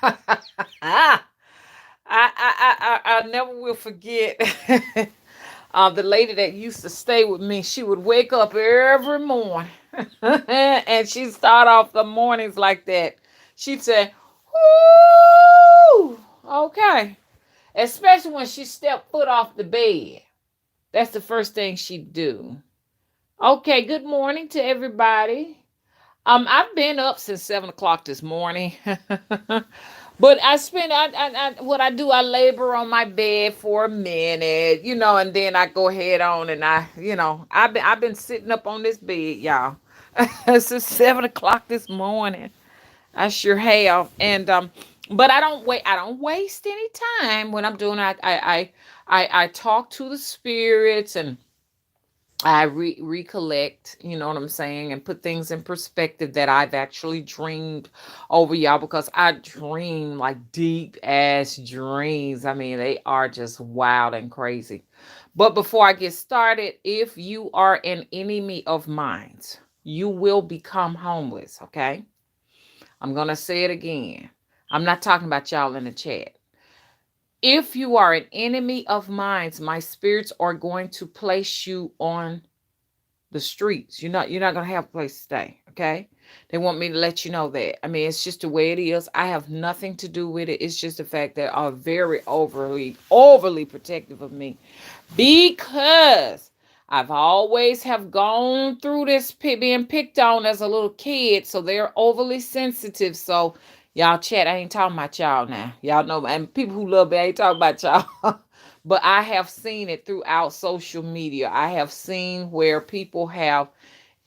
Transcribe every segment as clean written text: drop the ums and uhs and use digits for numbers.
I, I never will forget the lady that used to stay with me. She would wake up every morning and she'd start off the mornings like that. She'd say, "Whoo, okay." Especially when she stepped foot off the bed. That's the first thing she'd do. Okay, good morning to everybody. I've been up since 7 o'clock this morning, but what I do, I labor on my bed for a minute, and then I go head on and I've been sitting up on this bed, y'all, since 7 o'clock this morning. I sure have, and but I don't wait. I don't waste any time when I'm doing. I talk to the spirits and I recollect, you know what I'm saying, and put things in perspective that I've actually dreamed over, y'all, because I dream like deep ass dreams. I mean, they are just wild and crazy. But before I get started, if you are an enemy of mine, you will become homeless, okay? I'm going to say it again. I'm not talking about y'all in the chat. If you are an enemy of mine, my spirits are going to place you on the streets. You're not gonna have a place to stay. Okay. They want me to let you know that. I mean, it's just the way it is. I have nothing to do with it. It's just the fact that are very overly protective of me because I've always have gone through this being picked on as a little kid, so they're overly sensitive. So y'all chat, I ain't talking about y'all now. Y'all know, and people who love me, I ain't talking about y'all. But I have seen it throughout social media. I have seen where people have,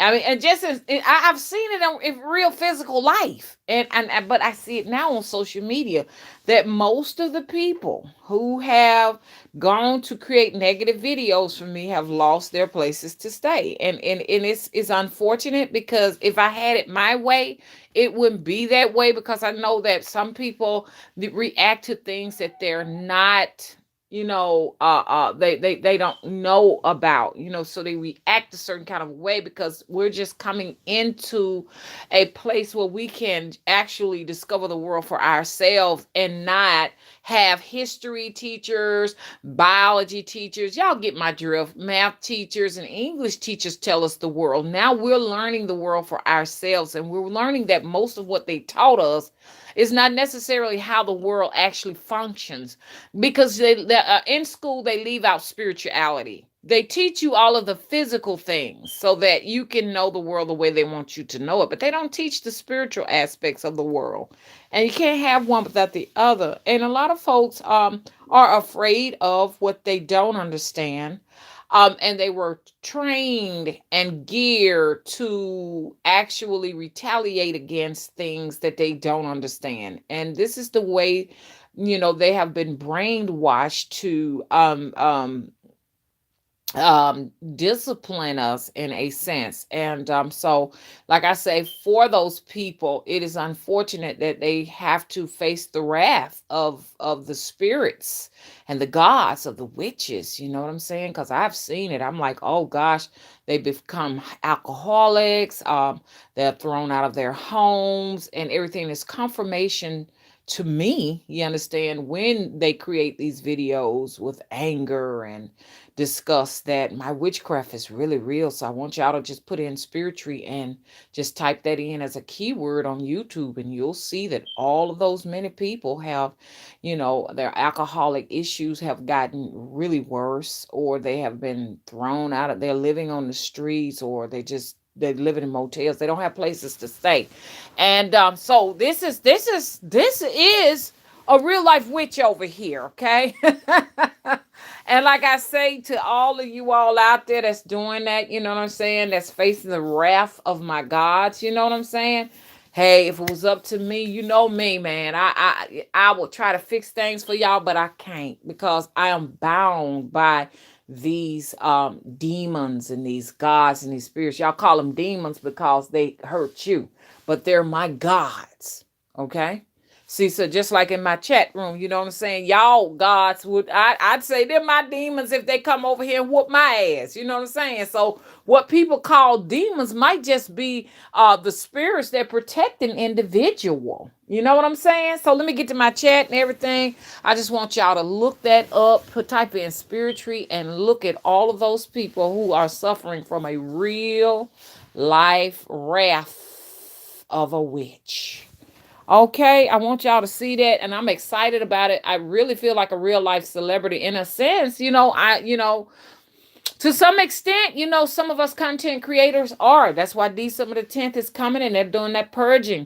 I mean, and just as I've seen it in real physical life, and but I see it now on social media that most of the people who have gone to create negative videos for me have lost their places to stay, and it's unfortunate because if I had it my way, it wouldn't be that way because I know that some people react to things that they're not, they don't know about, so they react a certain kind of way because we're just coming into a place where we can actually discover the world for ourselves and not have history teachers, biology teachers, y'all get my drift, math teachers and English teachers tell us the world. Now we're learning the world for ourselves, and we're learning that most of what they taught us is not necessarily how the world actually functions, because in school they leave out spirituality. They teach you all of the physical things so that you can know the world the way they want you to know it, but they don't teach the spiritual aspects of the world, and you can't have one without the other. And a lot of folks are afraid of what they don't understand, and they were trained and geared to actually retaliate against things that they don't understand. And this is the way, they have been brainwashed to discipline us in a sense. And so, like I say, for those people, it is unfortunate that they have to face the wrath of the spirits and the gods of the witches, you know what I'm saying? Because I've seen it. I'm like, oh gosh, they become alcoholics, they're thrown out of their homes and everything. Is confirmation to me, you understand, when they create these videos with anger and discuss that my witchcraft is really real. So I want y'all to just put in spiritually and just type that in as a keyword on YouTube, and you'll see that all of those many people have, their alcoholic issues have gotten really worse, or they have been thrown out of, they're living on the streets, or they're living in motels. They don't have places to stay. And so this is a real life witch over here, okay? And like I say to all of you all out there that's doing that, you know what I'm saying, that's facing the wrath of my gods, you know what I'm saying? Hey, if it was up to me, you know me, man. I will try to fix things for y'all, but I can't because I am bound by these demons and these gods and these spirits. Y'all call them demons because they hurt you, but they're my gods. Okay? See, so just like in my chat room, you know what I'm saying? Y'all gods would, I'd say they're my demons if they come over here and whoop my ass. You know what I'm saying? So what people call demons might just be the spirits that protect an individual. You know what I'm saying? So let me get to my chat and everything. I just want y'all to look that up, type in spiritry, and look at all of those people who are suffering from a real life wrath of a witch. Okay, I want y'all to see that, and I'm excited about it. I really feel like a real life celebrity in a sense. To some extent, some of us content creators are. That's why December the 10th is coming, and they're doing that purging.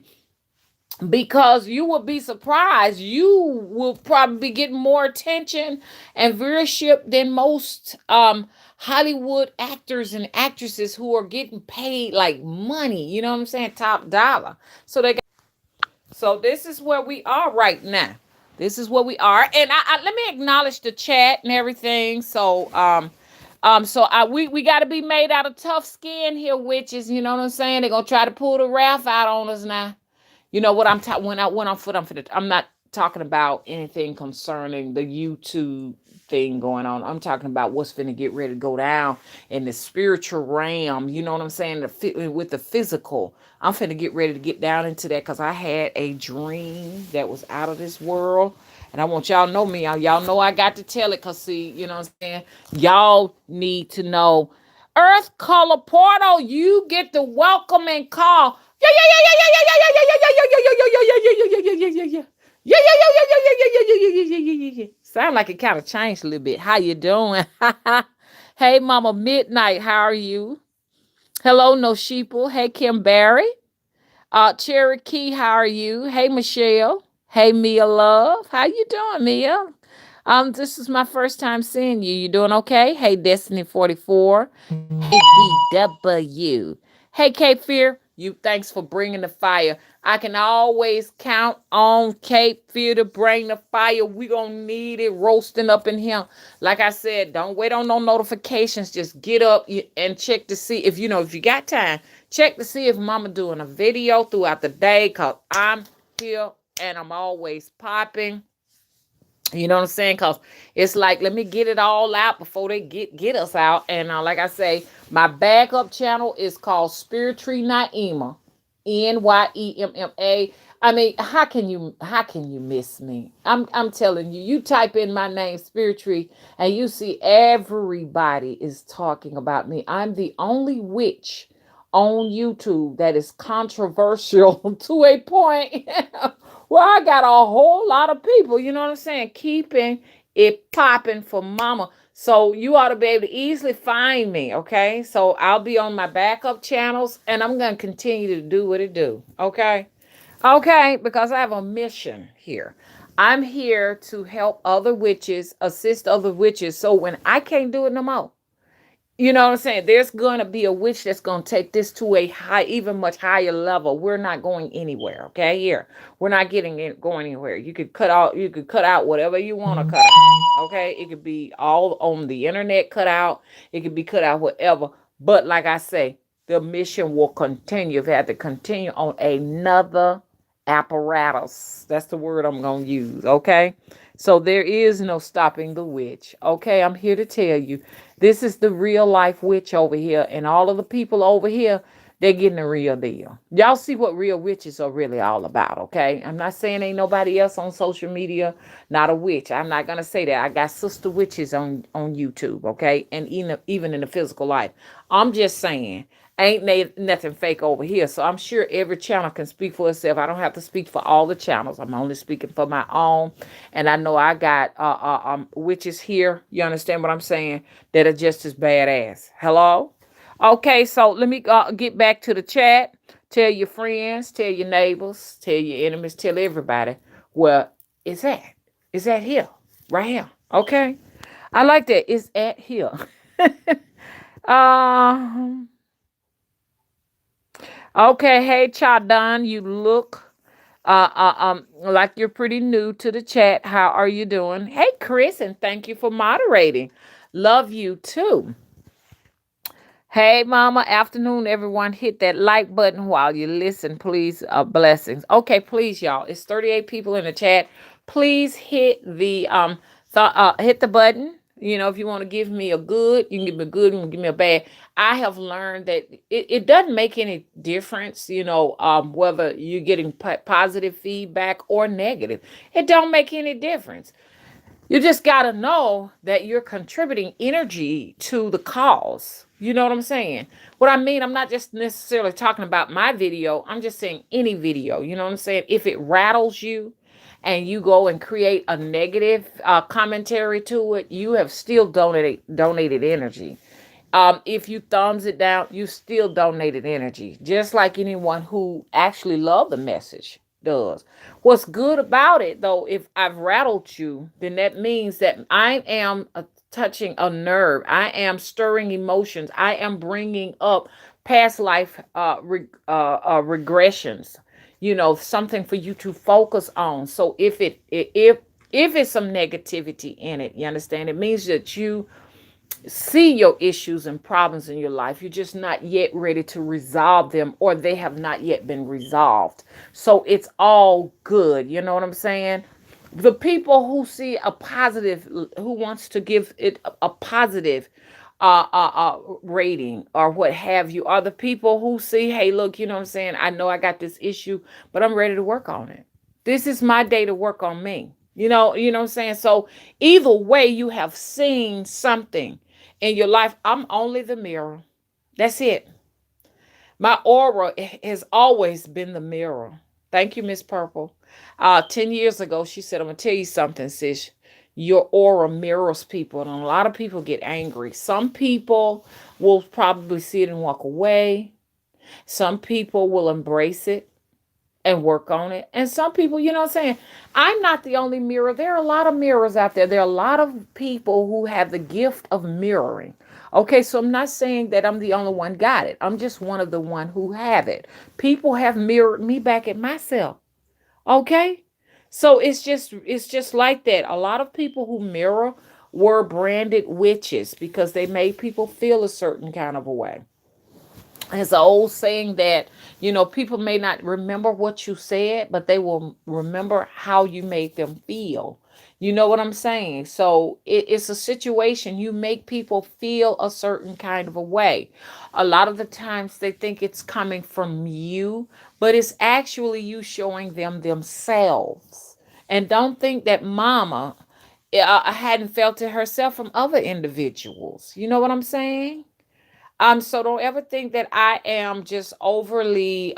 Because you will be surprised, you will probably be getting more attention and viewership than most Hollywood actors and actresses who are getting paid like money. You know what I'm saying? Top dollar. So this is where we are right now. This is where we are, and let me acknowledge the chat and everything. We got to be made out of tough skin here, witches. You know what I'm saying? They're gonna try to pull the wrath out on us now. You know what I'm talking when I'm foot I'm for the I'm not talking about anything concerning the YouTube thing going on. I'm talking about what's finna get ready to go down in the spiritual realm. You know what I'm saying? With the physical. I'm finna get ready to get down into that because I had a dream that was out of this world. And I want y'all to know me. Y'all know I got to tell it because, see, you know what I'm saying? Y'all need to know. Earth Color Portal, you get the welcome and call. Yeah, yeah, yeah, yeah, yeah, yeah, yeah, yeah, yeah, yeah, yeah, yeah, yeah, yeah, yeah, yeah, yeah, yeah, yeah. Yeah, yeah, yeah, yeah, yeah, yeah, yeah, yeah, yeah, yeah, yeah, yeah. Sound like it kind of changed a little bit. How you doing? Hey, Mama Midnight, how are you? Hello, No Sheeple. Hey, Kim Barry. Cherokee, how are you? Hey, Michelle. Hey, Mia Love. How you doing, Mia? This is my first time seeing you. You doing okay? Hey, Destiny 44. Hey, DW. Hey, Cape Fear. You thanks for bringing the fire. I can always count on Cape Fear to bring the fire. We gonna need it roasting up in here. Like I said, don't wait on no notifications. Just get up and check to see if you got time. Check to see if Mama doing a video throughout the day. Cause I'm here and I'm always popping. You know what I'm saying? Because it's like, let me get it all out before they get us out. And like I say, my backup channel is called Spiritry Naima. Nyemma. I mean, how can you miss me? I'm telling you, you type in my name, Spiritry, and you see everybody is talking about me. I'm the only witch on YouTube that is controversial to a point. Well, I got a whole lot of people, you know what I'm saying, keeping it popping for Mama. So you ought to be able to easily find me, okay? So I'll be on my backup channels, and I'm going to continue to do what it do, okay? Okay, because I have a mission here. I'm here to help other witches, assist other witches, so when I can't do it no more, you know what I'm saying? There's going to be a witch that's going to take this to a high, even much higher level. We're not going anywhere. Okay, here we're not going anywhere. You could cut out whatever you want to cut out. Okay, it could be all on the internet cut out. It could be cut out whatever. But like I say, the mission will continue. If I have to continue on another apparatus, that's the word I'm going to use. Okay, so there is no stopping the witch. Okay, I'm here to tell you. This is the real life witch over here, and all of the people over here, they're getting the real deal. Y'all see what real witches are really all about, okay? I'm not saying ain't nobody else on social media not a witch. I'm not gonna say that. I got sister witches on YouTube, okay, and even in the physical life. I'm just saying. Ain't nothing fake over here. So I'm sure every channel can speak for itself. I don't have to speak for all the channels. I'm only speaking for my own. And I know I got witches here. You understand what I'm saying? That are just as badass. Hello? Okay, so let me get back to the chat. Tell your friends, tell your neighbors, tell your enemies, tell everybody where it's at. It's at here. Right here. Okay? I like that. It's at here. um Okay, hey Chadon, you look like you're pretty new to the chat. How are you doing? Hey Chris, and thank you for moderating. Love you too. Hey, mama. Afternoon, everyone. Hit that like button while you listen, please. Blessings. Okay, please, y'all. It's 38 people in the chat. Please hit the hit the button. You know, if you want to give me a good, you can give me a good, you can give me a bad. I have learned that it doesn't make any difference, whether you're getting positive feedback or negative. It don't make any difference. You just got to know that you're contributing energy to the cause. You know what I'm saying? What I mean, I'm not just necessarily talking about my video. I'm just saying any video. You know what I'm saying? If it rattles you and you go and create a negative commentary to it, you have still donated energy. If you thumbs it down, you still donated energy, just like anyone who actually loved the message does. What's good about it, though, if I've rattled you, then that means that I am touching a nerve. I am stirring emotions. I am bringing up past life regressions. Something for you to focus on. So if it's some negativity in it, you understand, it means that you see your issues and problems in your life. You're just not yet ready to resolve them, or they have not yet been resolved. So it's all good. You know what I'm saying? The people who see a positive, who wants to give it a positive rating or what have you, are the people who see, hey, look, you know what I'm saying? I know I got this issue, but I'm ready to work on it. This is my day to work on me. You know what I'm saying? So either way, you have seen something in your life. I'm only the mirror. That's it. My aura has always been the mirror. Thank you, Miss Purple. 10 years ago, she said, I'm going to tell you something, sis. Your aura mirrors people, and a lot of people get angry. Some people will probably see it and walk away. Some people will embrace it and work on it. And some people, you know what I'm saying? I'm not the only mirror. There are a lot of mirrors out there. There are a lot of people who have the gift of mirroring. Okay, so I'm not saying that I'm the only one got it. I'm just one of the one who have it. People have mirrored me back at myself. Okay? So it's just like that. A lot of people who mirror were branded witches because they made people feel a certain kind of a way. It's an old saying that, people may not remember what you said, but they will remember how you made them feel. You know what I'm saying? So it's a situation. You make people feel a certain kind of a way. A lot of the times they think it's coming from you, but it's actually you showing them themselves. And don't think that mama hadn't felt it herself from other individuals. You know what I'm saying? So don't ever think that I am just overly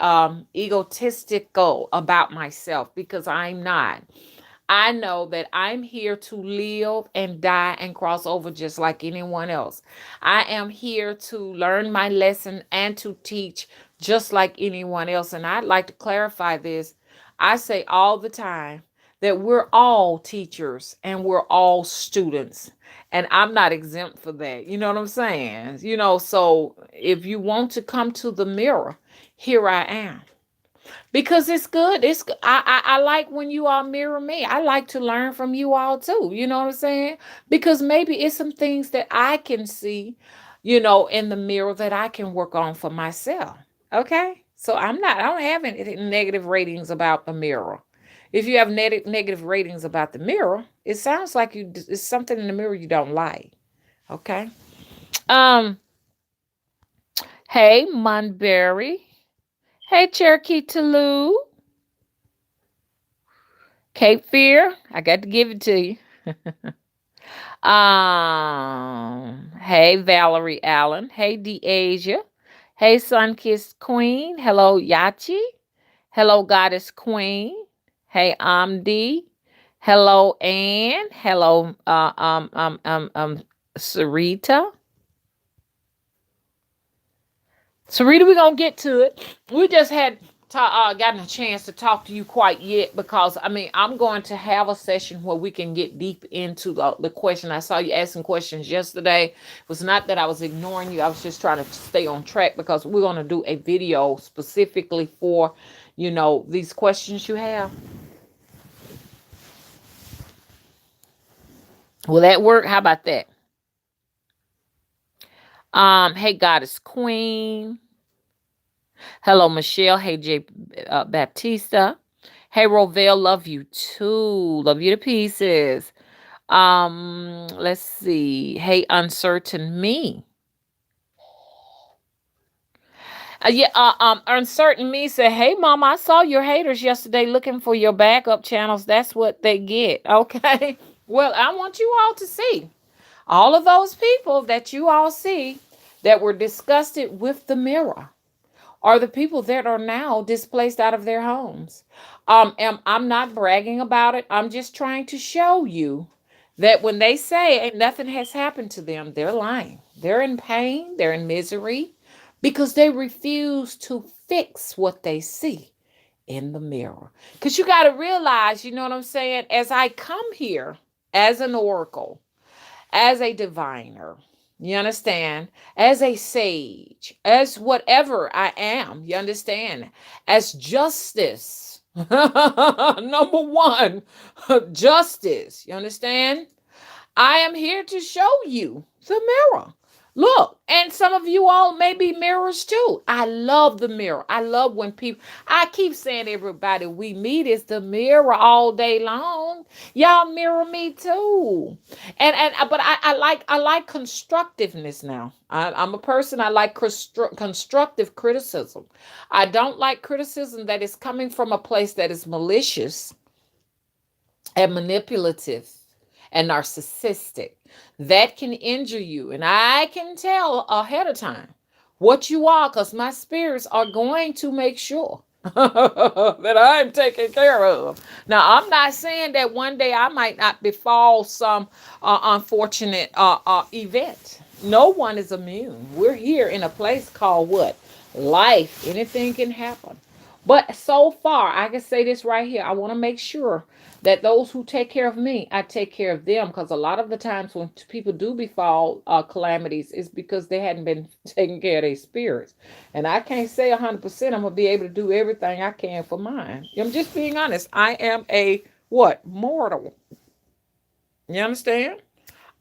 egotistical about myself, because I'm not. I know that I'm here to live and die and cross over just like anyone else. I am here to learn my lesson and to teach just like anyone else. And I'd like to clarify this. I say all the time that we're all teachers and we're all students. And I'm not exempt for that. You know what I'm saying? So if you want to come to the mirror, here I am, because it's good. I like when you all mirror me. I like to learn from you all too. You know what I'm saying? Because maybe it's some things that I can see, in the mirror that I can work on for myself. Okay? So I don't have any negative ratings about the mirror. If you have negative ratings about the mirror, it sounds like it's something in the mirror you don't like. Okay? Um, hey, Munberry. Hey, Cherokee Toulouse. Cape Fear, I got to give it to you. Hey Valerie Allen. Hey DeAsia. Hey Sunkissed Queen. Hello Yachi. Hello Goddess Queen. Hey Amdi. Hello Ann. Hello Sarita. Sarita, we're gonna get to it. We just had gotten a chance to talk to you quite yet, because I'm going to have a session where we can get deep into the question. I saw you asking questions yesterday. It was not that I was ignoring you. I was just trying to stay on track, because we're going to do a video specifically for these questions you have. Will that work? How about that? Hey, Goddess Queen. Hello, Michelle. Hey, J. Baptista. Hey, Rovell. Love you too. Love you to pieces. Let's see. Hey, Uncertain Me. Yeah, Uncertain Me said, "Hey, Mom, I saw your haters yesterday looking for your backup channels. That's what they get." Okay. Well, I want you all to see all of those people that you all see that were disgusted with the mirror are the people that are now displaced out of their homes. I'm not bragging about it. I'm just trying to show you that when they say ain't nothing has happened to them, they're lying. They're in pain, they're in misery because they refuse to fix what they see in the mirror. Because you got to realize, you know what I'm saying? As I come here as an oracle, as a diviner, you understand? As a sage, as whatever I am, you understand? As justice, number one, justice, you understand? I am here to show you the mirror. Look, and some of you all may be mirrors too. I love the mirror. I love when people, I keep saying everybody we meet is the mirror all day long. Y'all mirror me too. But I like constructiveness now. I'm a person, I like constructive criticism. I don't like criticism that is coming from a place that is malicious and manipulative and narcissistic that can injure you. And I can tell ahead of time what you are because my spirits are going to make sure that I'm taken care of. Now, I'm not saying that one day I might not befall some unfortunate event. No one is immune. We're here in a place called what? Life. Anything can happen. But so far, I can say this right here. I want to make sure that those who take care of me, I take care of them. Because a lot of the times when people do befall calamities, it's because they hadn't been taking care of their spirits. And I can't say 100% I'm going to be able to do everything I can for mine. I'm just being honest. I am a what? Mortal. You understand?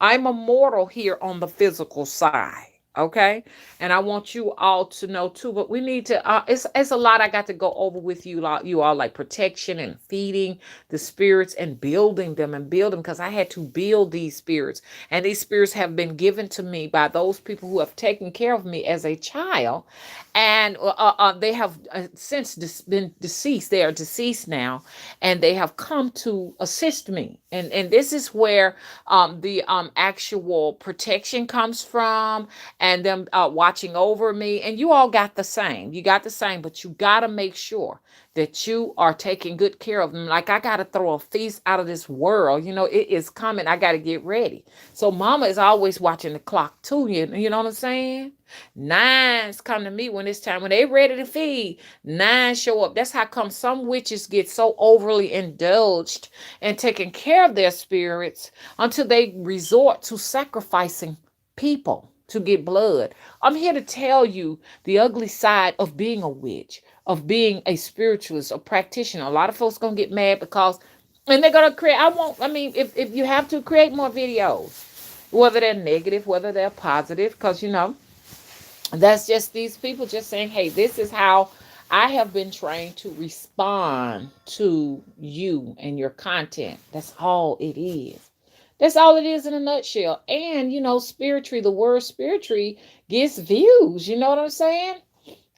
I'm a mortal here on the physical side. Okay. And I want you all to know too, but we need to, it's a lot I got to go over with you all like protection and feeding the spirits and building them and build them because I had to build these spirits. And these spirits have been given to me by those people who have taken care of me as a child. And they have since been deceased. They are deceased now. And they have come to assist me. And this is where the actual protection comes from and them watching over me. And you all got the same. You got the same, but you got to make sure that you are taking good care of them. Like I got to throw a feast out of this world. You know, it is coming. I got to get ready. So mama is always watching the clock too. You know what I'm saying? Nines come to me when it's time. When they ready to feed, nines show up. That's how come some witches get so overly indulged and taking care of their spirits until they resort to sacrificing people to get blood. I'm here to tell you the ugly side of being a witch, of being a spiritualist, a practitioner. A lot of folks gonna get mad because, and they're gonna create. I mean, if you have to create more videos, whether they're negative, whether they're positive, because that's just these people just saying, hey, this is how I have been trained to respond to you and your content. That's all it is. That's all it is in a nutshell. And, spiritually, the word spiritually gets views. You know what I'm saying?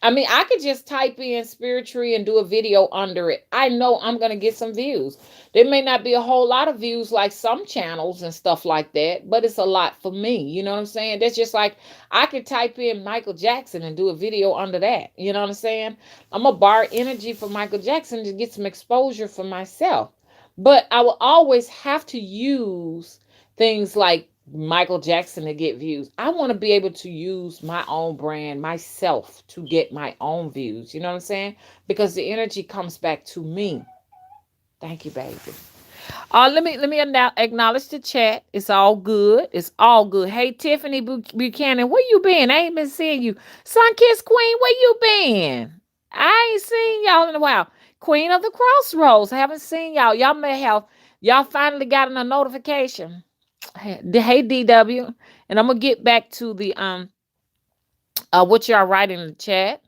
I mean, I could just type in spiritually and do a video under it. I know I'm going to get some views. There may not be a whole lot of views like some channels and stuff like that, but it's a lot for me. You know what I'm saying? That's just like I could type in Michael Jackson and do a video under that. You know what I'm saying? I'm going to borrow energy from Michael Jackson to get some exposure for myself. But I will always have to use things like Michael Jackson to get views. I want to be able to use my own brand, myself, to get my own views. You know what I'm saying? Because the energy comes back to me. Thank you, baby. Let me acknowledge the chat. It's all good. It's all good. Hey, Tiffany Buchanan, where you been? I ain't been seeing you. Sunkiss Queen, where you been? I ain't seen y'all in a while. Queen of the Crossroads, I haven't seen y'all. Y'all finally gotten a notification. Hey, DW, and I'm gonna get back to the What y'all writing in the chat?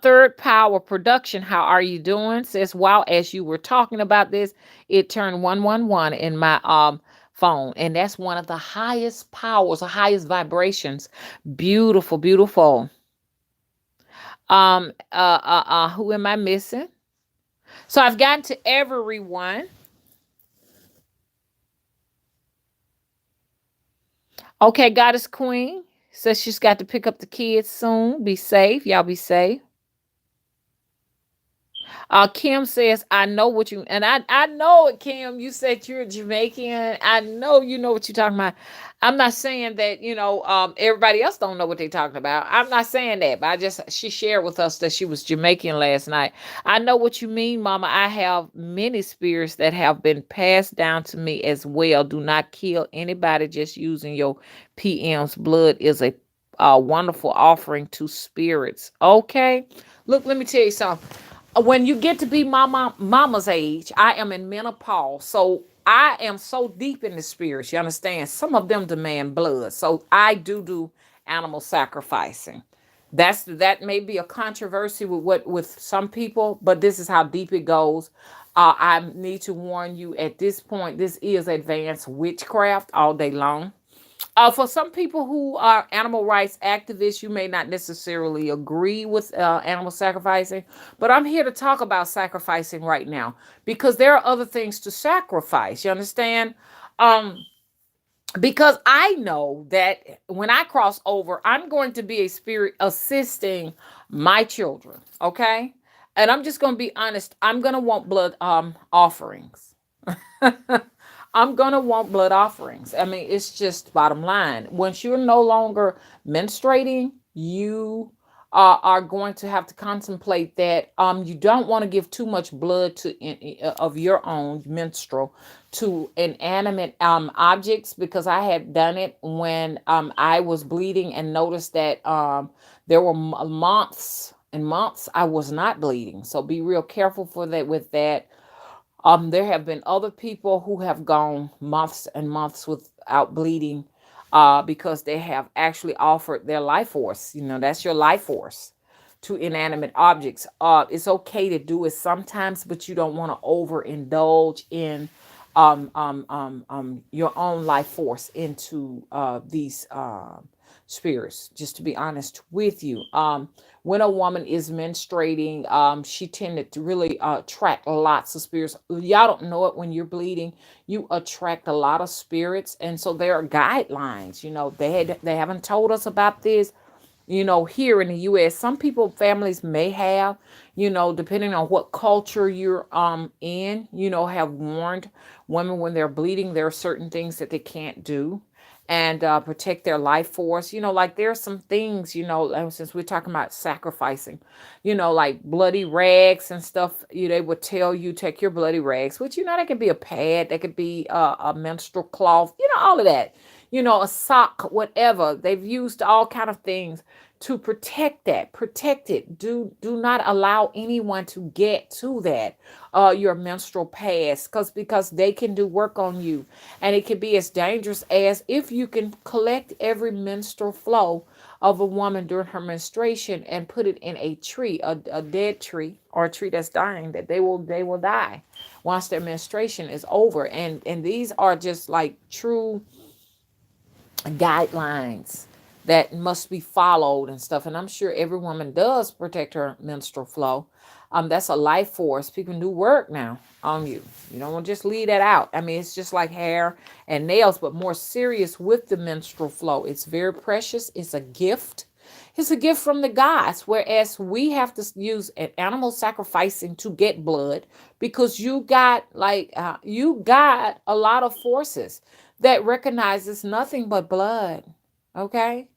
Third Power Production, how are you doing? Says, wow, as you were talking about this, it turned 111 in my phone. And that's one of the highest powers, the highest vibrations. Beautiful, beautiful. Who am I missing? So I've gotten to everyone. Okay, Goddess Queen says she's got to pick up the kids soon. Be safe. Y'all be safe. Kim says, I know what you, and I know it, Kim. You said you're Jamaican. I know you know what you're talking about. I'm not saying that, everybody else don't know what they're talking about. I'm not saying that, but she shared with us that she was Jamaican last night. I know what you mean, Mama. I have many spirits that have been passed down to me as well. Do not kill anybody just using your PM's blood is a wonderful offering to spirits. Okay. Look, let me tell you something. When you get to be mama's age, I am in menopause. So I am so deep in the spirits. You understand? Some of them demand blood. So I do animal sacrificing. That may be a controversy with some people, but this is how deep it goes. I need to warn you at this point, this is advanced witchcraft all day long. For some people who are animal rights activists, you may not necessarily agree with animal sacrificing, but I'm here to talk about sacrificing right now because there are other things to sacrifice. You understand? Um, because I know that when I cross over, I'm going to be a spirit assisting my children. Okay, and I'm just going to be honest. I'm going to want blood offerings. I'm gonna want blood offerings. I mean, it's just bottom line. Once you're no longer menstruating, you are going to have to contemplate that you don't want to give too much blood of your own menstrual to inanimate objects, because I had done it when I was bleeding and noticed that there were months and months I was not bleeding. So be real careful for that with that. There have been other people who have gone months and months without bleeding, because they have actually offered their life force. That's your life force to inanimate objects. It's okay to do it sometimes, but you don't want to overindulge in your own life force into these spirits. Just to be honest with you, when a woman is menstruating, she tended to really attract lots of spirits. Y'all don't know it when you're bleeding. You attract a lot of spirits, and so there are guidelines. They haven't told us about this. Here in the U.S., some people, families may have, depending on what culture you're in, have warned women when they're bleeding. There are certain things that they can't do and protect their life force. Like there are some things, since we're talking about sacrificing, like bloody rags and stuff. They would tell you take your bloody rags, which that could be a pad, that could be a menstrual cloth, all of that. A sock, whatever. They've used all kind of things to protect it. Do not allow anyone to get to that your menstrual pads, because they can do work on you, and it can be as dangerous as if you can collect every menstrual flow of a woman during her menstruation and put it in a tree, a dead tree, or a tree that's dying, that they will die once their menstruation is over. And these are just like true guidelines that must be followed and stuff. And I'm sure every woman does protect her menstrual flow. That's a life force. People do work now on you. You don't want to just leave that out. I mean, it's just like hair and nails, but more serious with the menstrual flow. It's very precious. It's a gift. It's a gift from the gods, whereas we have to use an animal sacrificing to get blood, because you got a lot of forces that recognizes nothing but blood. Okay?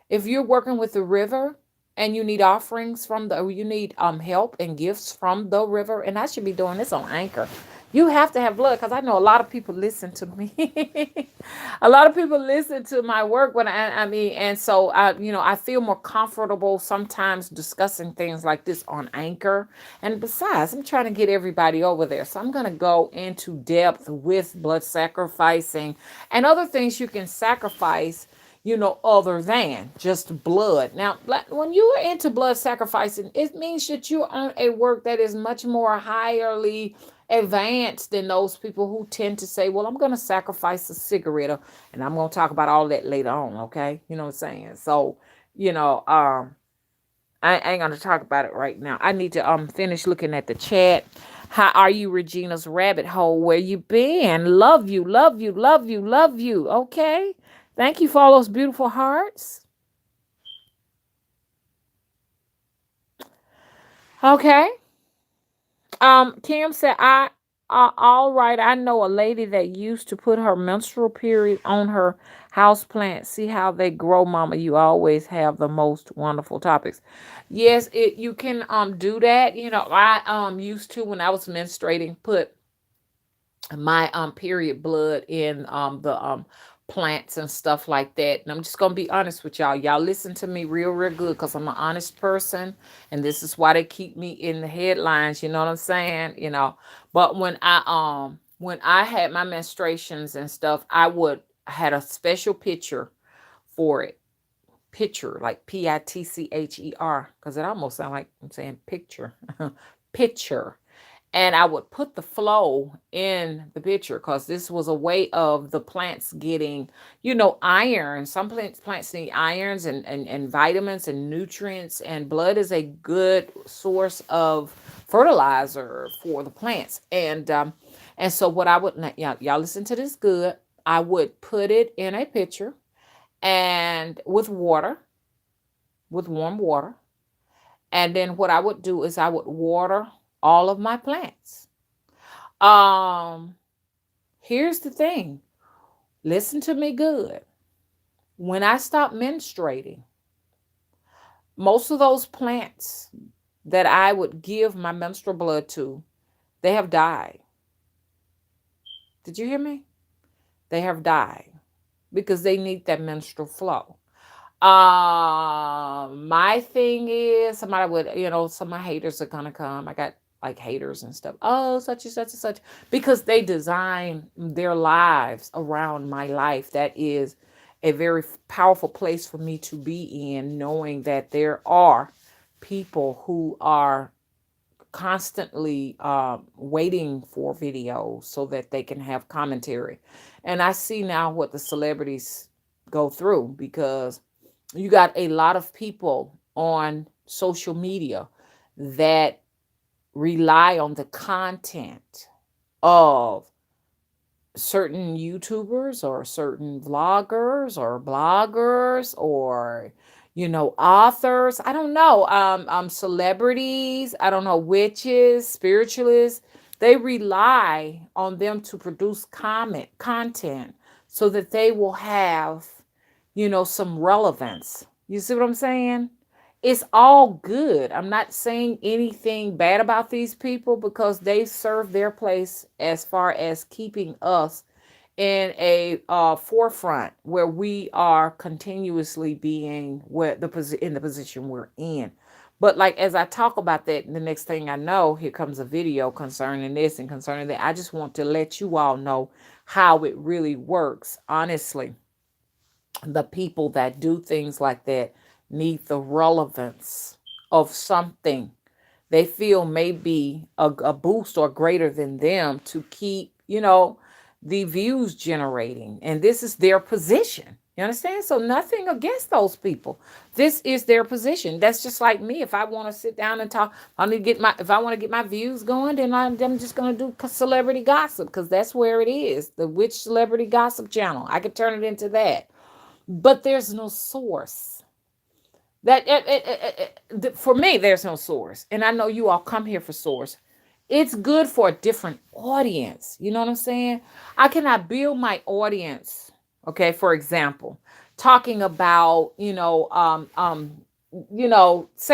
If you're working with the river and you need offerings you need help and gifts from the river, and I should be doing this on Anchor. You have to have blood, because I know a lot of people listen to me. A lot of people listen to my work when I mean, and so I feel more comfortable sometimes discussing things like this on Anchor. And besides, I'm trying to get everybody over there. So I'm going to go into depth with blood sacrificing and other things you can sacrifice, other than just blood. Now, when you are into blood sacrificing, it means that you're on a work that is much more highly advanced than those people who tend to say, well, I'm going to sacrifice a cigarette. And I'm going to talk about all that later on. Okay. You know what I'm saying? So, you know, um, I ain't going to talk about it right now. I need to finish looking at the chat. How are you, Regina's rabbit hole? Where you been? Love you, love you, love you, love you. Okay. Thank you for all those beautiful hearts. Okay. Kim said, all right. I know a lady that used to put her menstrual period on her house plant. See how they grow, Mama. You always have the most wonderful topics. Yes, you can do that. I used to, when I was menstruating, put my period blood in the plants and stuff like that. And I'm just gonna be honest with y'all. Y'all listen to me real good, because I'm an honest person, and this is why they keep me in the headlines. You know what I'm saying? But when I had my menstruations and stuff, I had a special picture for it. Picture, like Pitcher, because it almost sounds like I'm saying picture. Picture. And I would put the flow in the pitcher, because this was a way of the plants getting, iron. Some plants need irons and vitamins and nutrients, and blood is a good source of fertilizer for the plants. And so what I would, now, y'all listen to this good. I would put it in a pitcher and with water, with warm water. And then what I would do is I would water all of my plants. Um, Here's the thing. Listen to me good. When I stopped menstruating, most of those plants that I would give my menstrual blood to, they have died. Did you hear me? They have died because they need that menstrual flow. My thing is, somebody would, some of my haters are gonna come. I got like haters and stuff. Oh, such and such and such, because they design their lives around my life. That is a very powerful place for me to be in, knowing that there are people who are constantly waiting for videos so that they can have commentary. And I see now what the celebrities go through, because you got a lot of people on social media that rely on the content of certain YouTubers or certain vloggers or bloggers or authors. I don't know, celebrities. I don't know, witches, spiritualists. They rely on them to produce content so that they will have some relevance. You see what I'm saying? It's all good. I'm not saying anything bad about these people, because they serve their place as far as keeping us in a forefront where we are continuously being in the position we're in. But like, as I talk about that, the next thing I know, here comes a video concerning this and concerning that. I just want to let you all know how it really works. Honestly, the people that do things like that need the relevance of something they feel may be a boost or greater than them, to keep, the views generating. And this is their position. You understand? So nothing against those people. This is their position. That's just like me. If I want to sit down and talk, if I want to get my views going, then I'm just going to do celebrity gossip, because that's where it is. The Witch Celebrity Gossip channel. I could turn it into that. But there's no source. For me, there's no source. And I know you all come here for source. It's good for a different audience. You know what I'm saying? I cannot build my audience. Okay, for example, talking about, say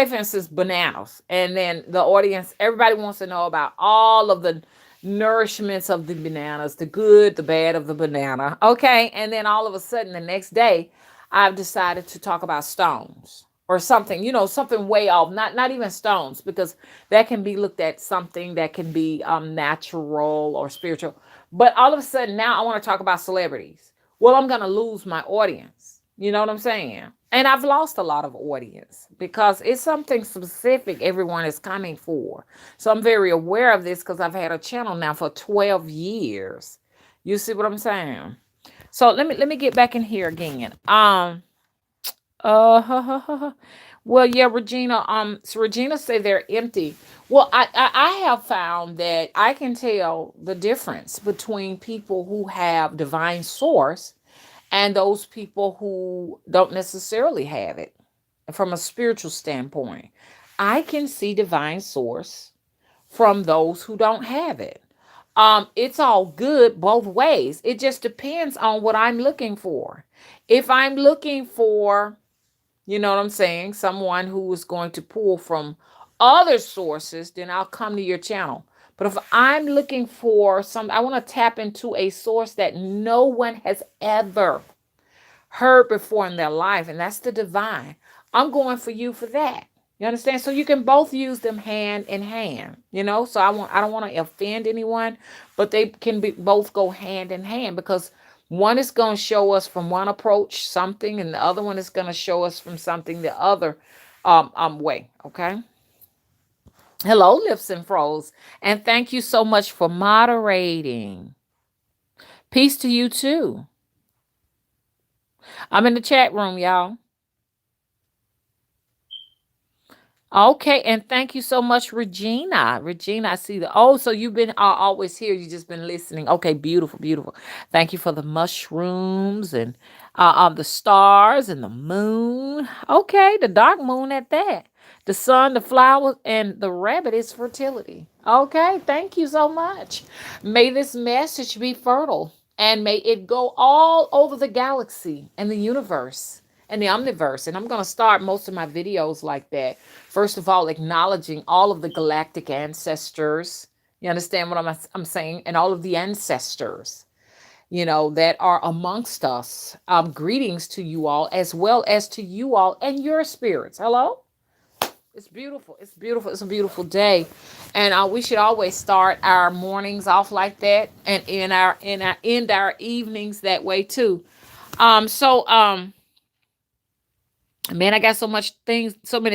for instance, bananas. And then the audience, everybody wants to know about all of the nourishments of the bananas, the good, the bad of the banana. Okay. And then all of a sudden the next day, I've decided to talk about stones or something, something way off, not even stones, because that can be looked at something that can be natural or spiritual. But all of a sudden now I want to talk about celebrities. Well, I'm going to lose my audience. You know what I'm saying? And I've lost a lot of audience because it's something specific everyone is coming for. So I'm very aware of this because I've had a channel now for 12 years. You see what I'm saying? So let me get back in here again. Uh, well, yeah, Regina. So Regina said they're empty. Well, I have found that I can tell the difference between people who have divine source and those people who don't necessarily have it from a spiritual standpoint. I can see divine source from those who don't have it. It's all good both ways. It just depends on what I'm looking for. If I'm looking for, you know what I'm saying, someone who is going to pull from other sources, then I'll come to your channel. But if I'm looking for some, I want to tap into a source that no one has ever heard before in their life, and that's the divine. I'm going for you for that. You understand? So you can both use them hand in hand. So I don't want to offend anyone, but they can be both go hand in hand because one is going to show us from one approach something, and the other one is going to show us from something the other way. Okay. Hello, Lips and Froze, and thank you so much for moderating. Peace to you too. I'm in the chat room, y'all. Okay, and thank you so much, Regina. Regina, I see the. Oh, so you've been always here. You just been listening. Okay, beautiful, beautiful. Thank you for the mushrooms and the stars and the moon. Okay, the dark moon at that. The sun, the flowers, and the rabbit is fertility. Okay, thank you so much. May this message be fertile and may it go all over the galaxy and the universe and the omniverse. And I'm going to start most of my videos like that. First of all, acknowledging all of the galactic ancestors. You understand what I'm saying? And all of the ancestors, that are amongst us. Greetings to you all, as well as to you all and your spirits. Hello? It's beautiful. It's beautiful. It's a beautiful day, and we should always start our mornings off like that, and end our evenings that way too. So man, I got so many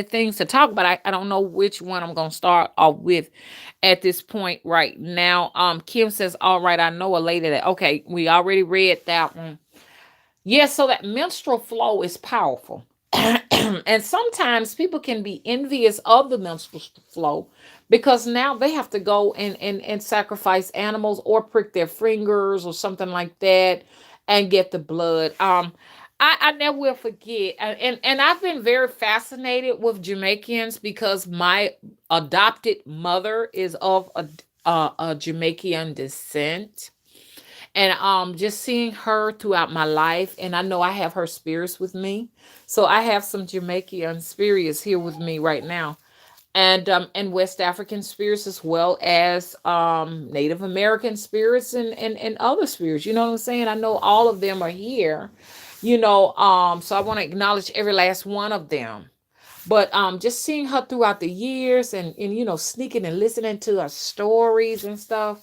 things to talk about. I don't know which one I'm gonna start off with at this point right now. Kim says, "All right, I know a lady that." Okay, we already read that one. Yes, so that menstrual flow is powerful. And sometimes people can be envious of the menstrual flow because now they have to go and sacrifice animals or prick their fingers or something like that and get the blood. I never will forget. And I've been very fascinated with Jamaicans because my adopted mother is of a Jamaican descent, and just seeing her throughout my life, and I know I have her spirits with me, so I have some Jamaican spirits here with me right now, and West African spirits, as well as Native American spirits, and other spirits. You know what I'm saying? I know all of them are here. So I want to acknowledge every last one of them. But just seeing her throughout the years, and sneaking and listening to her stories and stuff,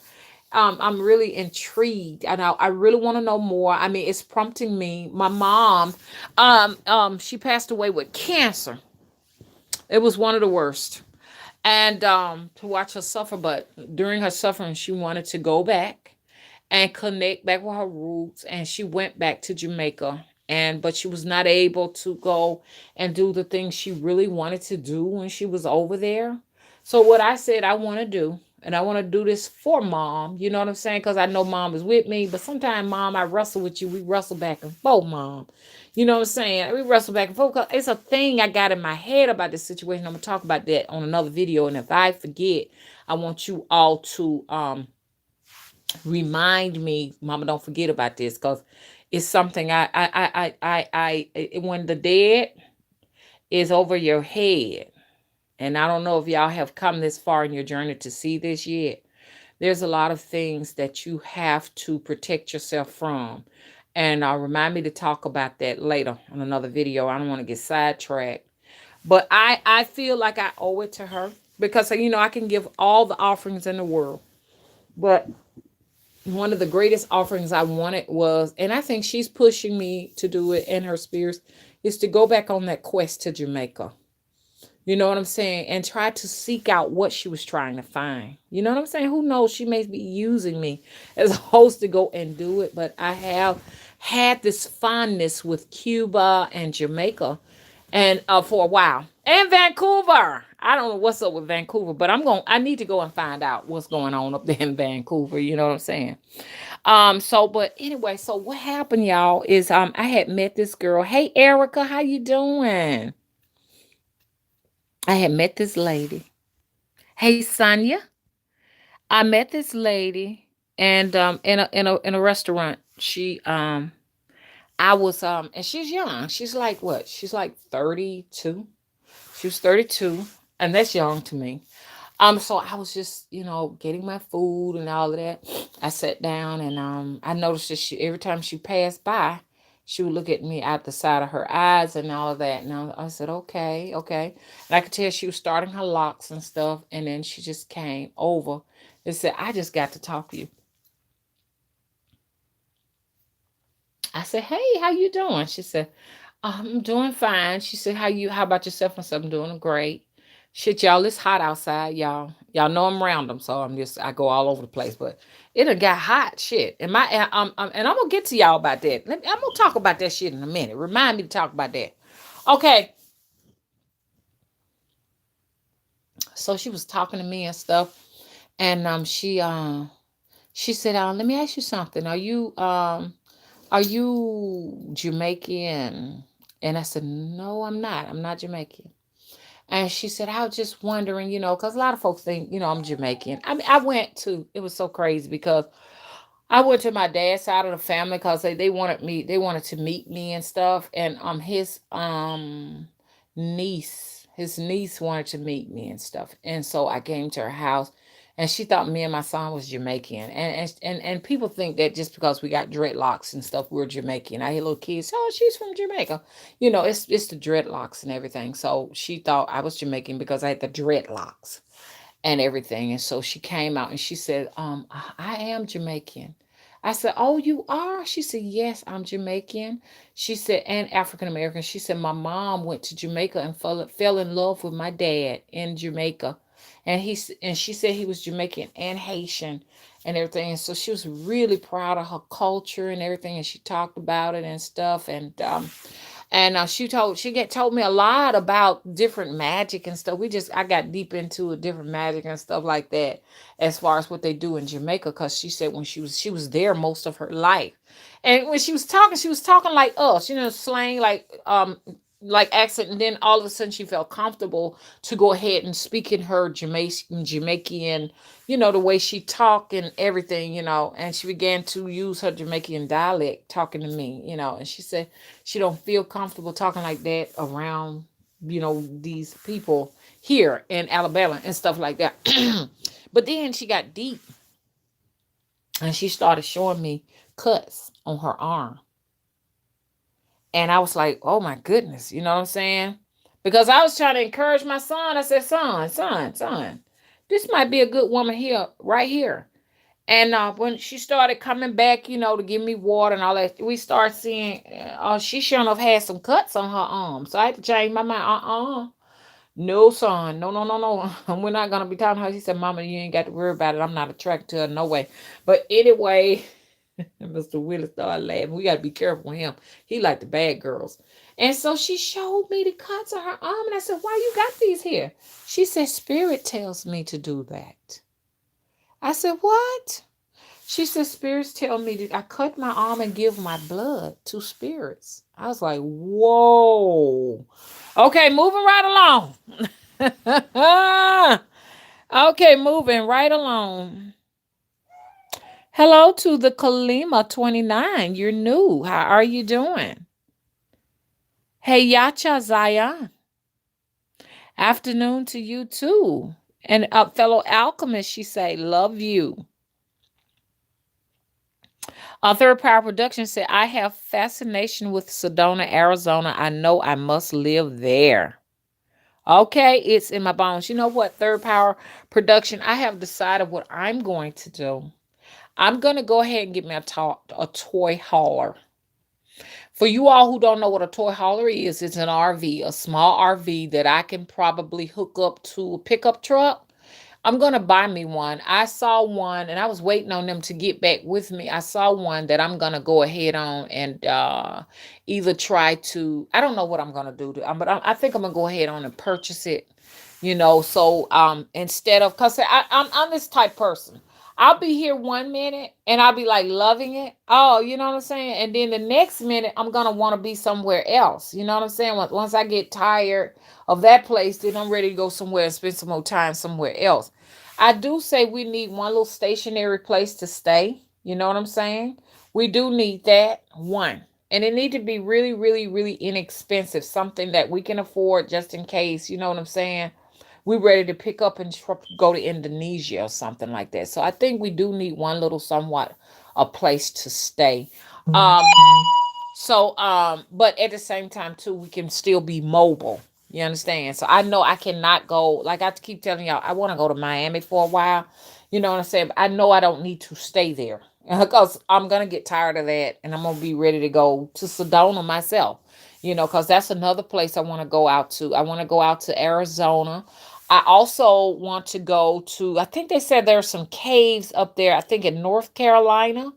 I'm really intrigued, and I really want to know more. I mean, it's prompting me. My mom, she passed away with cancer. It was one of the worst, and to watch her suffer. But during her suffering, she wanted to go back and connect back with her roots, and she went back to Jamaica, but she was not able to go and do the things she really wanted to do when she was over there. So what I said I want to do, and I want to do this for mom, you know what I'm saying? Because I know mom is with me, but sometimes, mom, I wrestle with you. We wrestle back and forth, mom. You know what I'm saying? We wrestle back and forth 'cause it's a thing I got in my head about this situation. I'm gonna talk about that on another video, and if I forget, I want you all to remind me, mama, don't forget about this, because it's something when the dead is over your head, and I don't know if y'all have come this far in your journey to see this yet, there's a lot of things that you have to protect yourself from. And remind me to talk about that later on another video. I don't want to get sidetracked. But I feel like I owe it to her because I can give all the offerings in the world. But one of the greatest offerings I wanted was, and I think she's pushing me to do it in her spirits, is to go back on that quest to Jamaica. You know what I'm saying? And try to seek out what she was trying to find. You know what I'm saying? Who knows? She may be using me as a host to go and do it. But I have had this fondness with Cuba and Jamaica and for a while. And Vancouver. I don't know what's up with Vancouver, but I need to go and find out what's going on up there in Vancouver. You know what I'm saying? But anyway, so what happened, y'all, is I had met this girl. Hey Erica, how you doing? I had met this lady. Hey Sonia, I met this lady and in a restaurant. I was and she's young. She's like what? She's like 32. She was 32, and that's young to me. So I was just, getting my food and all of that. I sat down and I noticed that every time she passed by, she would look at me out the side of her eyes and all of that. And I said, okay, okay. And I could tell she was starting her locks and stuff. And then she just came over and said, I just got to talk to you. I said, hey, how you doing? She said, I'm doing fine. She said, how about yourself? I said, I'm doing great. Shit, y'all, it's hot outside, y'all. Y'all know I'm random, so I go all over the place, but it done got hot, shit. And I'm gonna get to y'all about that. I'm gonna talk about that shit in a minute. Remind me to talk about that. Okay, so she was talking to me and stuff, and she said, let me ask you something. Are you Jamaican? And I said, no, I'm not. I'm not Jamaican. And she said, I was just wondering, because a lot of folks think, I'm Jamaican. I mean, it was so crazy because I went to my dad's side of the family because they wanted to meet me and stuff. And his niece wanted to meet me and stuff. And so I came to her house and she thought me and my son was Jamaican. And people think that just because we got dreadlocks and stuff, we're Jamaican. I hear little kids, oh, she's from Jamaica. It's the dreadlocks and everything. So she thought I was Jamaican because I had the dreadlocks and everything. And so she came out and she said, I am Jamaican. I said, oh, you are? She said, yes, I'm Jamaican. She said, and African American. She said, my mom went to Jamaica and fell in love with my dad in Jamaica. And she said he was Jamaican and Haitian and everything. And so she was really proud of her culture and everything. And she talked about it and stuff. And told me a lot about different magic and stuff. I got deep into different magic and stuff like that, as far as what they do in Jamaica. Because she said when she was there most of her life, and when she was talking like us, slang like accent. And then all of a sudden she felt comfortable to go ahead and speak in her Jamaican, the way she talked and everything, and she began to use her Jamaican dialect talking to me, and she said she don't feel comfortable talking like that around, these people here in Alabama and stuff like that. But then she got deep and she started showing me cuts on her arm. And I was like, oh my goodness, you know what I'm saying? Because I was trying to encourage my son. I said, son, this might be a good woman here, right here. And when she started coming back, to give me water and all that, we started seeing, she sure enough had some cuts on her arm. So I had to change my mind. No, son. No, no, no, no. We're not going to be talking to her. She said, Mama, you ain't got to worry about it. I'm not attracted to her. No way. But anyway, Mr. Willis started laughing. We got to be careful with him. He like the bad girls. And so she showed me the cuts on her arm. And I said, why you got these here? She said, Spirit tells me to do that. I said, what? She said, spirits tell me I cut my arm and give my blood to spirits. I was like, whoa. Okay, moving right along. Okay, moving right along. Hello to the Kalima 29. You're new. How are you doing? Hey, Yacha Zion. Afternoon to you too. And a fellow alchemist, she say, love you. Third Power Production said, I have fascination with Sedona, Arizona. I know I must live there. Okay, it's in my bones. You know what, Third Power Production? I have decided what I'm going to do. I'm going to go ahead and get me a toy hauler. For you all who don't know what a toy hauler is, it's an RV, a small RV that I can probably hook up to a pickup truck. I'm gonna buy me one. I saw one and I was waiting on them to get back with me. I saw one that I'm gonna go ahead on and either try to. I don't know what I'm gonna do, but I think I'm gonna go ahead on and purchase it. So instead of, cause I'm this type person. I'll be here 1 minute and I'll be like loving it. Oh, you know what I'm saying? And then the next minute I'm gonna want to be somewhere else. You know what I'm saying? Once I get tired of that place, then I'm ready to go somewhere and spend some more time somewhere else. I do say we need one little stationary place to stay. You know what I'm saying? We do need that one. And it need to be really, really, really inexpensive. Something that we can afford just in case. You know what I'm saying? We ready to pick up and go to Indonesia or something like that. So I think we do need one little somewhat a place to stay. Um, but at the same time too, we can still be mobile. You understand? So I know I cannot go, like I keep telling y'all, I want to go to Miami for a while. You know what I'm saying? But I know I don't need to stay there because I'm gonna get tired of that, and I'm gonna be ready to go to Sedona myself. Because that's another place I want to go out to. I want to go out to Arizona. I also want to go to, I think they said there's some caves up there, I think in North Carolina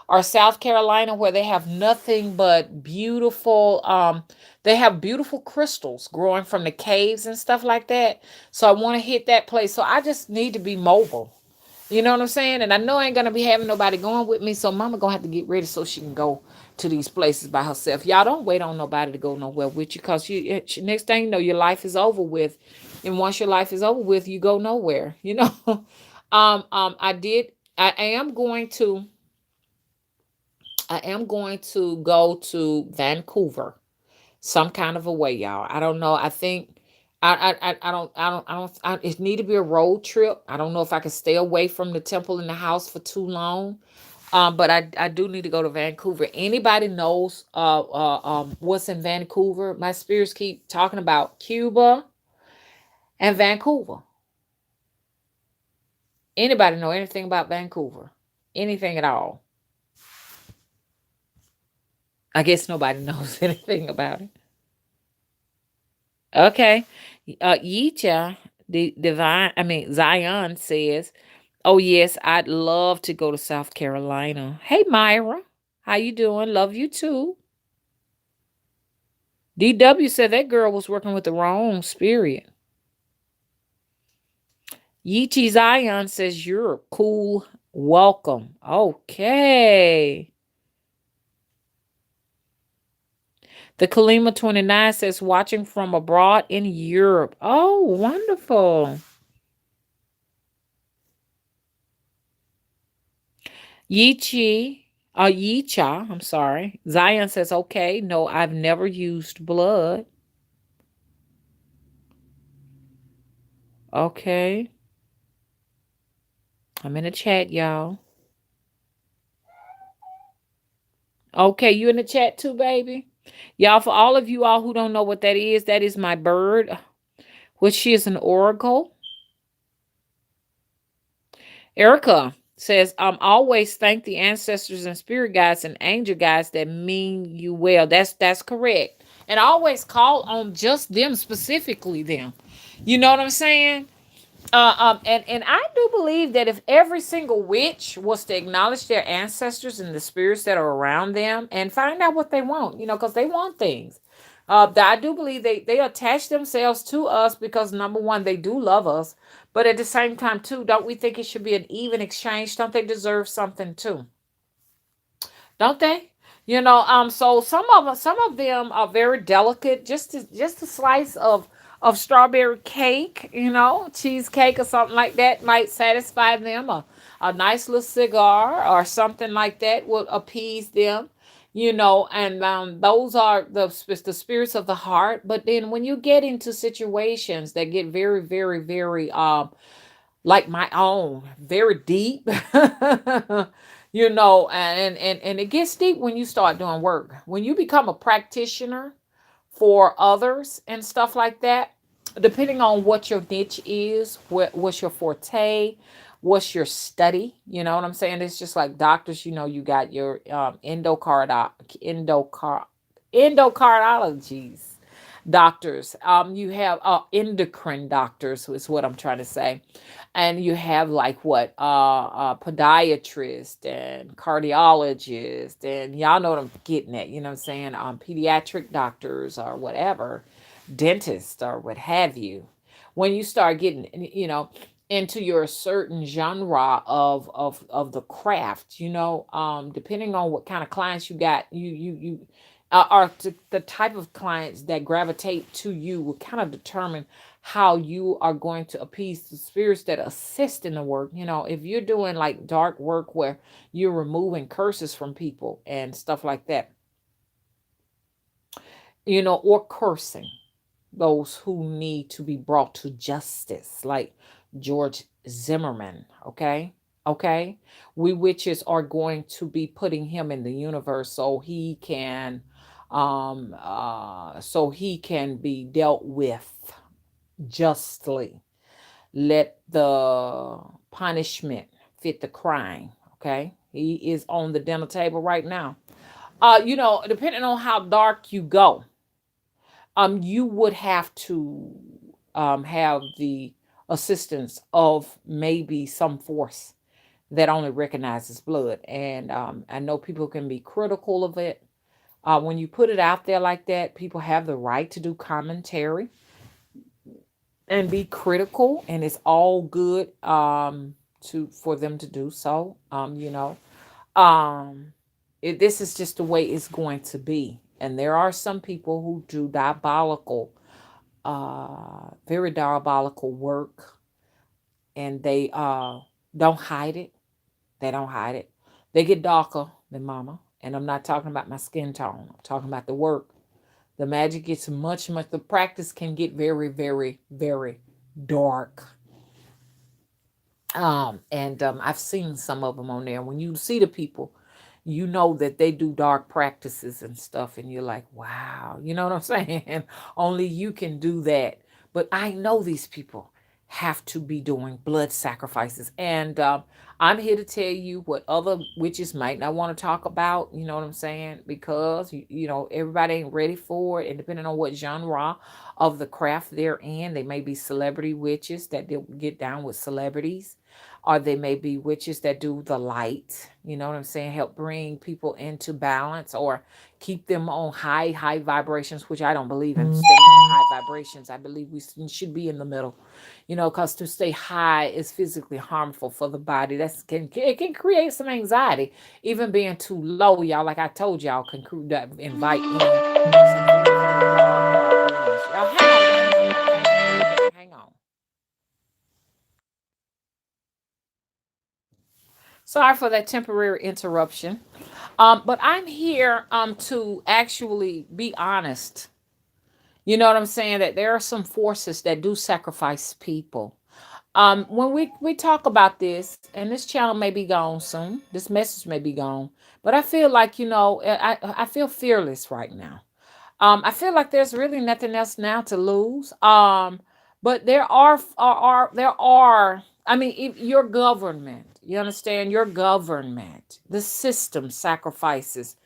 or South Carolina, where they have nothing but beautiful they have beautiful crystals growing from the caves and stuff like that. So I want to hit that place. So I just need to be mobile. You know what I'm saying? And I know I ain't gonna be having nobody going with me, so mama gonna have to get ready so she can go to these places by herself. Y'all don't wait on nobody to go nowhere with you, cause next thing you know, your life is over with. And once your life is over with, you go nowhere, you know. I am going to go to Vancouver some kind of a way, y'all. I don't know. I think it need to be a road trip. I don't know if I can stay away from the temple in the house for too long. But I do need to go to Vancouver. Anybody knows what's in Vancouver? My spirits keep talking about Cuba and Vancouver. Anybody know anything about Vancouver? Anything at all? I guess nobody knows anything about it. Okay. Yicha, the divine, I mean, Zion says, oh yes, I'd love to go to South Carolina. Hey Myra, how you doing? Love you too. DW said that girl was working with the wrong spirit. Yichi Zion says you're cool. Welcome. Okay. The Kalima 29 says watching from abroad in Europe. Oh, wonderful. Yicha, I'm sorry. Zion says, okay, no, I've never used blood. Okay. I'm in the chat, y'all. Okay, you in the chat too, baby? Y'all, for all of you all who don't know what that is my bird, which she is an oracle. Erica says, always thank the ancestors and spirit guides and angel guides that mean you well. That's correct. And always call on just them, specifically them. You know what I'm saying? And I do believe that if every single witch was to acknowledge their ancestors and the spirits that are around them and find out what they want, because they want things. I do believe they attach themselves to us because number one, they do love us, but at the same time too, don't we think it should be an even exchange? Don't they deserve something too? Don't they? So some of them are very delicate. Just a slice of strawberry cake, cheesecake or something like that might satisfy them. A nice little cigar or something like that will appease them. And those are the spirits of the heart. But then when you get into situations that get very, very, very like my own, very deep. And it gets deep when you start doing work. When you become a practitioner for others and stuff like that, depending on what your niche is, what's your forte, what's your study, you know what I'm saying? It's just like doctors, you got your endocar endocardiologies doctors. You have endocrine doctors is what I'm trying to say. And you have like what podiatrist and cardiologist, and y'all know what I'm getting at, you know what I'm saying, pediatric doctors or whatever, dentist or what have you. When you start getting into your certain genre of the craft, depending on what kind of clients you got, you are the type of clients that gravitate to you will kind of determine how you are going to appease the spirits that assist in the work. If you're doing like dark work where you're removing curses from people and stuff like that, or cursing those who need to be brought to justice, like George Zimmerman, okay? Okay? We witches are going to be putting him in the universe so he can be dealt with justly. Let the punishment fit the crime, okay? He is on the dinner table right now. Depending on how dark you go, you would have to have the assistance of maybe some force that only recognizes blood. And I know people can be critical of it. When you put it out there like that, people have the right to do commentary and be critical, and it's all good to for them to do so. Um, this is just the way it's going to be. And there are some people who do very diabolical work, and they don't hide it. They don't hide it. They get darker than mama. And I'm not talking about my skin tone. I'm talking about the work. The magic gets much. The practice can get very, very, very dark. And I've seen some of them on there. When you see the people, you know that they do dark practices and stuff, and you're like, wow, you know what I'm saying? Only you can do that. But I know these people have to be doing blood sacrifices, and I'm here to tell you what other witches might not want to talk about. You know what I'm saying? Because everybody ain't ready for it, and depending on what genre of the craft they're in, they may be celebrity witches that they get down with celebrities, or they may be witches that do the light, you know what I'm saying, help bring people into balance or keep them on high vibrations, which I don't believe in staying on high vibrations. I believe we should be in the middle, because to stay high is physically harmful for the body. It can create some anxiety. Even being too low, y'all, like I told y'all, can invite in some very dark beings. Y'all hang on. Sorry for that temporary interruption. But I'm here to actually be honest. You know what I'm saying? That there are some forces that do sacrifice people. When we talk about this, and this channel may be gone soon, this message may be gone, but I feel like I feel fearless right now. I feel like there's really nothing else now to lose. But there are. I mean, if your government, you understand, your government, the system sacrifices.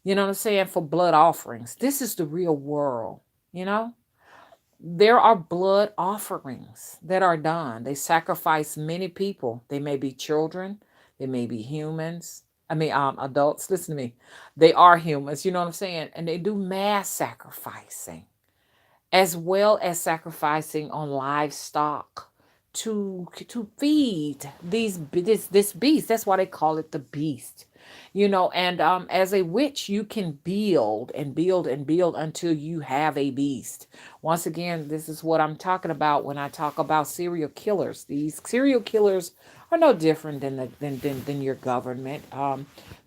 You know what I'm saying, for blood offerings. This is the real world. You know, there are blood offerings that are done. They sacrifice many people. They may be children. They may be humans. I mean, adults. Listen to me. They are humans. You know what I'm saying? And they do mass sacrificing, as well as sacrificing on livestock to feed this beast. That's why they call it the beast. And as a witch, you can build and build and build until you have a beast. Once again, this is what I'm talking about when I talk about serial killers. These serial killers are no different than your government.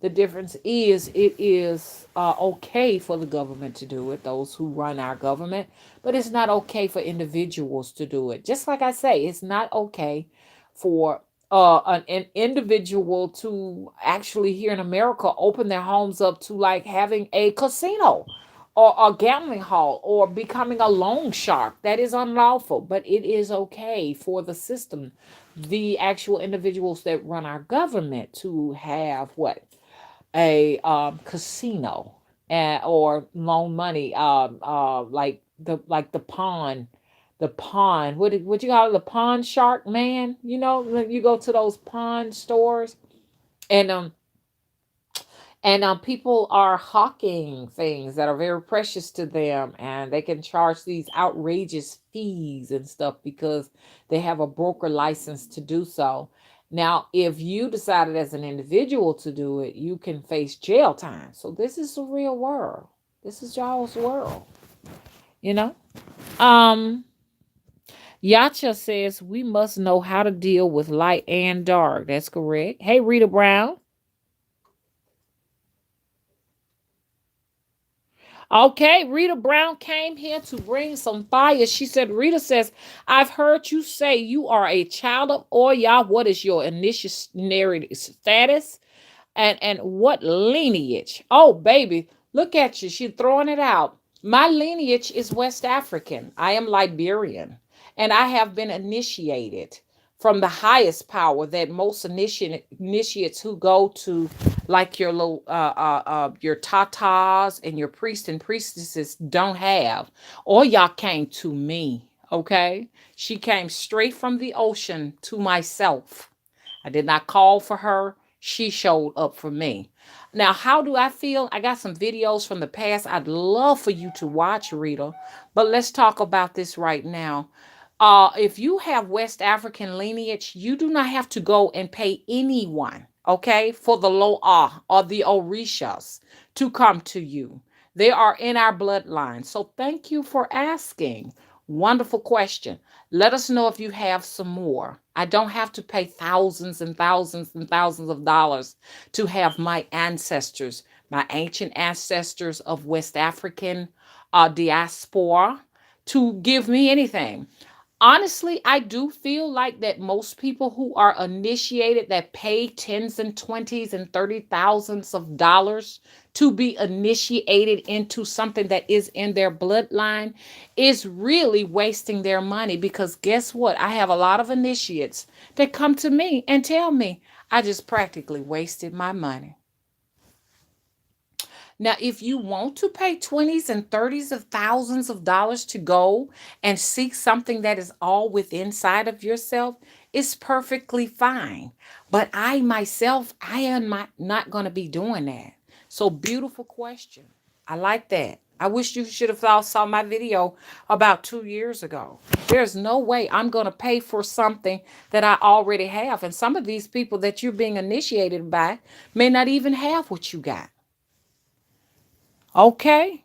The difference is it is okay for the government to do it, those who run our government, but it's not okay for individuals to do it. Just like I say, it's not okay for an individual to actually here in America open their homes up to like having a casino or a gambling hall or becoming a loan shark. That is unlawful, but it is okay for the system, the actual individuals that run our government to have what? A casino or loan money like the pond what you call it, the pond shark man, when you go to those pond stores and people are hawking things that are very precious to them, and they can charge these outrageous fees and stuff because they have a broker license to do so. Now, if you decided as an individual to do it, you can face jail time. So this is the real world. This is y'all's world, you know? Um, Yacha says we must know how to deal with light and dark. That's correct. Hey, Rita Brown. Okay, Rita Brown came here to bring some fire. She said, Rita says, I've heard you say you are a child of Oya. What is your initiatory status? And what lineage? Oh, baby, look at you. She's throwing it out. My lineage is West African. I am Liberian, and I have been initiated from the highest power that most initiates who go to like your little your tatas and your priests and priestesses don't have. Or y'all came to me. Okay, she came straight from the ocean to myself. I did not call for her. She showed up for me. Now, how do I feel? I got some videos from the past I'd love for you to watch, Rita. But let's talk about this right now. If you have West African lineage, you do not have to go and pay anyone, okay, for the Loa or the Orishas to come to you. They are in our bloodline. So thank you for asking. Wonderful question. Let us know if you have some more. I don't have to pay thousands and thousands and thousands of dollars to have my ancestors, my ancient ancestors of West African diaspora, to give me anything. Honestly, I do feel like that most people who are initiated that pay tens and twenties and 30 thousands of dollars to be initiated into something that is in their bloodline is really wasting their money, because guess what? I have a lot of initiates that come to me and tell me I just practically wasted my money. Now, if you want to pay twenties and thirties of thousands of dollars to go and seek something that is all within inside of yourself, it's perfectly fine. But I myself, I am not going to be doing that. So, beautiful question. I like that. I wish you should have all saw my video about 2 years ago. There's no way I'm going to pay for something that I already have. And some of these people that you're being initiated by may not even have what you got. Okay.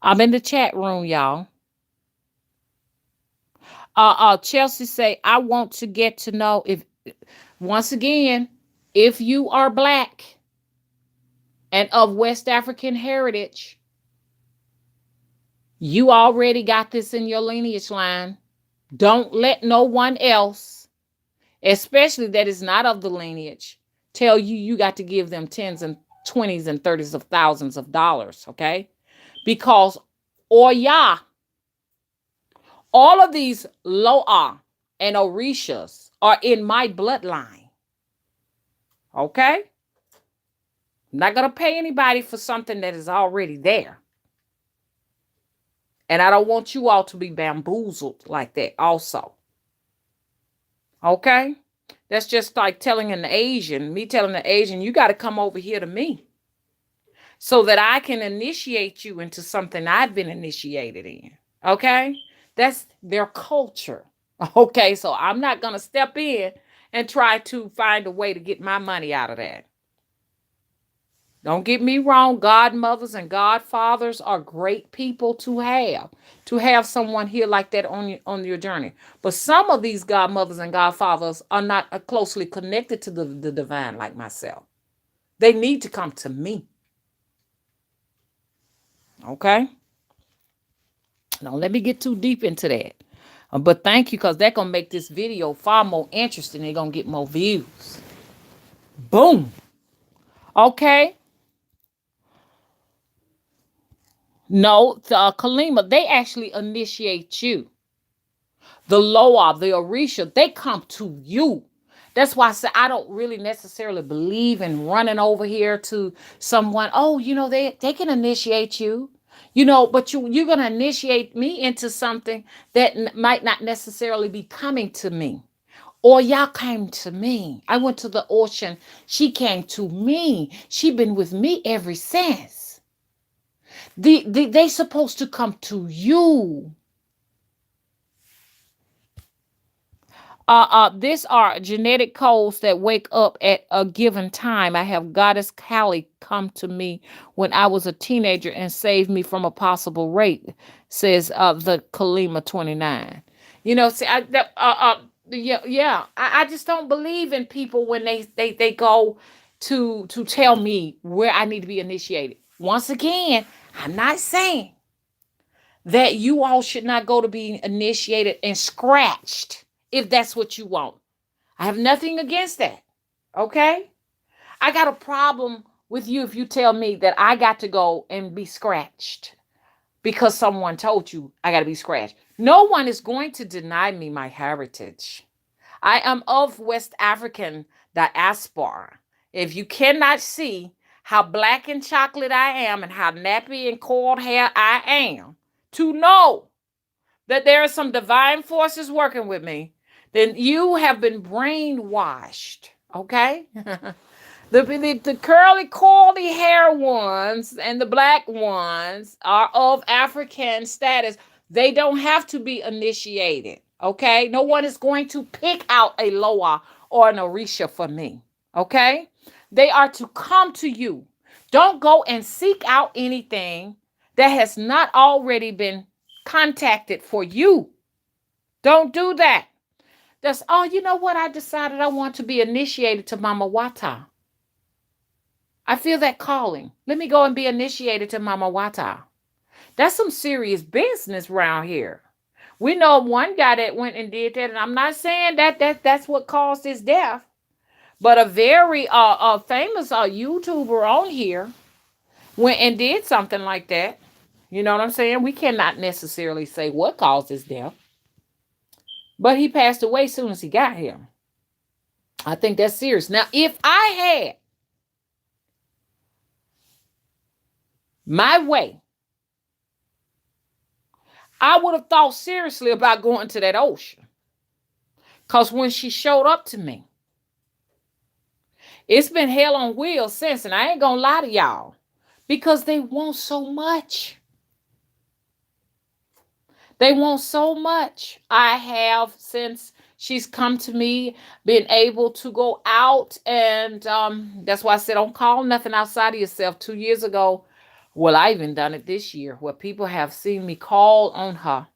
I'm in the chat room, y'all. Chelsea say, I want to get to know if, once again, if you are black and of West African heritage, you already got this in your lineage line. Don't let no one else, especially that is not of the lineage, tell you you got to give them tens and twenties and thirties of thousands of dollars, okay? Because, or yeah, all of these Loa and Orishas are in my bloodline. Okay? I'm not going to pay anybody for something that is already there. And I don't want you all to be bamboozled like that also. Okay? That's just like telling an Asian, me telling an Asian, you got to come over here to me so that I can initiate you into something I've been initiated in. Okay? That's their culture. Okay, so I'm not going to step in and try to find a way to get my money out of that. Don't get me wrong, godmothers and godfathers are great people to have someone here like that on your journey. But some of these godmothers and godfathers are not closely connected to the divine like myself. They need to come to me. Okay? Don't let me get too deep into that. But thank you, because that's going to make this video far more interesting. They're going to get more views. Boom. Okay. No, Kalima, they actually initiate you. The Loa, the Orisha, they come to you. That's why I say I don't really necessarily believe in running over here to someone. Oh, they can initiate you, but you're gonna initiate me into something that might not necessarily be coming to me. Or y'all came to me. I went to the ocean. She came to me. She been with me ever since. They supposed to come to you. These are genetic codes that wake up at a given time. I have Goddess Kali come to me when I was a teenager and saved me from a possible rape, says the Kalima 29. See, I just don't believe in people when they go to tell me where I need to be initiated. Once again, I'm not saying that you all should not go to be initiated and scratched if that's what you want. I have nothing against that. Okay? I got a problem with you if you tell me that I got to go and be scratched because someone told you I got to be scratched. No one is going to deny me my heritage. I am of West African diaspora. If you cannot see how black and chocolate I am and how nappy and coiled hair I am, to know that there are some divine forces working with me, then you have been brainwashed. Okay? The curly, coily hair ones and the black ones are of African status. They don't have to be initiated. Okay? No one is going to pick out a Loa or an Orisha for me. Okay? They are to come to you. Don't go and seek out anything that has not already been contacted for you. Don't do that. That's, oh, you know what? I decided I want to be initiated to Mama Wata. I feel that calling. Let me go and be initiated to Mama Wata. That's some serious business around here. We know one guy that went and did that, and I'm not saying that's what caused his death, but a very famous YouTuber on here went and did something like that. You know what I'm saying? We cannot necessarily say what caused his death, but he passed away as soon as he got here. I think that's serious. Now, if I had my way, I would have thought seriously about going to that ocean. Because when she showed up to me, it's been hell on wheels since, and I ain't gonna lie to y'all, because they want so much. They want so much. I have, since she's come to me, been able to go out, and that's why I said don't call nothing outside of yourself. 2 years ago, well, I even done it this year, where people have seen me call on her,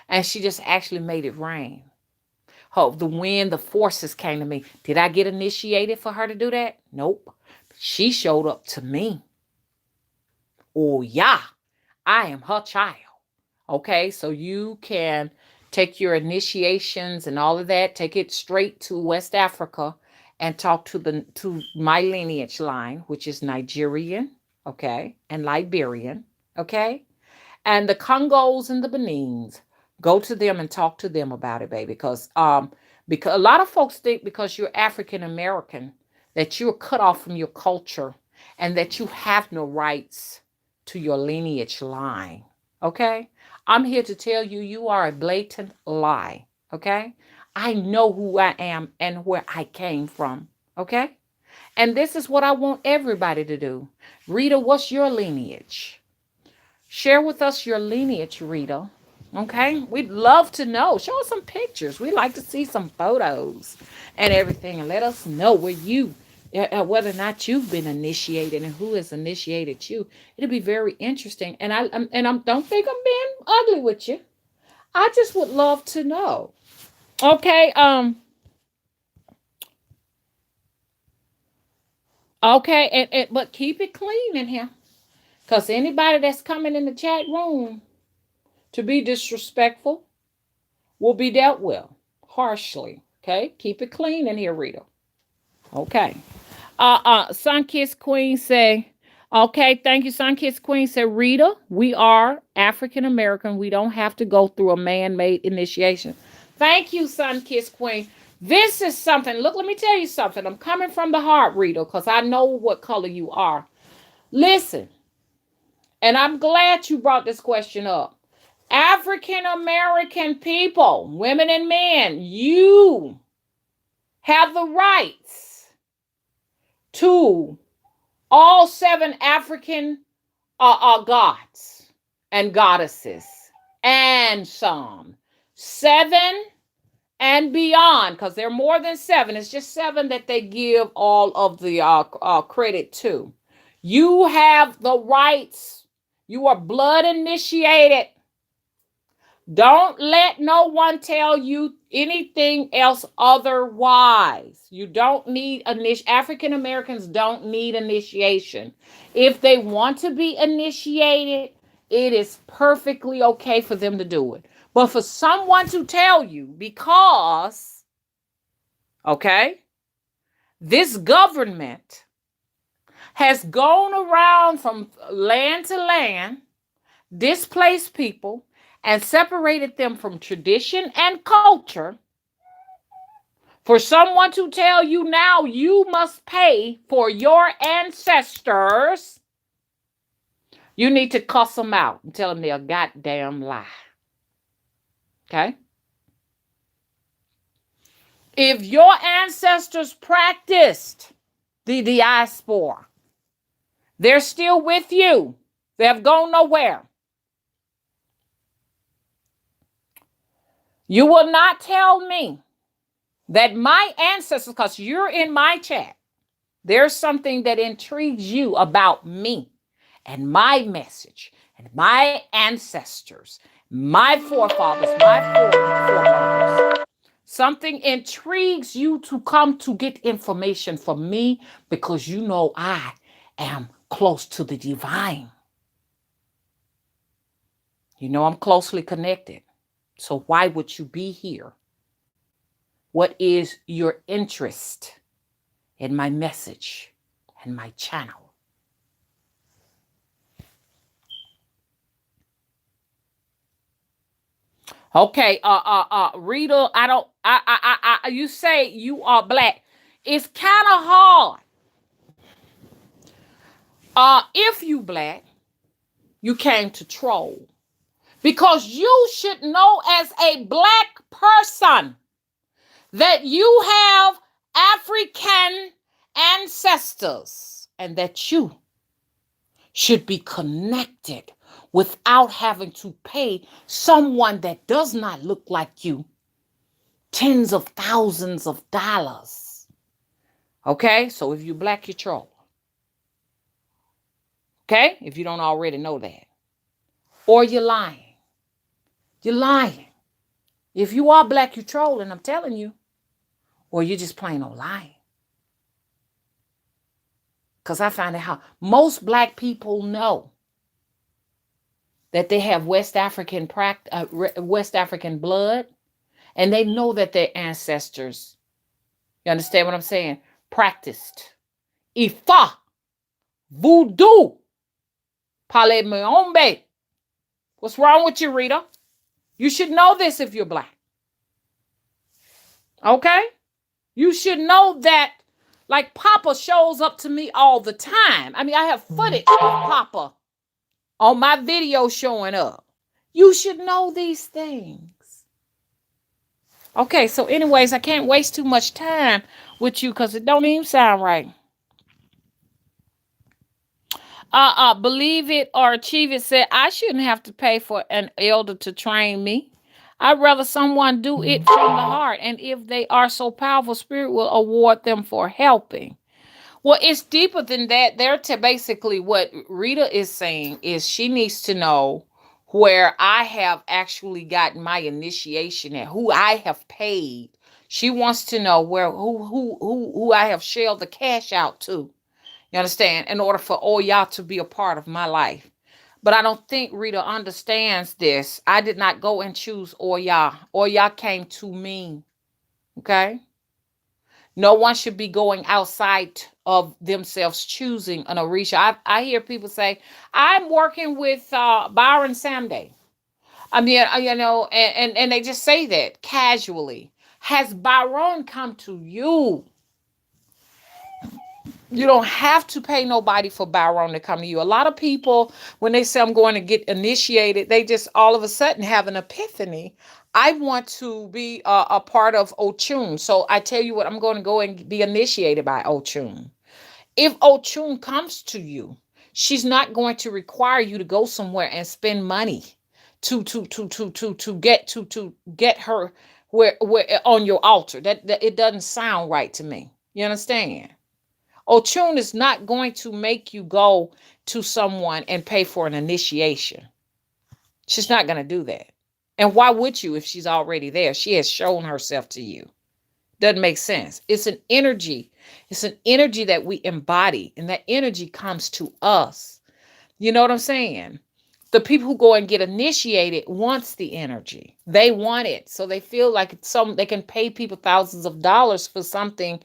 and she just actually made it rain. The wind, the forces came to me. Did I get initiated for her to do that? Nope. She showed up to me. Oh, yeah. I am her child. Okay, so you can take your initiations and all of that, take it straight to West Africa and talk to my lineage line, which is Nigerian, okay, and Liberian, okay, and the Congos and the Benins. Go to them and talk to them about it, baby, because a lot of folks think because you're African American that you're cut off from your culture and that you have no rights to your lineage line. Okay? I'm here to tell you, you are a blatant lie. Okay? I know who I am and where I came from. Okay? And this is what I want everybody to do. Rita, what's your lineage? Share with us your lineage, Rita. Okay? We'd love to know. Show us some pictures. We'd like to see some photos and everything, and let us know whether or not you've been initiated and who has initiated you. It'll be very interesting. And I don't think I'm being ugly with you. I just would love to know. Okay. Okay. But keep it clean in here, cause anybody that's coming in the chat room, to be disrespectful will be dealt with harshly. Okay, keep it clean in here, Rita. Okay. Sunkissed Queen say, okay, thank you. Sunkissed Queen said, Rita, we are African American. We don't have to go through a man-made initiation. Thank you, Sunkissed Queen. This is something. Look, let me tell you something. I'm coming from the heart, Rita, because I know what color you are. Listen, and I'm glad you brought this question up. African American people, women and men, you have the rights to all 7 African gods and goddesses and some 7 and beyond, because there are more than 7. It's just 7 that they give all of the credit to. You have the rights. You are blood initiated. Don't let no one tell you anything else otherwise. You don't need African Americans don't need initiation. If they want to be initiated, it is perfectly okay for them to do it. But for someone to tell you, because, okay, this government has gone around from land to land, displaced people, and separated them from tradition and culture, for someone to tell you now you must pay for your ancestors, you need to cuss them out and tell them they're a goddamn lie. Okay? If your ancestors practiced the diaspora, they're still with you. They have gone nowhere. You will not tell me that my ancestors, because you're in my chat, there's something that intrigues you about me and my message and my ancestors, my forefathers, my foremothers. Something intrigues you to come to get information from me because you know I am close to the divine. You know I'm closely connected. So why would you be here? What is your interest in my message and my channel? Okay, Rita, you say you are black. It's kind of hard. If you black, you came to troll. Because you should know as a black person that you have African ancestors and that you should be connected without having to pay someone that does not look like you tens of thousands of dollars. Okay? So if you black, you troll. Okay? If you don't already know that. Or you're lying. You're lying. If you are black, you're trolling, I'm telling you. Or you're just plain old lying. Because I find out how most black people know that they have West African blood, and they know that their ancestors, you understand what I'm saying, practiced Ifa, voodoo, Pale Meombe. What's wrong with you, Rita? You should know this if you're black. Okay? You should know that, like, Papa shows up to me all the time. I mean, I have footage of Papa on my video showing up. You should know these things. Okay, so anyways, I can't waste too much time with you because it don't even sound right. Believe it or achieve it said, I shouldn't have to pay for an elder to train me. I'd rather someone do it from the heart. And if they are so powerful, Spirit will award them for helping. Well, it's deeper than that. They're to basically what Rita is saying is she needs to know where I have actually gotten my initiation and who I have paid. She wants to know where who I have shelled the cash out to. You understand? In order for all y'all to be a part of my life. But I don't think Rita understands this. I did not go and choose Oya. Oya came to me. Okay. No one should be going outside of themselves choosing an Orisha. I hear people say, I'm working with Byron Samday. I mean, and they just say that casually. Has Byron come to you? You don't have to pay nobody for Byron to come to you. A lot of people, when they say I'm going to get initiated, they just all of a sudden have an epiphany. I want to be a part of Ochun. So I tell you what, I'm going to go and be initiated by Ochun. If Ochun comes to you, she's not going to require you to go somewhere and spend money to get her where on your altar. That it doesn't sound right to me. You understand? Ochun is not going to make you go to someone and pay for an initiation. She's not going to do that. And why would you if she's already there? She has shown herself to you. Doesn't make sense. It's an energy. It's an energy that we embody, and that energy comes to us. You know what I'm saying? The people who go and get initiated wants the energy. They want it. So they feel like they can pay people thousands of dollars for something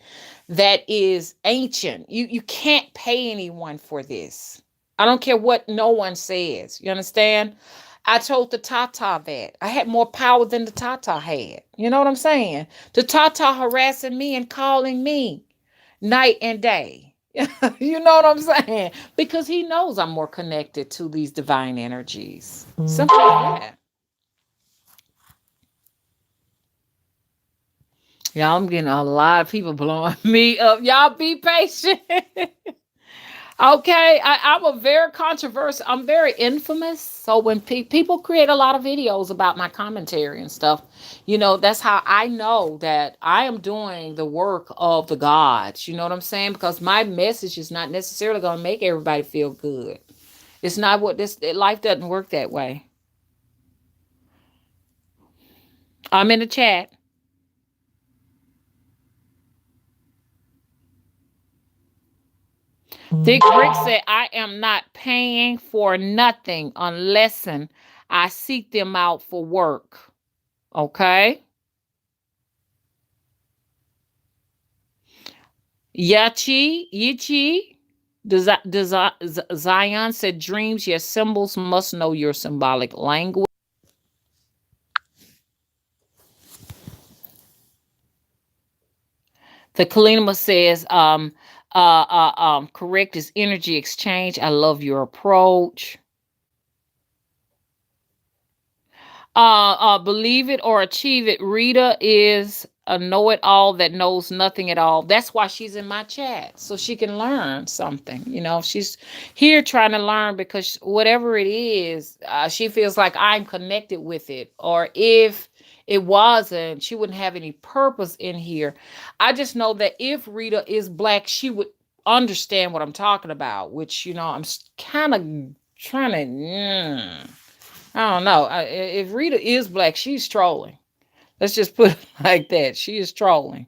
that is ancient. You can't pay anyone for this. I don't care what no one says. You understand? I told the Tata that I had more power than the Tata had. You know what I'm saying? The Tata harassing me and calling me night and day. You know what I'm saying? Because he knows I'm more connected to these divine energies. Simple as that. Y'all, I'm getting a lot of people blowing me up. Y'all be patient. Okay, I'm a very controversial. I'm very infamous. So when people create a lot of videos about my commentary and stuff, that's how I know that I am doing the work of the gods. You know what I'm saying? Because my message is not necessarily going to make everybody feel good. It's not what this life doesn't work that way. I'm in the chat. Dick Rick said, I am not paying for nothing unless I seek them out for work. Okay. Yichi. Zion said, dreams, yes, symbols must know your symbolic language. The Kalima says, correct is energy exchange. I love your approach. Believe it or achieve it. Rita is a know-it-all that knows nothing at all. That's why she's in my chat, so she can learn something. She's here trying to learn because whatever it is, she feels like I'm connected with it. Or if it wasn't, she wouldn't have any purpose in here. I just know that if Rita is black, she would understand what I'm talking about, which, I'm kind of trying to... I don't know. If Rita is black, she's trolling. Let's just put it like that. She is trolling.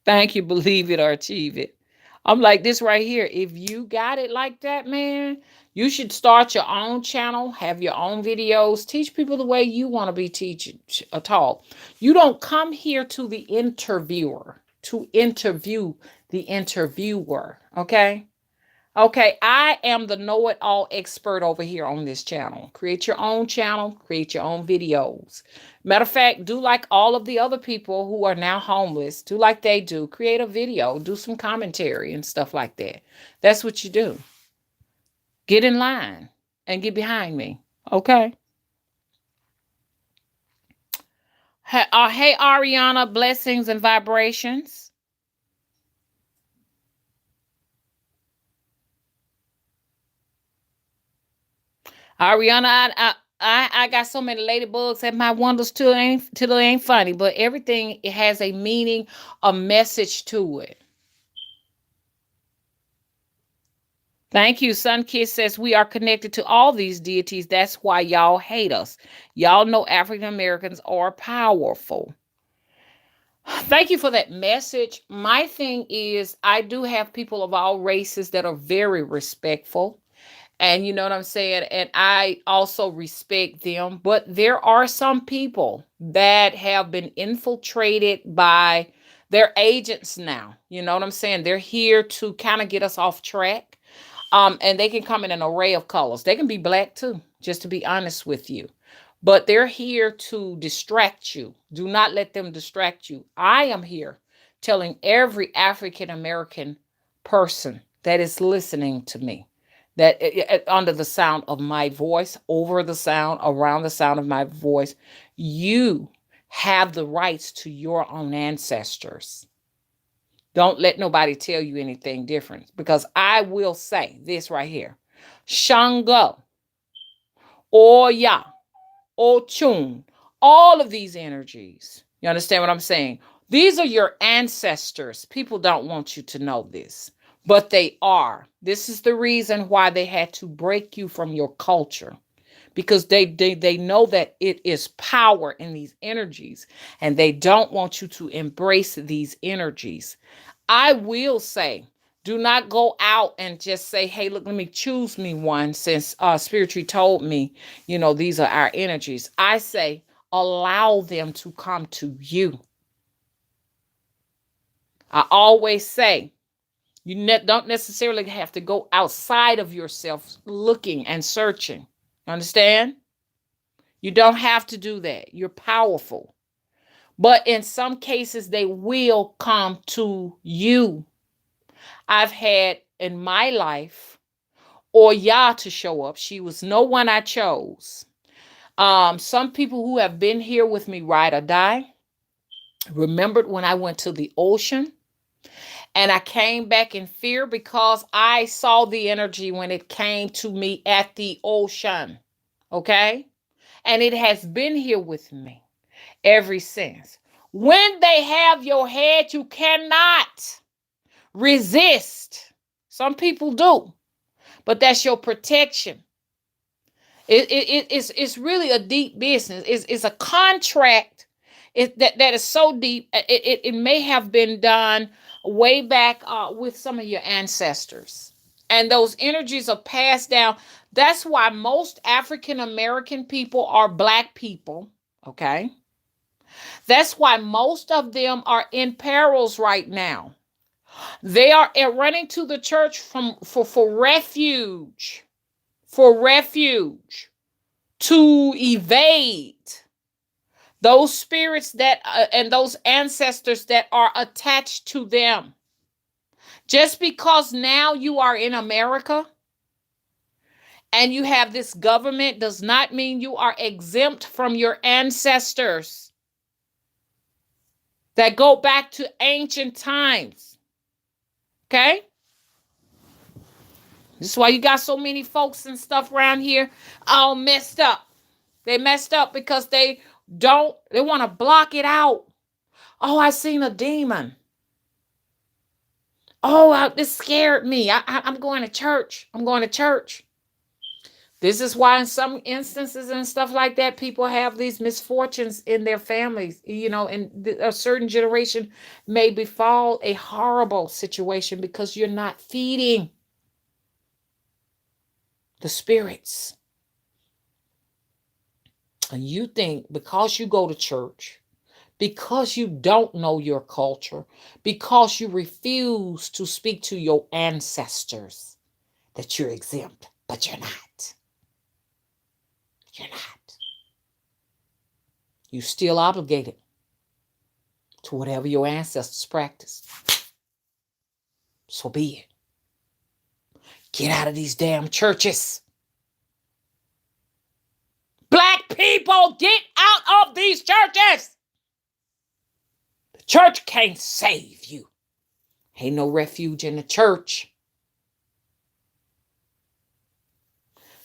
Thank you, believe it or achieve it. I'm like this right here. If you got it like that, man, you should start your own channel, have your own videos, teach people the way you want to be taught. You don't come here to the interviewer to interview the interviewer, okay? Okay, I am the know-it-all expert over here on this channel. Create your own channel, create your own videos. Matter of fact, do like all of the other people who are now homeless. Do like they do. Create a video, do some commentary and stuff like that. That's what you do. Get in line and get behind me, okay? Hey, Ariana, blessings and vibrations. Ariana, I got so many ladybugs at my windows till it ain't funny, but everything it has a meaning, a message to it. Thank you. Sunkiss says we are connected to all these deities. That's why y'all hate us. Y'all know African Americans are powerful. Thank you for that message. My thing is, I do have people of all races that are very respectful. And you know what I'm saying? And I also respect them. But there are some people that have been infiltrated by their agents now. You know what I'm saying? They're here to kind of get us off track. And they can come in an array of colors. They can be black too, just to be honest with you. But they're here to distract you. Do not let them distract you. I am here telling every African American person that is listening to me that under the sound of my voice, over the sound, around the sound of my voice, you have the rights to your own ancestors. Don't let nobody tell you anything different, because I will say this right here. Shango, Oya, Ochun, all of these energies. You understand what I'm saying? These are your ancestors. People don't want you to know this, but they are. This is the reason why they had to break you from your culture, because they know that it is power in these energies, and they don't want you to embrace these energies. I will say, do not go out and just say, hey, look, let me choose me one, since spiritually told me, these are our energies. I say, allow them to come to you. I always say, you don't necessarily have to go outside of yourself looking and searching. Understand? You don't have to do that. You're powerful. But in some cases, they will come to you. I've had in my life Oya to show up. She was no one I chose. Some people who have been here with me, ride or die, remembered when I went to the ocean and I came back in fear because I saw the energy when it came to me at the ocean. Okay? And it has been here with me ever since. When they have your head, you cannot resist. Some people do, but that's your protection. It's really a deep business. It's a contract. That is so deep. It may have been done way back with some of your ancestors, and those energies are passed down. That's why most African American people are black people. Okay, that's why most of them are in perils right now. They are running to the church for refuge, to evade those spirits that and those ancestors that are attached to them. Just because now you are in America and you have this government does not mean you are exempt from your ancestors that go back to ancient times. Okay? This is why you got so many folks and stuff around here all messed up. They messed up because they want to block it out. Oh, I seen a demon. Oh, this scared me. I'm going to church. I'm going to church. This is why in some instances and stuff like that, people have these misfortunes in their families, and a certain generation may befall a horrible situation because you're not feeding the spirits. And you think because you go to church, because you don't know your culture, because you refuse to speak to your ancestors, that you're exempt, but you're not. You're not. You're still obligated to whatever your ancestors practiced. So be it. Get out of these damn churches. Black people, get out of these churches. The church can't save you. Ain't no refuge in the church.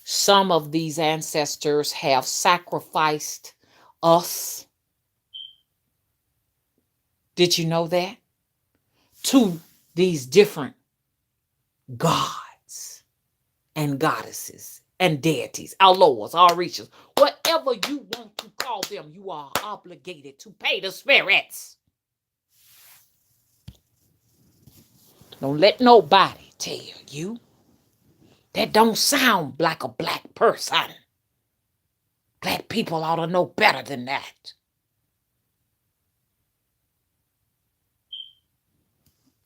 Some of these ancestors have sacrificed us. Did you know that? To these different gods and goddesses and deities, our lords, our reachers, whatever you want to call them, you are obligated to pay the spirits. Don't let nobody tell you that don't sound like a black person. Black people ought to know better than that.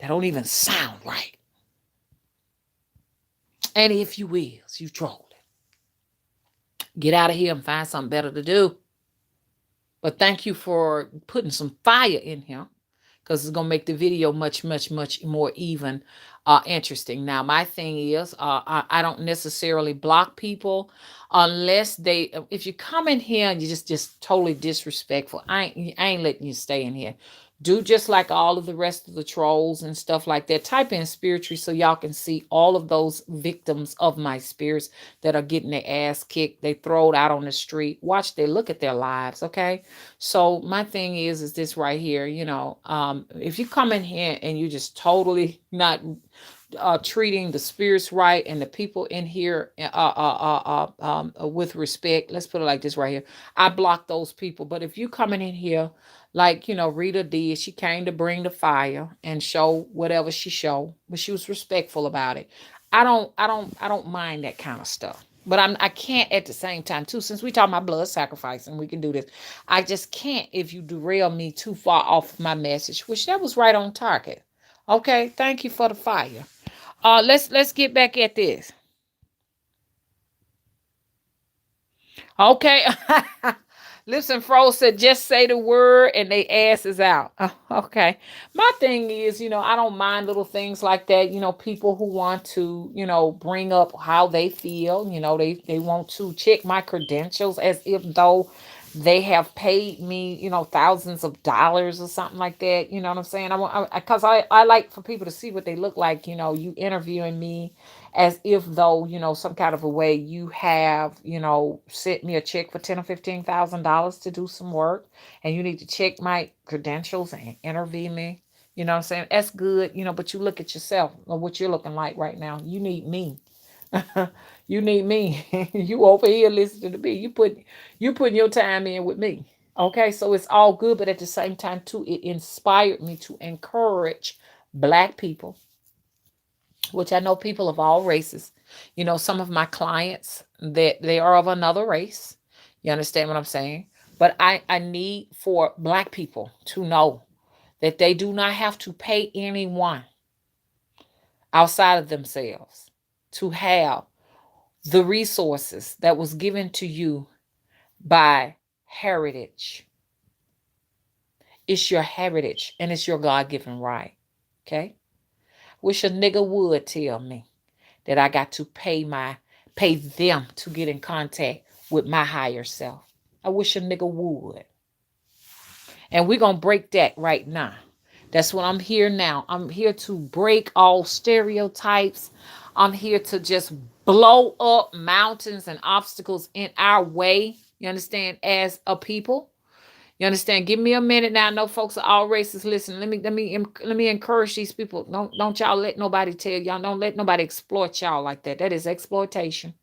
That don't even sound right. And if you is, you trolling. Get out of here and find something better to do. But thank you for putting some fire in here, because it's going to make the video much, much, much more even interesting. Now, my thing is, I don't necessarily block people unless they, if you come in here and you just totally disrespectful, I ain't letting you stay in here. Do just like all of the rest of the trolls and stuff like that. Type in spiritually so y'all can see all of those victims of my spirits that are getting their ass kicked. They throw it out on the street. Watch, they look at their lives, okay? So my thing is this right here, if you come in here and you just totally not treating the spirits right and the people in here with respect, let's put it like this right here. I block those people. But if you coming in here like Rita did, she came to bring the fire and show whatever she showed, but she was respectful about it. I don't mind that kind of stuff. But I can't at the same time too, since we talk about blood sacrifice and we can do this. I just can't if you derail me too far off my message, which that was right on target. Okay, thank you for the fire. Let's get back at this. Okay. Listen, Fro said just say the word and they ass is out. Okay. My thing is, I don't mind little things like that. People who want to, bring up how they feel, they want to check my credentials as if though they have paid me, thousands of dollars or something like that. You know what I'm saying? I want, because I like for people to see what they look like, you interviewing me as if though some kind of a way you have sent me a check for $10,000 or $15,000 to do some work, and you need to check my credentials and interview me. You know what I'm saying? That's good, but you look at yourself or what you're looking like right now. You need me. You need me. You over here listening to me. You putting your time in with me. Okay, so it's all good, but at the same time too, it inspired me to encourage black people, which I know people of all races. Some of my clients that they are of another race. You understand what I'm saying? But I need for black people to know that they do not have to pay anyone outside of themselves to have the resources that was given to you by heritage. It's your heritage and it's your God-given right. Okay? Wish a nigga would tell me that I got to pay them to get in contact with my higher self. I wish a nigga would. And we're going to break that right now. That's what I'm here now. I'm here to break all stereotypes. I'm here to just blow up mountains and obstacles in our way. You understand? As a people. You understand? Give me a minute now. I know folks are all races. Listen, let me encourage these people. Don't y'all let nobody tell y'all. Don't let nobody exploit y'all like that. That is exploitation.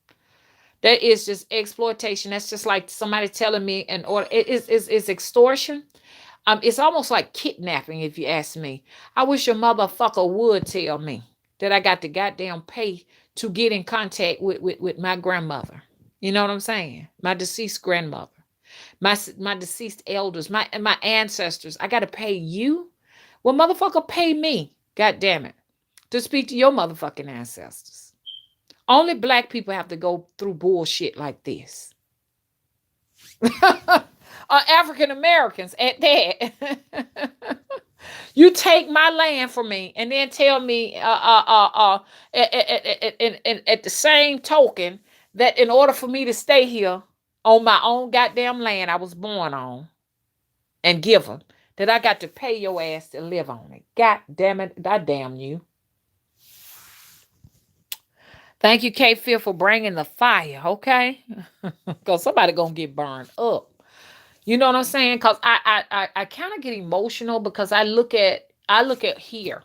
That is just exploitation. That's just like somebody telling me an order. It's extortion. It's almost like kidnapping, if you ask me. I wish a motherfucker would tell me that I got to goddamn pay to get in contact with my grandmother. You know what I'm saying? My deceased grandmother, my deceased elders, my ancestors. I got to pay you. Well, motherfucker, pay me. God damn it, to speak to your motherfucking ancestors. Only black people have to go through bullshit like this. African Americans at that. You take my land from me and then tell me at the same token that in order for me to stay here on my own goddamn land I was born on and given, that I got to pay your ass to live on it. God damn it. I damn you. Thank you, K Phil, for bringing the fire, okay? Because somebody gonna get burned up. You know what I'm saying? Because I kind of get emotional because I look at here.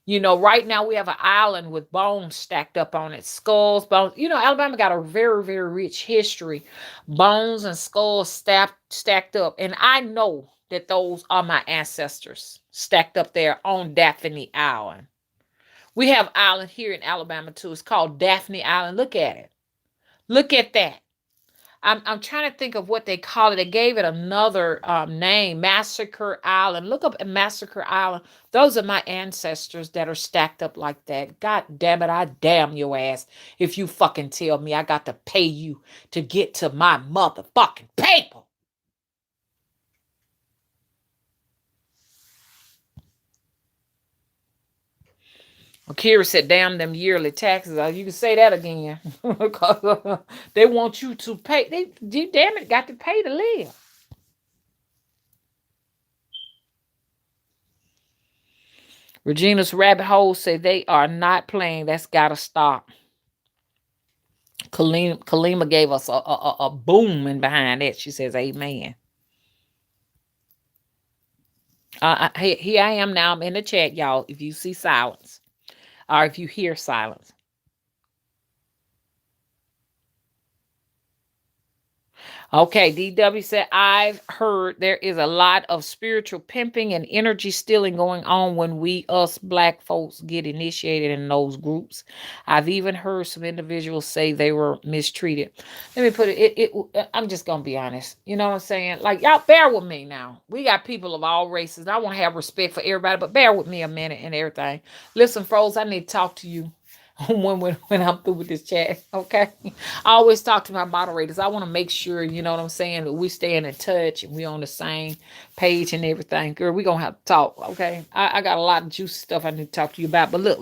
Right now we have an island with bones stacked up on it, skulls, bones. Alabama got a very, very rich history, bones and skulls stacked up, and I know that those are my ancestors stacked up there on Daphne Island. We have island here in Alabama too. It's called Daphne Island. Look at it. Look at that. I'm trying to think of what they call it. They gave it another name, Massacre Island. Look up at Massacre Island. Those are my ancestors that are stacked up like that. God damn it, I damn your ass if you fucking tell me I got to pay you to get to my motherfucking people. Kira said, damn them yearly taxes. You can say that again. Because they want you to pay. They damn it, got to pay to live. Regina's rabbit hole say they are not playing. That's gotta stop. Kalima gave us a booming behind that. She says, amen. Here I am now. I'm in the chat, y'all. If you see silence or if you hear silence. Okay, DW said, I've heard there is a lot of spiritual pimping and energy stealing going on when us black folks, get initiated in those groups. I've even heard some individuals say they were mistreated. Let me put I'm just going to be honest. You know what I'm saying? Like, y'all bear with me now. We got people of all races. I want to have respect for everybody, but bear with me a minute and everything. Listen, Froze, I need to talk to you when I'm through with this chat. Okay. I always talk to my moderators. I want to make sure, you know what I'm saying, that we stay in touch and we on the same page and everything. Girl, we gonna have to talk. Okay. I got a lot of juicy stuff I need to talk to you about. But look.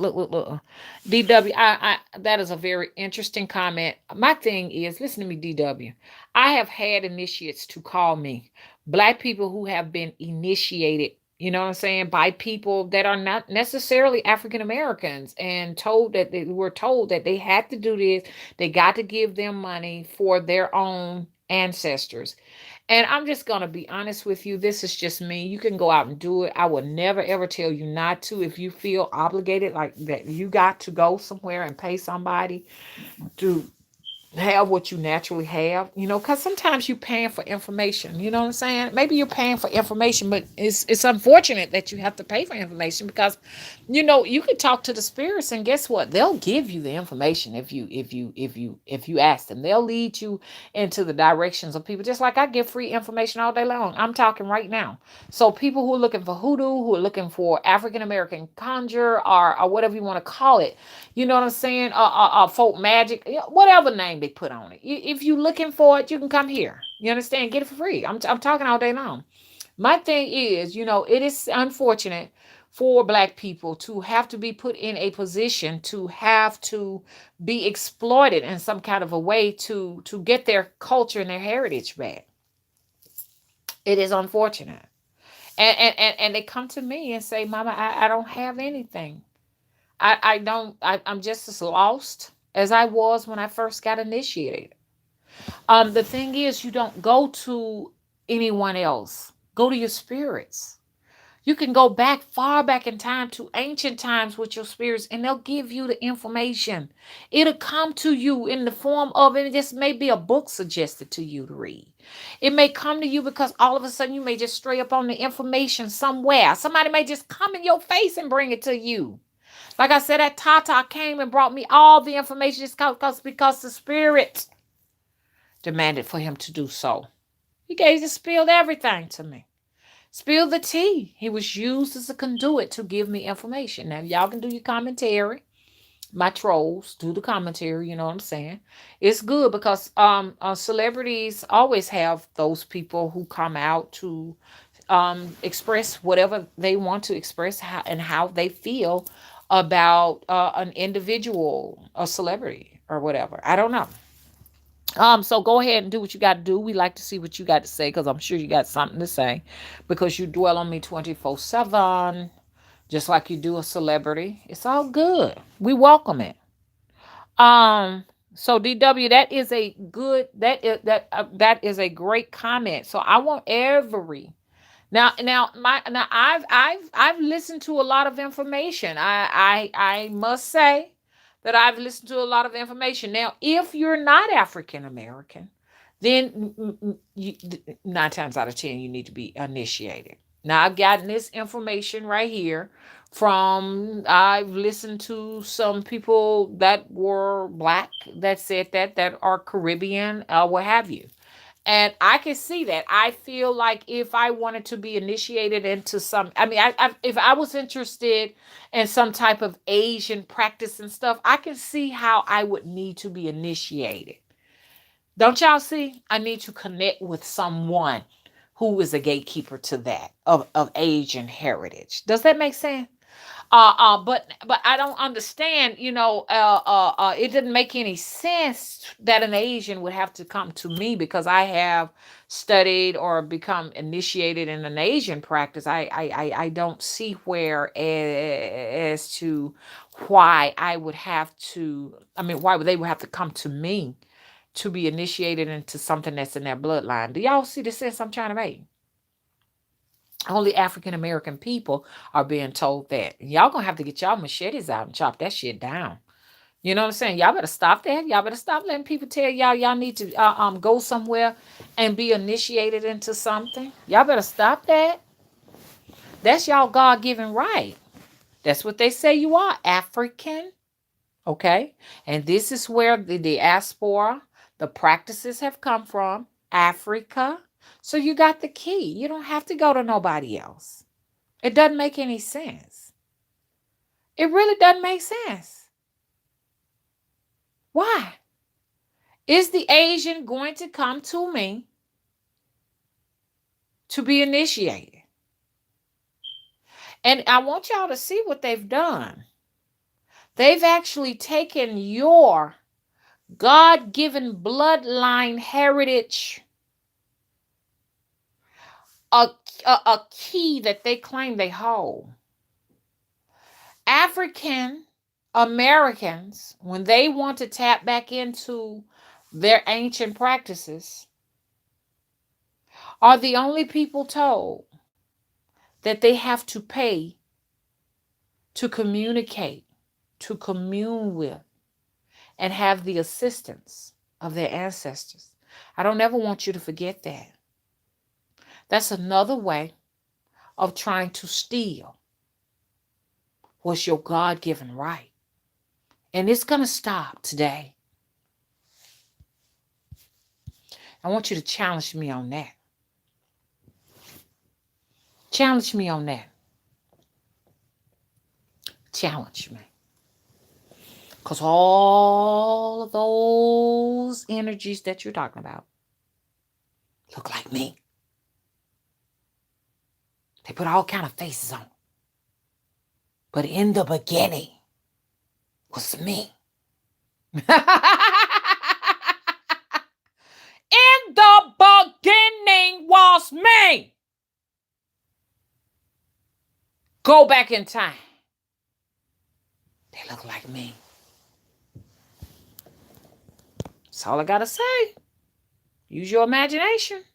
DW, that is a very interesting comment. My thing is, listen to me, DW. I have had initiates to call me. Black people who have been initiated, you know what I'm saying, by people that are not necessarily African Americans, and told that they had to do this. They got to give them money for their own ancestors. And I'm just going to be honest with you. This is just me. You can go out and do it. I will never, ever tell you not to. If you feel obligated, like that, you got to go somewhere and pay somebody to have what you naturally have, because sometimes you paying for information, you know what I'm saying? Maybe you're paying for information, but it's unfortunate that you have to pay for information because, you could talk to the spirits, and guess what? They'll give you the information if you ask them. They'll lead you into the directions of people, just like I give free information all day long. I'm talking right now. So people who are looking for hoodoo, who are looking for African American conjure, or whatever you want to call it, you know what I'm saying? Folk magic, whatever name they put on it. If you looking for it, you can come here. You understand? Get it for free. I'm talking all day long. My thing is, it is unfortunate for black people to have to be put in a position to have to be exploited in some kind of a way to get their culture and their heritage back. It is unfortunate. And they come to me and say, Mama, I don't have anything. I'm just as lost as I was when I first got initiated. The thing is, you don't go to anyone else. Go to your spirits. You can go back far back in time to ancient times with your spirits, and they'll give you the information. It'll come to you in the form of, it just may be a book suggested to you to read. It may come to you because all of a sudden you may just stray up on the information somewhere. Somebody may just come in your face and bring it to you. Like I said, that Tata came and brought me all the information just because the spirit demanded for him to do so. He just spilled everything to me. Spilled the tea. He was used as a conduit to give me information. Now, y'all can do your commentary. My trolls, do the commentary, you know what I'm saying? It's good because celebrities always have those people who come out to express whatever they want to express, how they feel about an individual, a celebrity or whatever. I don't know. So go ahead and do what you got to do. We like to see what you got to say because I'm sure you got something to say because you dwell on me 24/7, just like you do a celebrity. It's all good. We welcome it. So DW, that is a great comment. So I want every now I've listened to a lot of information. I must say that I've listened to a lot of information. Now, if you're not African American, then 9 times out of 10 you need to be initiated. Now I've gotten this information right here I've listened to some people that were black that said that are Caribbean, what have you. And I can see that. I feel like if I wanted to be initiated into some, I mean, if I was interested in some type of Asian practice and stuff, I can see how I would need to be initiated. Don't y'all see? I need to connect with someone who is a gatekeeper to that of Asian heritage. Does that make sense? But I don't understand. It didn't make any sense that an Asian would have to come to me because I have studied or become initiated in an Asian practice. I don't see where as to why I would have to. I mean, why would they would have to come to me to be initiated into something that's in their bloodline? Do y'all see the sense I'm trying to make? Only African American people are being told that. Y'all gonna have to get y'all machetes out and chop that shit down. You know what I'm saying? Y'all better stop that. Y'all better stop letting people tell y'all need to go somewhere and be initiated into something. Y'all better stop that. That's y'all God-given right. That's what they say you are, African. Okay? And this is where the diaspora, the practices have come from, Africa. So you got the key. You don't have to go to nobody else. It doesn't make any sense. It really doesn't make sense. Why? Is the Asian going to come to me to be initiated? And I want y'all to see what they've done. They've actually taken your God-given bloodline heritage, a key that they claim they hold. African Americans, when they want to tap back into their ancient practices, are the only people told that they have to pay to communicate, to commune with, and have the assistance of their ancestors. I don't ever want you to forget that. That's another way of trying to steal what's your God-given right. And it's going to stop today. I want you to challenge me on that. Challenge me on that. Challenge me. Because all of those energies that you're talking about look like me. They put all kind of faces on. But in the beginning was me. In the beginning was me. Go back in time. They look like me. That's all I gotta say. Use your imagination.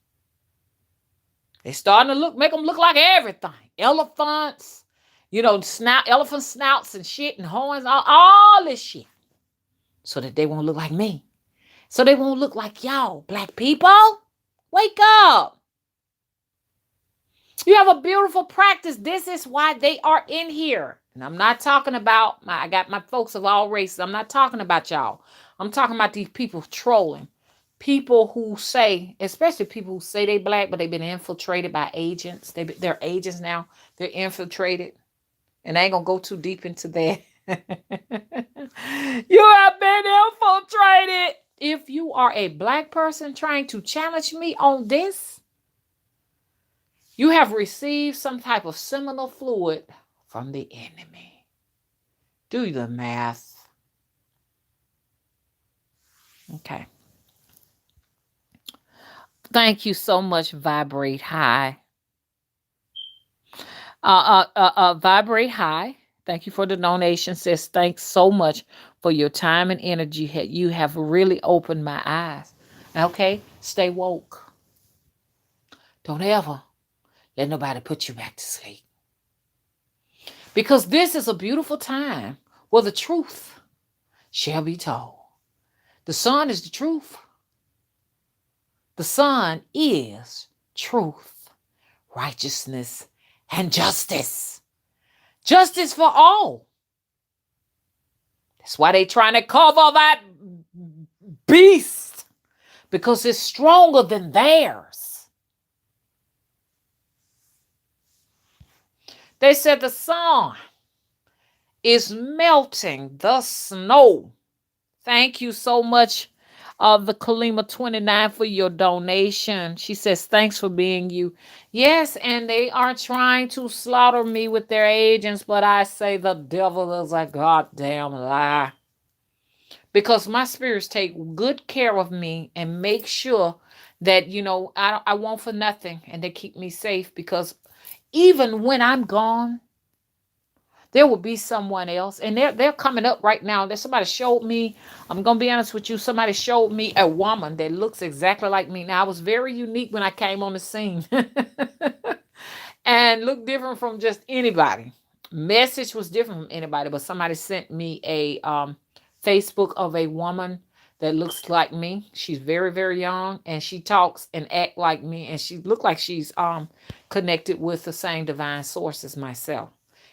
They starting to make them look like everything. Elephants, elephant snouts and shit and horns, all this shit. So that they won't look like me. So they won't look like y'all, black people. Wake up. You have a beautiful practice. This is why they are in here. And I'm not talking about I got my folks of all races. I'm not talking about y'all. I'm talking about these people trolling. People who say, especially people who say they black, but they've been infiltrated by agents. They're agents now. They're infiltrated. And I ain't going to go too deep into that. You have been infiltrated. If you are a black person trying to challenge me on this, you have received some type of seminal fluid from the enemy. Do the math. Okay. Thank you so much, Vibrate High. Vibrate High. Thank you for the donation. Says thanks so much for your time and energy. You have really opened my eyes. Okay, stay woke. Don't ever let nobody put you back to sleep. Because this is a beautiful time where the truth shall be told. The sun is the truth. The sun is truth, righteousness, and justice. Justice for all. That's why they trying to cover that beast, because it's stronger than theirs. They said the sun is melting the snow. Thank you so much, the Kalima 29, for your donation. She says, thanks for being you. Yes, and they are trying to slaughter me with their agents, but I say the devil is a goddamn lie. Because my spirits take good care of me and make sure that, I want for nothing, and they keep me safe, because even when I'm gone, there will be someone else, and they're coming up right now. There's somebody showed me. I'm gonna be honest with you. Somebody showed me a woman that looks exactly like me. Now I was very unique when I came on the scene, and looked different from just anybody. Message was different from anybody, but somebody sent me a Facebook of a woman that looks like me. She's very, very young, and she talks and act like me, and she looked like she's connected with the same divine source as myself.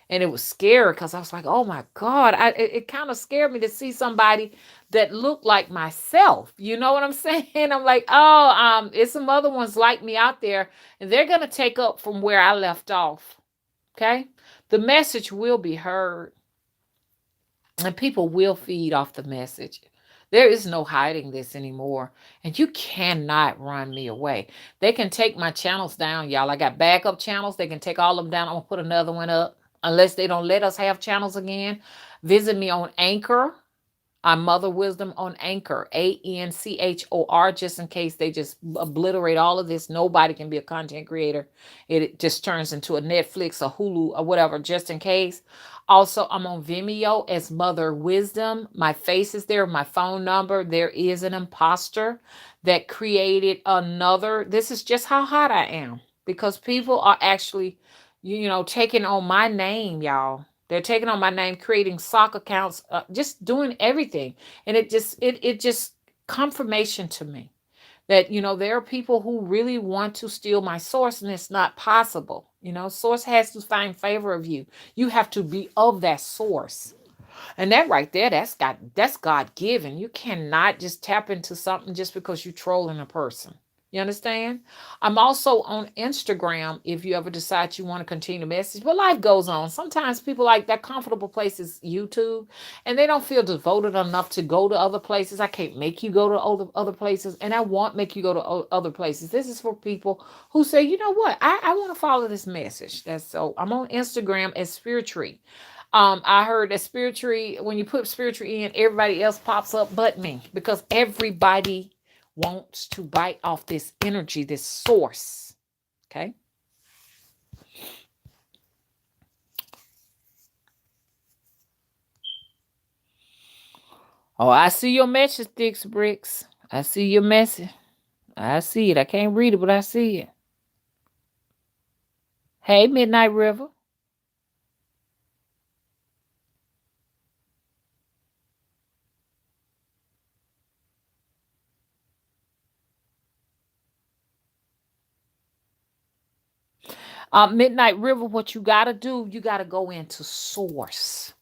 And it was scary because I was like, oh my God, it kind of scared me to see somebody that looked like myself. You know what I'm saying? I'm like, oh, it's some other ones like me out there, and they're going to take up from where I left off. Okay. The message will be heard, and people will feed off the message. There is no hiding this anymore, and you cannot run me away. They can take my channels down, y'all. I got backup channels. They can take all of them down. I'm gonna put another one up unless they don't let us have channels again. Visit me on Anchor. I'm Mother Wisdom on Anchor, Anchor, just in case they just obliterate all of this. Nobody can be a content creator. It just turns into a Netflix, a Hulu, or whatever, just in case. Also, I'm on Vimeo as Mother Wisdom. My face is there, my phone number. There is an imposter that created another. This is just how hot I am, because people are actually, taking on my name, y'all. They're taking on my name, creating sock accounts, just doing everything. And it just confirmation to me that, there are people who really want to steal my source, and it's not possible. Source has to find favor of you. You have to be of that source. And that right there, that's God given. You cannot just tap into something just because you're trolling a person. You understand? I'm also on Instagram if you ever decide you want to continue the message. But life goes on. Sometimes people like that comfortable place is YouTube, and they don't feel devoted enough to go to other places. I can't make you go to other places, and I won't make you go to other places. This is for people who say, you know what, I want to follow this message. That's so. I'm on Instagram as Spirit Tree. I heard that Spirit Tree, when you put Spirit Tree in, everybody else pops up but me, because everybody wants to bite off this energy, this source. Okay. Oh, I see your message, Sticks Bricks. I see your message. I see it. I can't read it, but I see it. Hey, Midnight River. Midnight River, what you got to do, you got to go into source.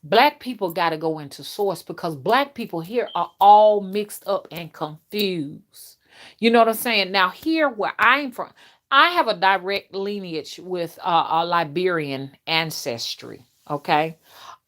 Black people got to go into source, because black people here are all mixed up and confused. You know what I'm saying? Now, here where I'm from, I have a direct lineage with a Liberian ancestry. Okay.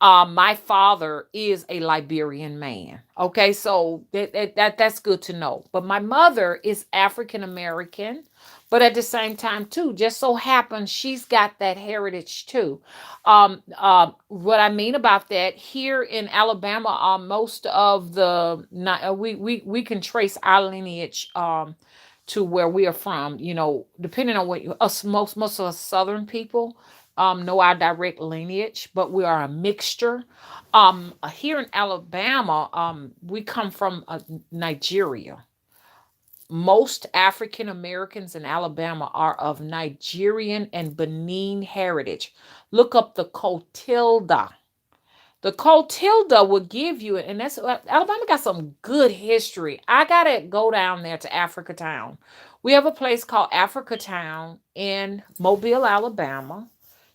My father is a Liberian man. Okay, so that's good to know. But my mother is African American, but at the same time too, just so happens she's got that heritage too. What I mean about that, here in Alabama, most of the we can trace our lineage to where we are from. Depending on what us most of us Southern people know our direct lineage, but we are a mixture. Here in Alabama, we come from Nigeria. Most African Americans in Alabama are of Nigerian and Benin heritage. Look up the Cotilda. The Cotilda will give you it, and that's Alabama got some good history. I gotta go down there to Africa Town. We have a place called Africa Town in Mobile, Alabama.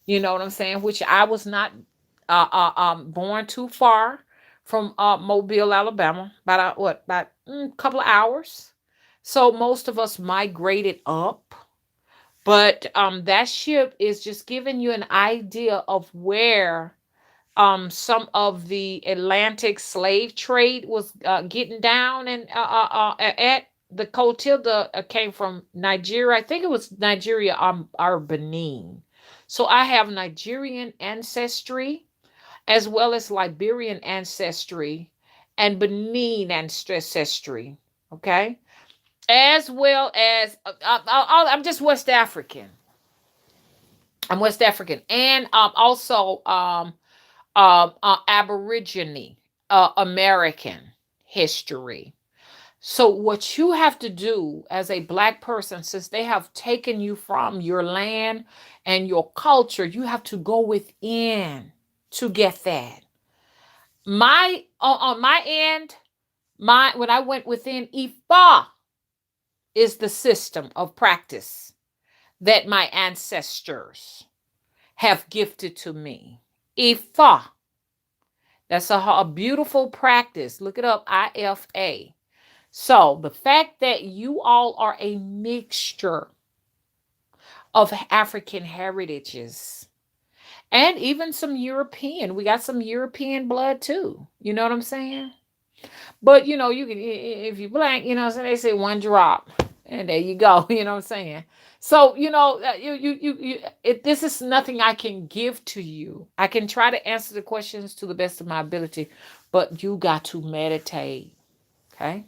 You know what I'm saying? Which I was not born too far from Mobile, Alabama, about about a couple of hours. So most of us migrated up, but that ship is just giving you an idea of where some of the Atlantic slave trade was getting down and at the Clotilda came from Nigeria. I think it was Nigeria or Benin. So I have Nigerian ancestry as well as Liberian ancestry and Benin ancestry. Okay, as well as I'm just West African. I'm West African, and also Aborigine American history. So, what you have to do as a Black person, since they have taken you from your land and your culture, you have to go within to get that. My on my end, my when I went within, Ifa is the system of practice that my ancestors have gifted to me. Ifa. That's a beautiful practice. Look it up, IFA. So the fact that you all are a mixture of African heritages and even some European, we got some European blood too. You know what I'm saying? But you can, if you blank, so they say one drop, and there you go. You know what I'm saying? So this is nothing I can give to you. I can try to answer the questions to the best of my ability, but you got to meditate. Okay.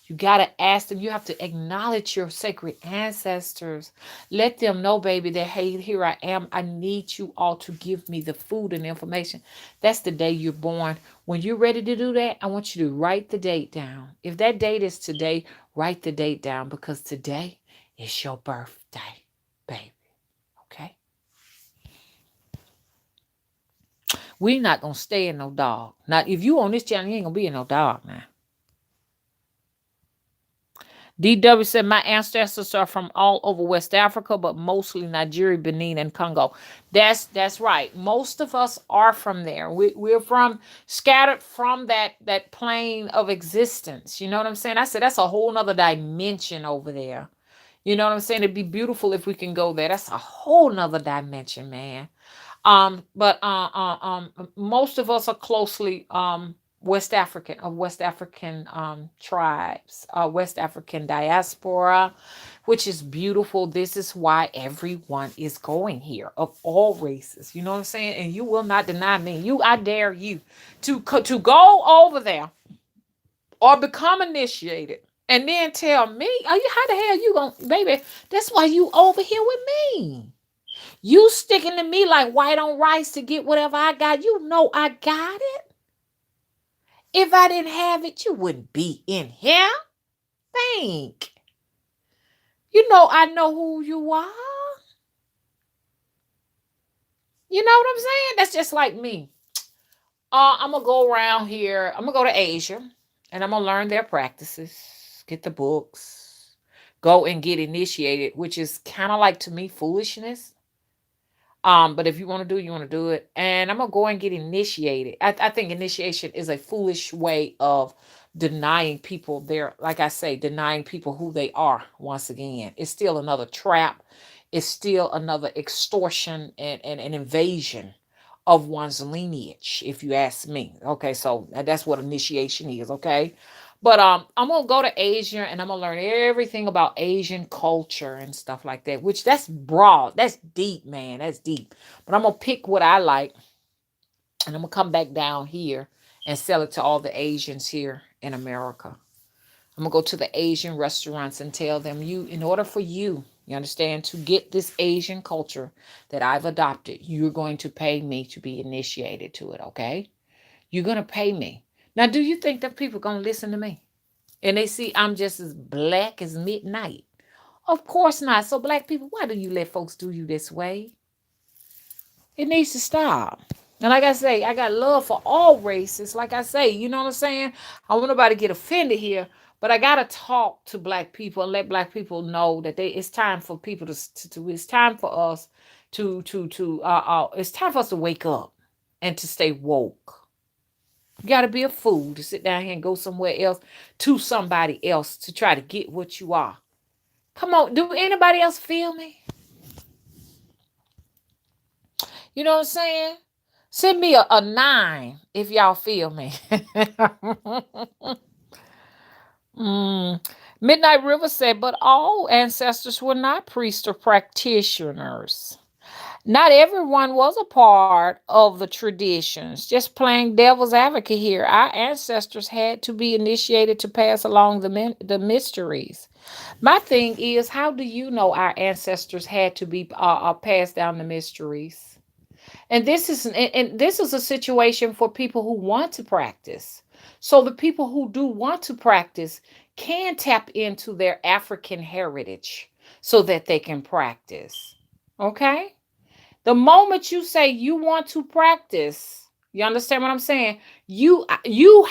You got to ask them. You have to acknowledge your sacred ancestors. Let them know, baby, that, hey, here I am. I need you all to give me the food and information. That's the day you're born. When you're ready to do that, I want you to write the date down. If that date is today, write the date down because today is your birthday, baby. Okay? We're not going to stay in no dog. Now, if you on this channel, you ain't going to be in no dog now. DW said, my ancestors are from all over West Africa, but mostly Nigeria, Benin, and Congo. That's right. Most of us are from there. We're from scattered from that plane of existence. You know what I'm saying? I said that's a whole nother dimension over there. You know what I'm saying? It'd be beautiful if we can go there. That's a whole nother dimension, man. But most of us are closely West African tribes, West African diaspora, which is beautiful. This is why everyone is going here of all races. You know what I'm saying? And you will not deny me. I dare you to go over there or become initiated. And then tell me, are you how the hell you gonna, baby? That's why you over here with me. You sticking to me like white on rice to get whatever I got. You know I got it. If I didn't have it, you wouldn't be in here. Think. You know I know who you are. You know what I'm saying? That's just like me. I'm gonna go around here. I'm gonna go to Asia, and I'm gonna learn their practices, get the books, go and get initiated, which is kind of like to me foolishness. But if you want to do it, you want to do it. And I'm gonna go and get initiated. I think initiation is a foolish way of denying people their, like I say, denying people who they are. Once again, it's still another trap. It's still another extortion and an invasion of one's lineage, if you ask me. Okay, so that's what initiation is. Okay. But I'm gonna go to Asia and I'm gonna learn everything about Asian culture and stuff like that. Which that's broad, that's deep, man, that's deep. But I'm gonna pick what I like, and I'm gonna come back down here and sell it to all the Asians here in America. I'm gonna go to the Asian restaurants and tell them, in order for you understand, to get this Asian culture that I've adopted, you're going to pay me to be initiated to it. Okay, you're gonna pay me. Now, do you think that people gonna listen to me? And they see I'm just as black as midnight. Of course not. So, black people, why do you let folks do you this way? It needs to stop. And like I say, I got love for all races. Like I say, you know what I'm saying? I want nobody to get offended here, but I gotta talk to black people and let black people know that it's time for people it's time for us it's time for us to wake up and to stay woke. You got to be a fool to sit down here and go somewhere else to somebody else to try to get what you are. Come on, do anybody else feel me? You know what I'm saying? Send me a 9 if y'all feel me. Mm. Midnight River said, but all ancestors were not priests or practitioners. Not everyone was a part of the traditions. Just playing devil's advocate here. Our ancestors had to be initiated to pass along the mysteries. My thing is, how do you know our ancestors had to be passed down the mysteries? And this is a situation for people who want to practice. So the people who do want to practice can tap into their African heritage so that they can practice. Okay? The moment you say you want to practice, you understand what I'm saying? You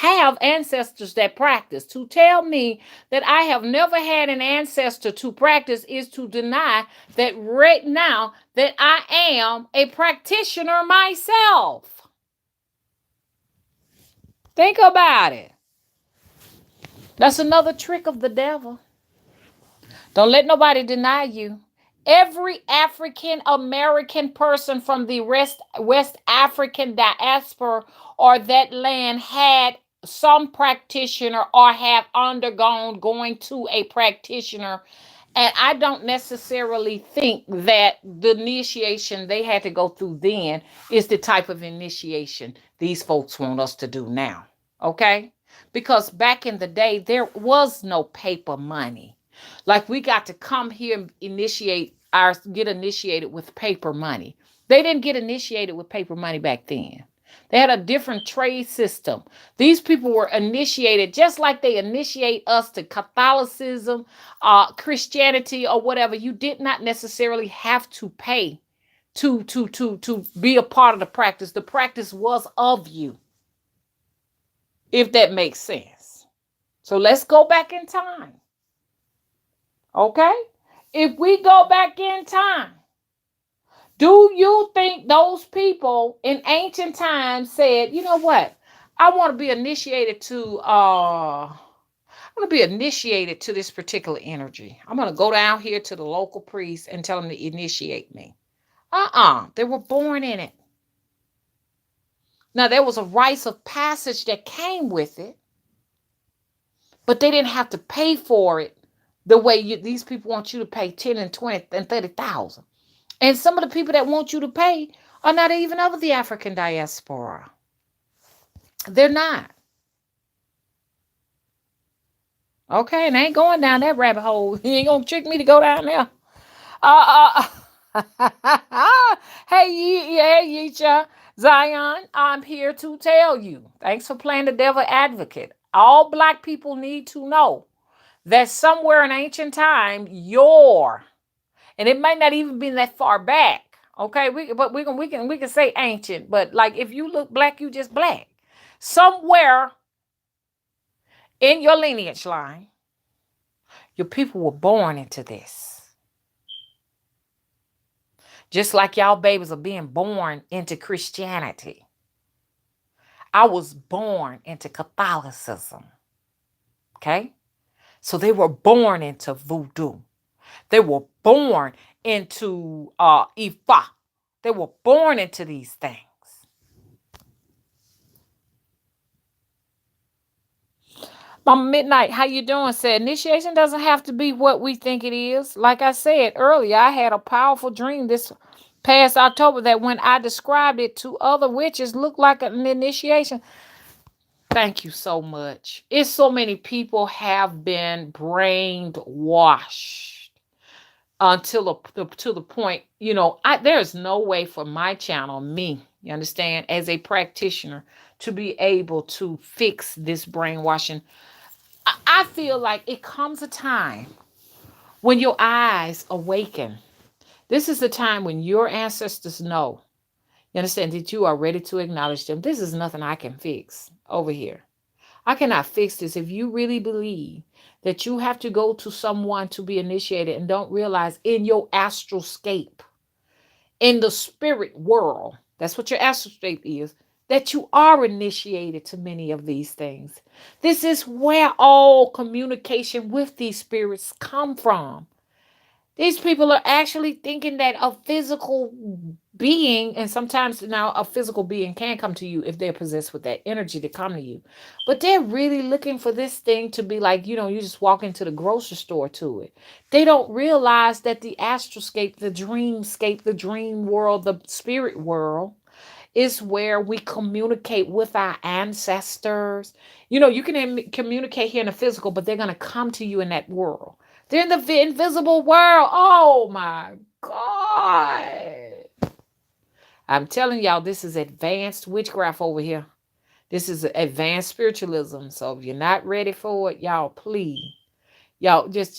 have ancestors that practice. To tell me that I have never had an ancestor to practice is to deny that right now that I am a practitioner myself. Think about it. That's another trick of the devil. Don't let nobody deny you. Every African American person from the West African diaspora or that land had some practitioner or have undergone going to a practitioner. And I don't necessarily think that the initiation they had to go through then is the type of initiation these folks want us to do now. Okay? Because back in the day, there was no paper money. Like we got to come here and get initiated with paper money. They didn't get initiated with paper money back then. They had a different trade system. These people were initiated just like they initiate us to Catholicism, Christianity, or whatever. You did not necessarily have to pay to be a part of the practice. The practice was of you, if that makes sense. So let's go back in time. Okay? If we go back in time, do you think those people in ancient times said, you know what? I want to be initiated to this particular energy. I'm going to go down here to the local priest and tell him to initiate me. They were born in it. Now there was a rites of passage that came with it, but they didn't have to pay for it the way these people want you to pay 10 and 20 and 30,000. And some of the people that want you to pay are not even of the African diaspora. They're not. Okay, and I ain't going down that rabbit hole. You ain't gonna trick me to go down there. Uh, hey, Yeecha, Zion, I'm here to tell you. Thanks for playing the devil advocate. All black people need to know that somewhere in ancient time, and it might not even be that far back. Okay, we can say ancient, but like if you look black, you just black. Somewhere in your lineage line, your people were born into this. Just like y'all babies are being born into Christianity. I was born into Catholicism. Okay? So they were born into voodoo. They were born into Ifa. They were born into these things. Mama Midnight, how you doing? Said initiation doesn't have to be what we think it is. Like I said earlier, I had a powerful dream this past October that when I described it to other witches looked like an initiation. Thank you so much. It's so many people have been brainwashed until to the point, there's no way for my channel, me, you understand, as a practitioner, to be able to fix this brainwashing. I feel like it comes a time when your eyes awaken. This is the time when your ancestors know, you understand, that you are ready to acknowledge them. This is nothing I can fix over here. I cannot fix this. If you really believe that you have to go to someone to be initiated and don't realize in your astral scape, in the spirit world. That's what your astral state is. That you are initiated to many of these things. This is where all communication with these spirits come from. These people are actually thinking that a physical being, and sometimes now a physical being can come to you if they're possessed with that energy to come to you. But they're really looking for this thing to be like, you just walk into the grocery store to it. They don't realize that the astroscape, the dreamscape, the dream world, the spirit world is where we communicate with our ancestors. You can communicate here in the physical, but they're going to come to you in that world. They're in the invisible world. Oh my God. I'm telling y'all, this is advanced witchcraft over here. This is advanced spiritualism. So if you're not ready for it, y'all, please. Y'all just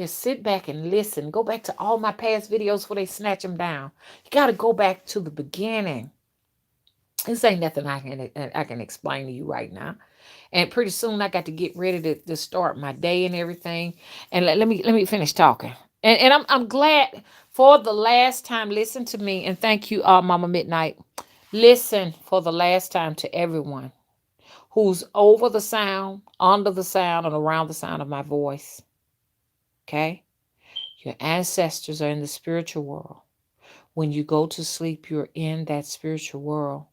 sit back and listen. Go back to all my past videos before they snatch them down. You got to go back to the beginning. This ain't nothing I can explain to you right now. And pretty soon I got to get ready to start my day and everything. And let me finish talking. And I'm glad for the last time. Listen to me and thank you, Mama Midnight. Listen for the last time to everyone who's over the sound, under the sound, and around the sound of my voice. Okay? Your ancestors are in the spiritual world. When you go to sleep, you're in that spiritual world.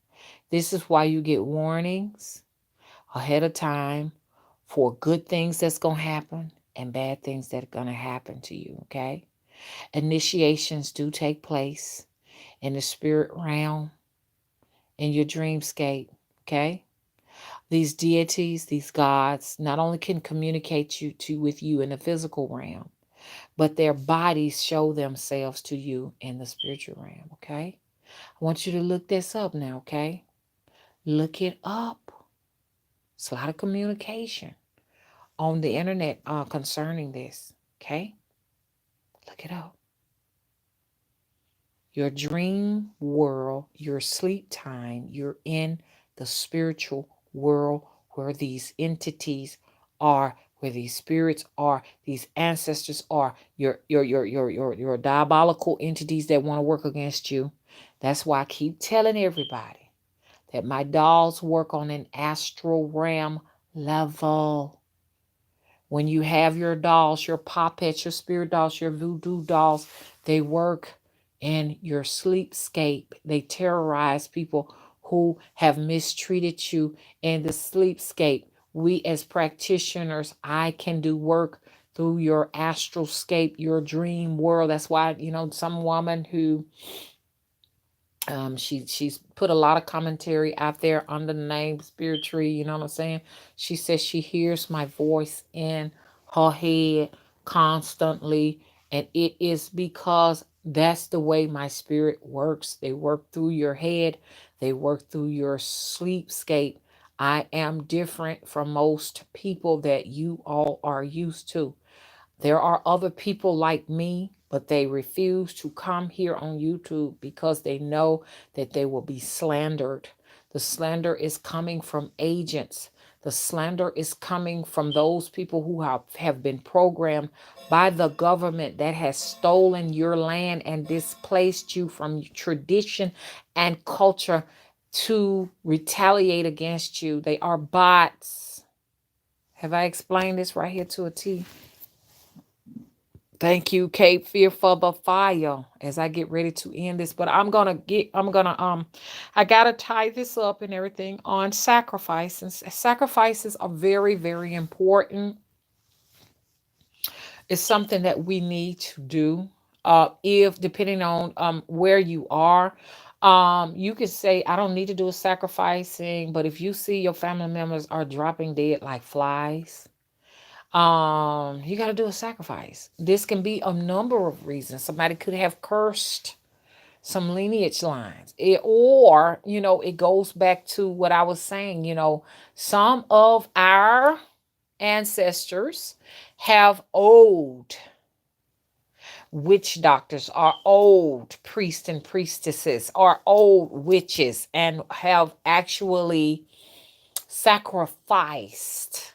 This is why you get warnings ahead of time for good things that's going to happen and bad things that are going to happen to you, okay? Initiations do take place in the spirit realm, in your dreamscape, okay? These deities, these gods, not only can communicate with you in the physical realm, but their bodies show themselves to you in the spiritual realm, okay? I want you to look this up now, okay? Look it up. It's a lot of communication on the internet concerning this, okay? Look it up. Your dream world, your sleep time, you're in the spiritual world where these entities are, where these spirits are, these ancestors are, your diabolical entities that want to work against you. That's why I keep telling everybody that my dolls work on an astral realm level. When you have your dolls, your puppets, your spirit dolls, your voodoo dolls, they work in your sleepscape. They terrorize people who have mistreated you in the sleepscape. We as practitioners, I can do work through your astralscape, your dream world. That's why, some woman who she's put a lot of commentary out there under the name Spirit Tree, you know what I'm saying? She says she hears my voice in her head constantly, and it is because that's the way my spirit works. They work through your head, they work through your sleepscape. I am different from most people that you all are used to. There are other people like me, but they refuse to come here on YouTube because they know that they will be slandered. The slander is coming from agents. The slander is coming from those people who have been programmed by the government that has stolen your land and displaced you from tradition and culture to retaliate against you. They are bots. Have I explained this right here to a T? Thank you, Cape Fear, for the fire as I get ready to end this. But I gotta tie this up and everything on sacrifices. Sacrifices are very, very important. It's something that we need to do. If depending on where you are, you could say, I don't need to do a sacrificing, but if you see your family members are dropping dead like flies, you got to do a sacrifice. This can be a number of reasons. Somebody could have cursed some lineage lines, or it goes back to what I was saying. Some of our ancestors have old witch doctors, are old priests and priestesses, are old witches, and have actually sacrificed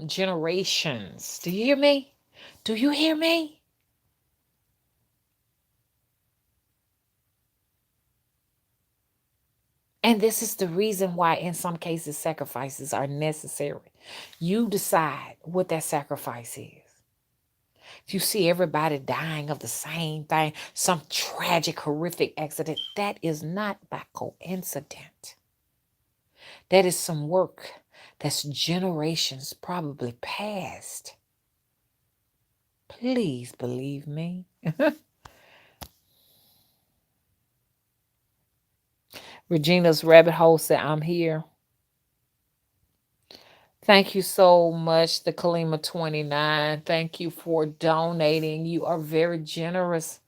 generations. Do you hear me? Do you hear me? And this is the reason why, in some cases, sacrifices are necessary. You decide what that sacrifice is. If you see everybody dying of the same thing, some tragic, horrific accident, that is not by coincidence. That is some work that's generations probably past. Please believe me. Regina's rabbit hole said, I'm here. Thank you so much, the Kalima 29. Thank you for donating. You are very generous.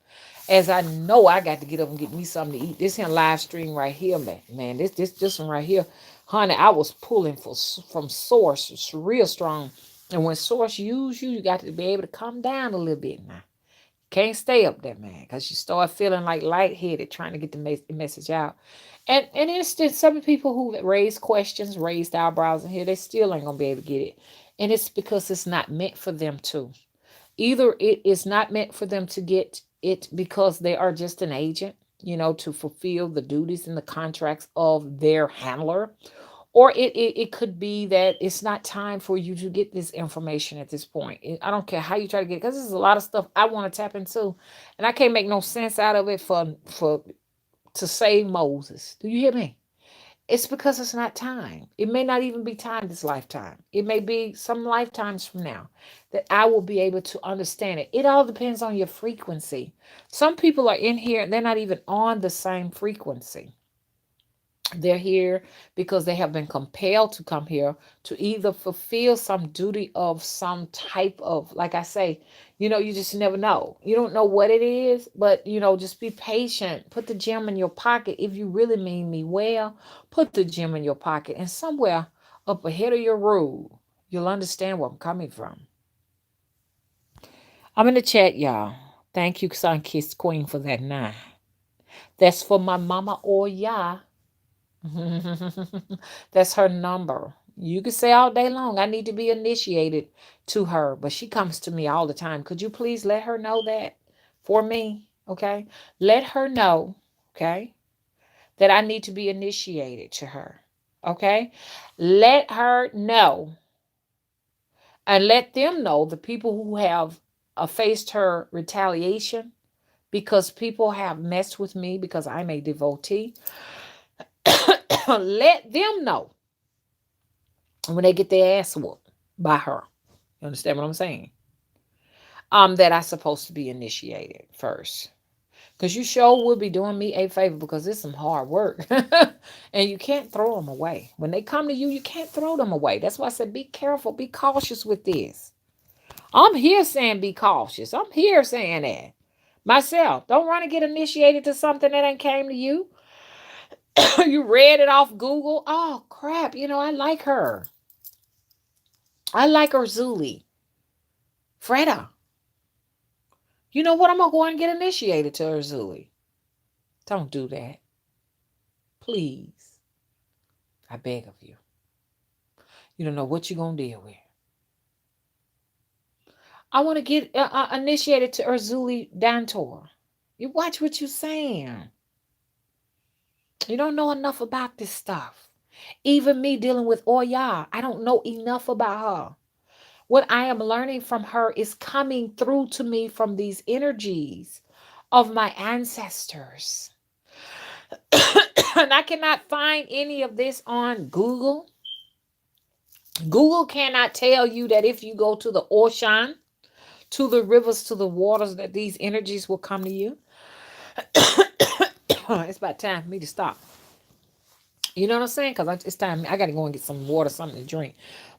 As I know, I got to get up and get me something to eat. This here live stream right here, man. This one right here, honey. I was pulling from source. It's real strong. And when source use you, you got to be able to come down a little bit now. Can't stay up there, man, because you start feeling like lightheaded trying to get the message out. And it's just some people who raise questions, raised eyebrows in here, they still ain't gonna be able to get it. And it's because it's not meant for them to. Either it is not meant for them to get it because they are just an agent, to fulfill the duties and the contracts of their handler, or it could be that it's not time for you to get this information at this point. I don't care how you try to get it, because there's a lot of stuff I want to tap into, and I can't make no sense out of it for to save Moses. Do you hear me? It's because it's not time. It may not even be time this lifetime. It may be some lifetimes from now that I will be able to understand it. It all depends on your frequency. Some people are in here and they're not even on the same frequency. They're here because they have been compelled to come here to either fulfill some duty of some type of, like I say, you just never know. You don't know what it is, but just be patient. Put the gem in your pocket. If you really mean me well, put the gem in your pocket, and somewhere up ahead of your road, you'll understand where I'm coming from. I'm in the chat, y'all. Thank you, Sun Kiss Queen, for that 9. That's for my mama or ya. That's her number. You can say all day long, I need to be initiated to her, but she comes to me all the time. Could you please let her know that for me? Okay. Let her know, okay, that I need to be initiated to her. Okay. Let her know, and let them know, the people who have faced her retaliation, because people have messed with me because I'm a devotee. Let them know when they get their ass whooped by her. You understand what I'm saying? That I supposed to be initiated first. Because you sure would be doing me a favor, because it's some hard work. And you can't throw them away. When they come to you, you can't throw them away. That's why I said be careful, be cautious with this. I'm here saying be cautious. I'm here saying that. Myself, don't run and get initiated to something that ain't came to you. You read it off Google. Oh, crap. I like her. I like Urzuli. Freda. You know what? I'm going to go and get initiated to Urzuli. Don't do that. Please. I beg of you. You don't know what you're going to deal with. I want to get initiated to Urzuli Dantor. You watch what you're saying. You don't know enough about this stuff. Even me dealing with Oya, I don't know enough about her. What I am learning from her is coming through to me from these energies of my ancestors. And I cannot find any of this on Google. Google cannot tell you that if you go to the ocean, to the rivers, to the waters, that these energies will come to you. It's about time for me to stop. You know what I'm saying? Because it's time. I got to go and get some water, something to drink.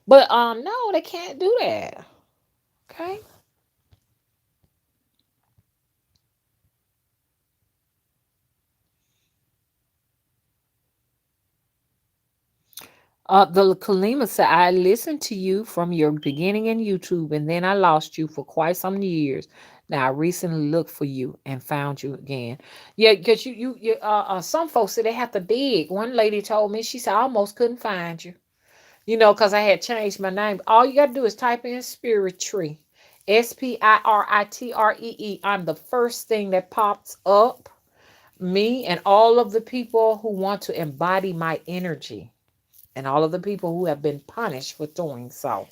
But no, they can't do that. Okay. The Kalima said, I listened to you from your beginning in YouTube, and then I lost you for quite some years. Now I recently looked for you and found you again. Yeah, because some folks say they have to dig. One lady told me, she said, I almost couldn't find you. Because I had changed my name. All you got to do is type in Spiritry. Spirittree. I'm the first thing that pops up. me and all of the people who want to embody my energy and all of the people who have been punished for doing so.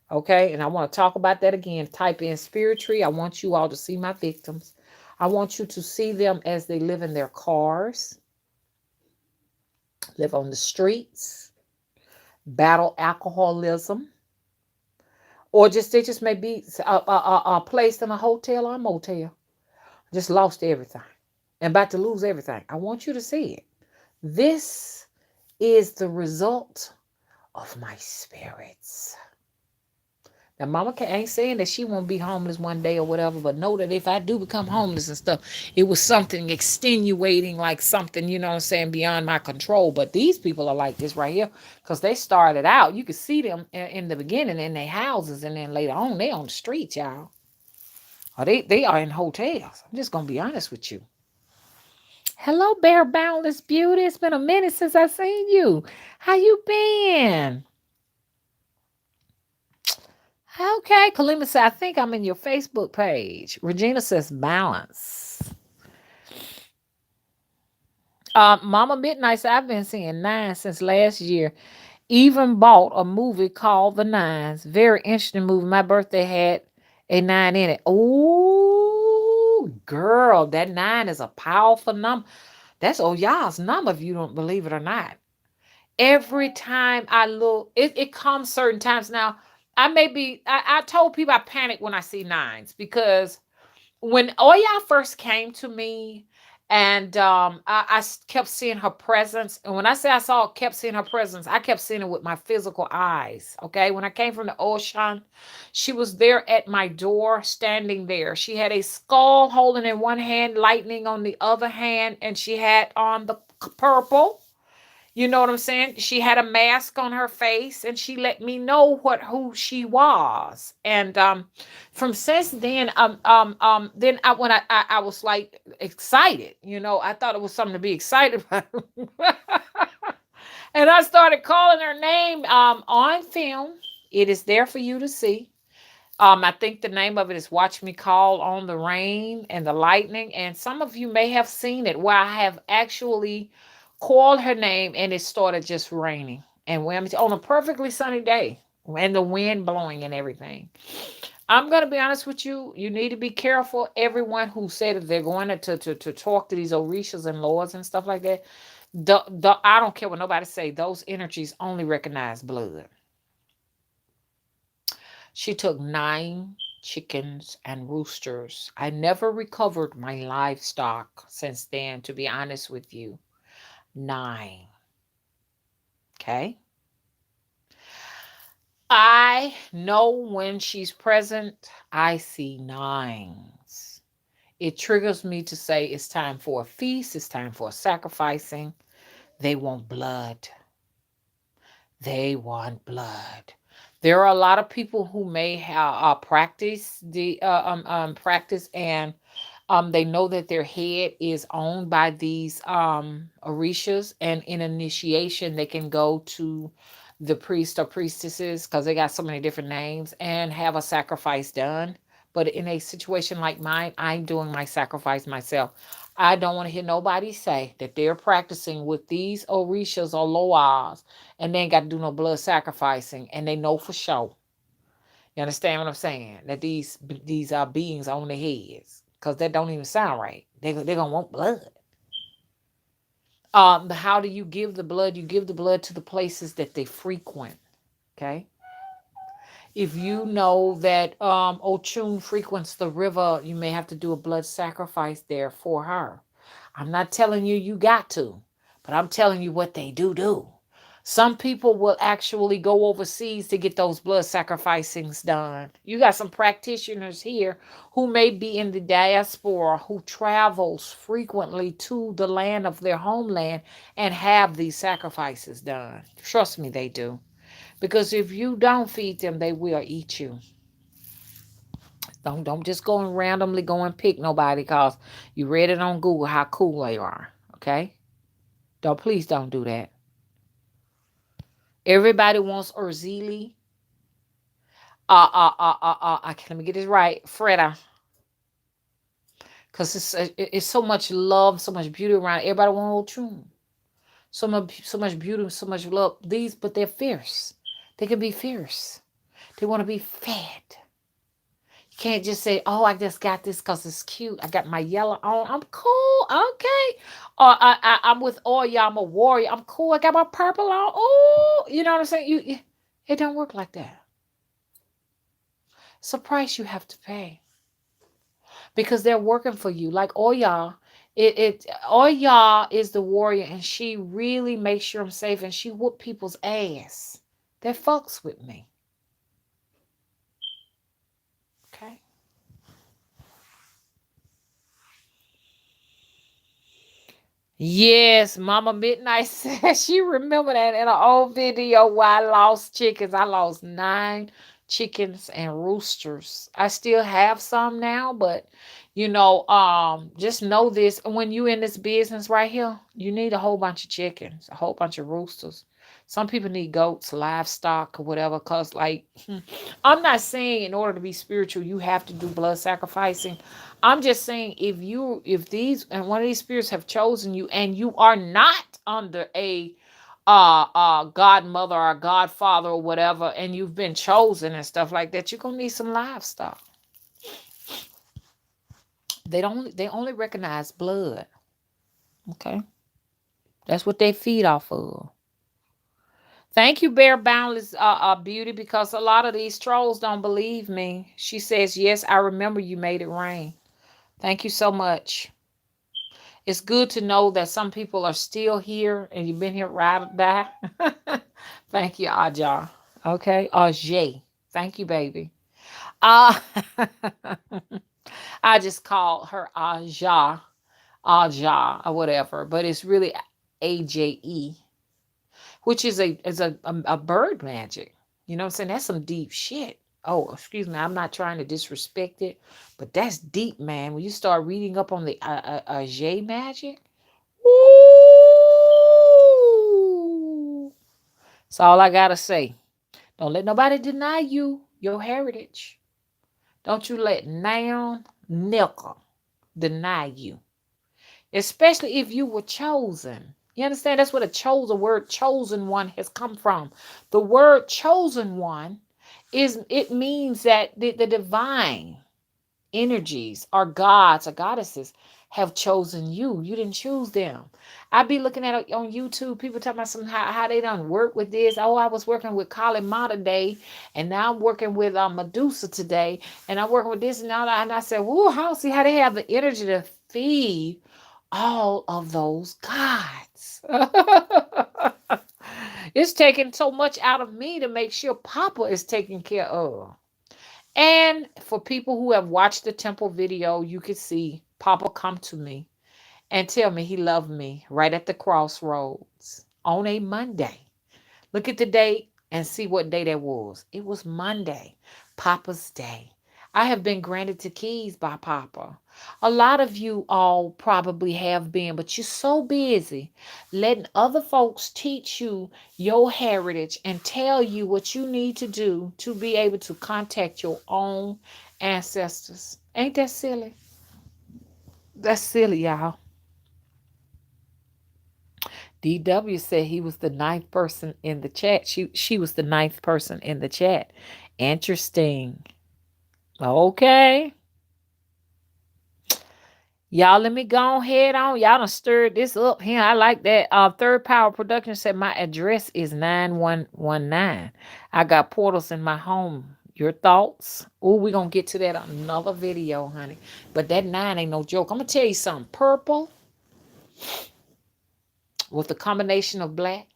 Okay, and I want to talk about that again. Type in spirit tree. I want you all to see my victims. I want you to see them as they live in their cars, live on the streets, battle alcoholism, or just they just may be placed in a hotel or a motel, just lost everything and about to lose everything. I want you to see it. This is the result of my spirits. Now, Mama ain't saying that she won't be homeless one day or whatever, but know that if I do become homeless and stuff, it was something extenuating, like something, you know what I'm saying, beyond my control. But these people are like this right here because they started out. You could see them in the beginning in their houses, and then later on, they on the streets, y'all. Or they are in hotels. I'm just going to be honest with you. Hello, Bear Boundless Beauty. It's been a minute since I seen you. How you been? Okay, Kalima said, I think I'm in your Facebook page. Regina says, balance. Mama Midnight said, I've been seeing nine since last year. Even bought a movie called The Nines. Very interesting movie. My birthday had a nine in it. Oh, girl, that nine is a powerful number. That's y'all's number if you don't believe it or not. Every time I look, it comes certain times. Now, I told people I panic when I see nines because when all y'all first came to me and I kept seeing her presence. And when I say kept seeing her presence, I kept seeing it with my physical eyes. Okay. When I came from the ocean, she was there at my door, standing there. She had a skull holding in one hand, lightning on the other hand, and she had on the purple. You know what I'm saying? She had a mask on her face and she let me know who she was. And from since then, then I was like excited, I thought it was something to be excited about. And I started calling her name on film. It is there for you to see. I think the name of it is Watch Me Call on the Rain and the Lightning. And some of you may have seen it where I have actually called her name and it started just raining. And when on a perfectly sunny day and the wind blowing and everything. I'm going to be honest with you. You need to be careful. Everyone who said that they're going to talk to these Orishas and lords and stuff like that, I don't care what nobody say. Those energies only recognize blood. She took 9 chickens and roosters. I never recovered my livestock since then, to be honest with you. 9. Okay. I know when she's present, I see 9s. It triggers me to say it's time for a feast, it's time for sacrificing. They want blood. They want blood. There are a lot of people who may have practice and they know that their head is owned by these orishas, and in initiation they can go to the priest or priestesses because they got so many different names and have a sacrifice done. But in a situation like mine, I'm doing my sacrifice myself. I don't want to hear nobody say that they're practicing with these orishas or loas and they ain't got to do no blood sacrificing, and they know for sure. You understand what I'm saying? That these are beings on their heads, because that don't even sound right. They're gonna want blood. How do you give the blood? You give the blood to the places that they frequent. Okay. If you know that Ochun frequents the river, you may have to do a blood sacrifice there for her. I'm not telling you you got to, but I'm telling you what they do. Some people will actually go overseas to get those blood sacrificings done. You got some practitioners here who may be in the diaspora who travels frequently to the land of their homeland and have these sacrifices done. Trust me, they do. Because if you don't feed them, they will eat you. Don't just go and randomly go and pick nobody because you read it on Google how cool they are. Okay? Please don't do that. Everybody wants Urzili. Let me get this right. Freda. because it's so much love, so much beauty around. Everybody want a little tune. So much beauty, so much love. But they're fierce. They can be fierce. They want to be fed. You can't just say, "Oh, I just got this because it's cute. I got my yellow on. I'm cool, okay." Or I'm with all y'all. I'm a warrior. I'm cool. I got my purple on. Oh, you know what I'm saying? It don't work like that. It's a price you have to pay because they're working for you. Like Oya, Oya is the warrior, and she really makes sure I'm safe, and she whoop people's ass. That fucks with me. Okay. Yes, Mama Midnight said she remember that in an old video where I lost chickens. I lost 9 chickens and roosters. I still have some now, but just know this. When you in this business right here, you need a whole bunch of chickens, a whole bunch of roosters. Some people need goats, livestock, or whatever, because like I'm not saying in order to be spiritual, you have to do blood sacrificing. I'm just saying if these and one of these spirits have chosen you and you are not under a godmother or godfather or whatever, and you've been chosen and stuff like that, you're gonna need some livestock. They only recognize blood. Okay. That's what they feed off of. Thank you, Bear Boundless Beauty, because a lot of these trolls don't believe me. She says, yes, I remember you made it rain. Thank you so much. It's good to know that some people are still here and you've been here ride or die. Thank you, Aja. Okay. Ajay. Thank you, baby. Uh, I just call her Aja, Aja, or whatever, but it's really AJE, which is a bird magic. You know what I'm saying? That's some deep shit. Oh, excuse me. I'm not trying to disrespect it, but that's deep, man. When you start reading up on the Ajay magic, ooh, that's all I gotta say. Don't let nobody deny you your heritage. Don't you let now nickel deny you, especially if you were chosen. You understand? That's what a chosen word, chosen one, has come from. The word chosen one it means that the divine energies or gods or goddesses have chosen you. You didn't choose them. I be looking at it on YouTube, people talking about how they done work with this. Oh, I was working with Kali Ma today, and now I'm working with Medusa today, and I'm working with this and all that. And I said, whoa, I don't see how they have the energy to feed all of those gods. It's taking so much out of me to make sure Papa is taken care of. And for people who have watched the temple video, you could see Papa come to me and tell me he loved me right at the crossroads on a Monday. Look at the date and see what day that was. It was Monday, Papa's day. I have been granted to keys by Papa. A lot of you all probably have been, but you're so busy letting other folks teach you your heritage and tell you what you need to do to be able to contact your own ancestors. Ain't that silly? That's silly, y'all. DW said he was the ninth person in the chat. She was the ninth person in the chat. Interesting. Okay. Y'all, let me go ahead on. Y'all done stirred this up here. I like that. Third Power Production said my address is 9119. I got portals in my home. Your thoughts? Oh, we're going to get to that on another video, honey. But that 9 ain't no joke. I'm going to tell you something. Purple with the combination of black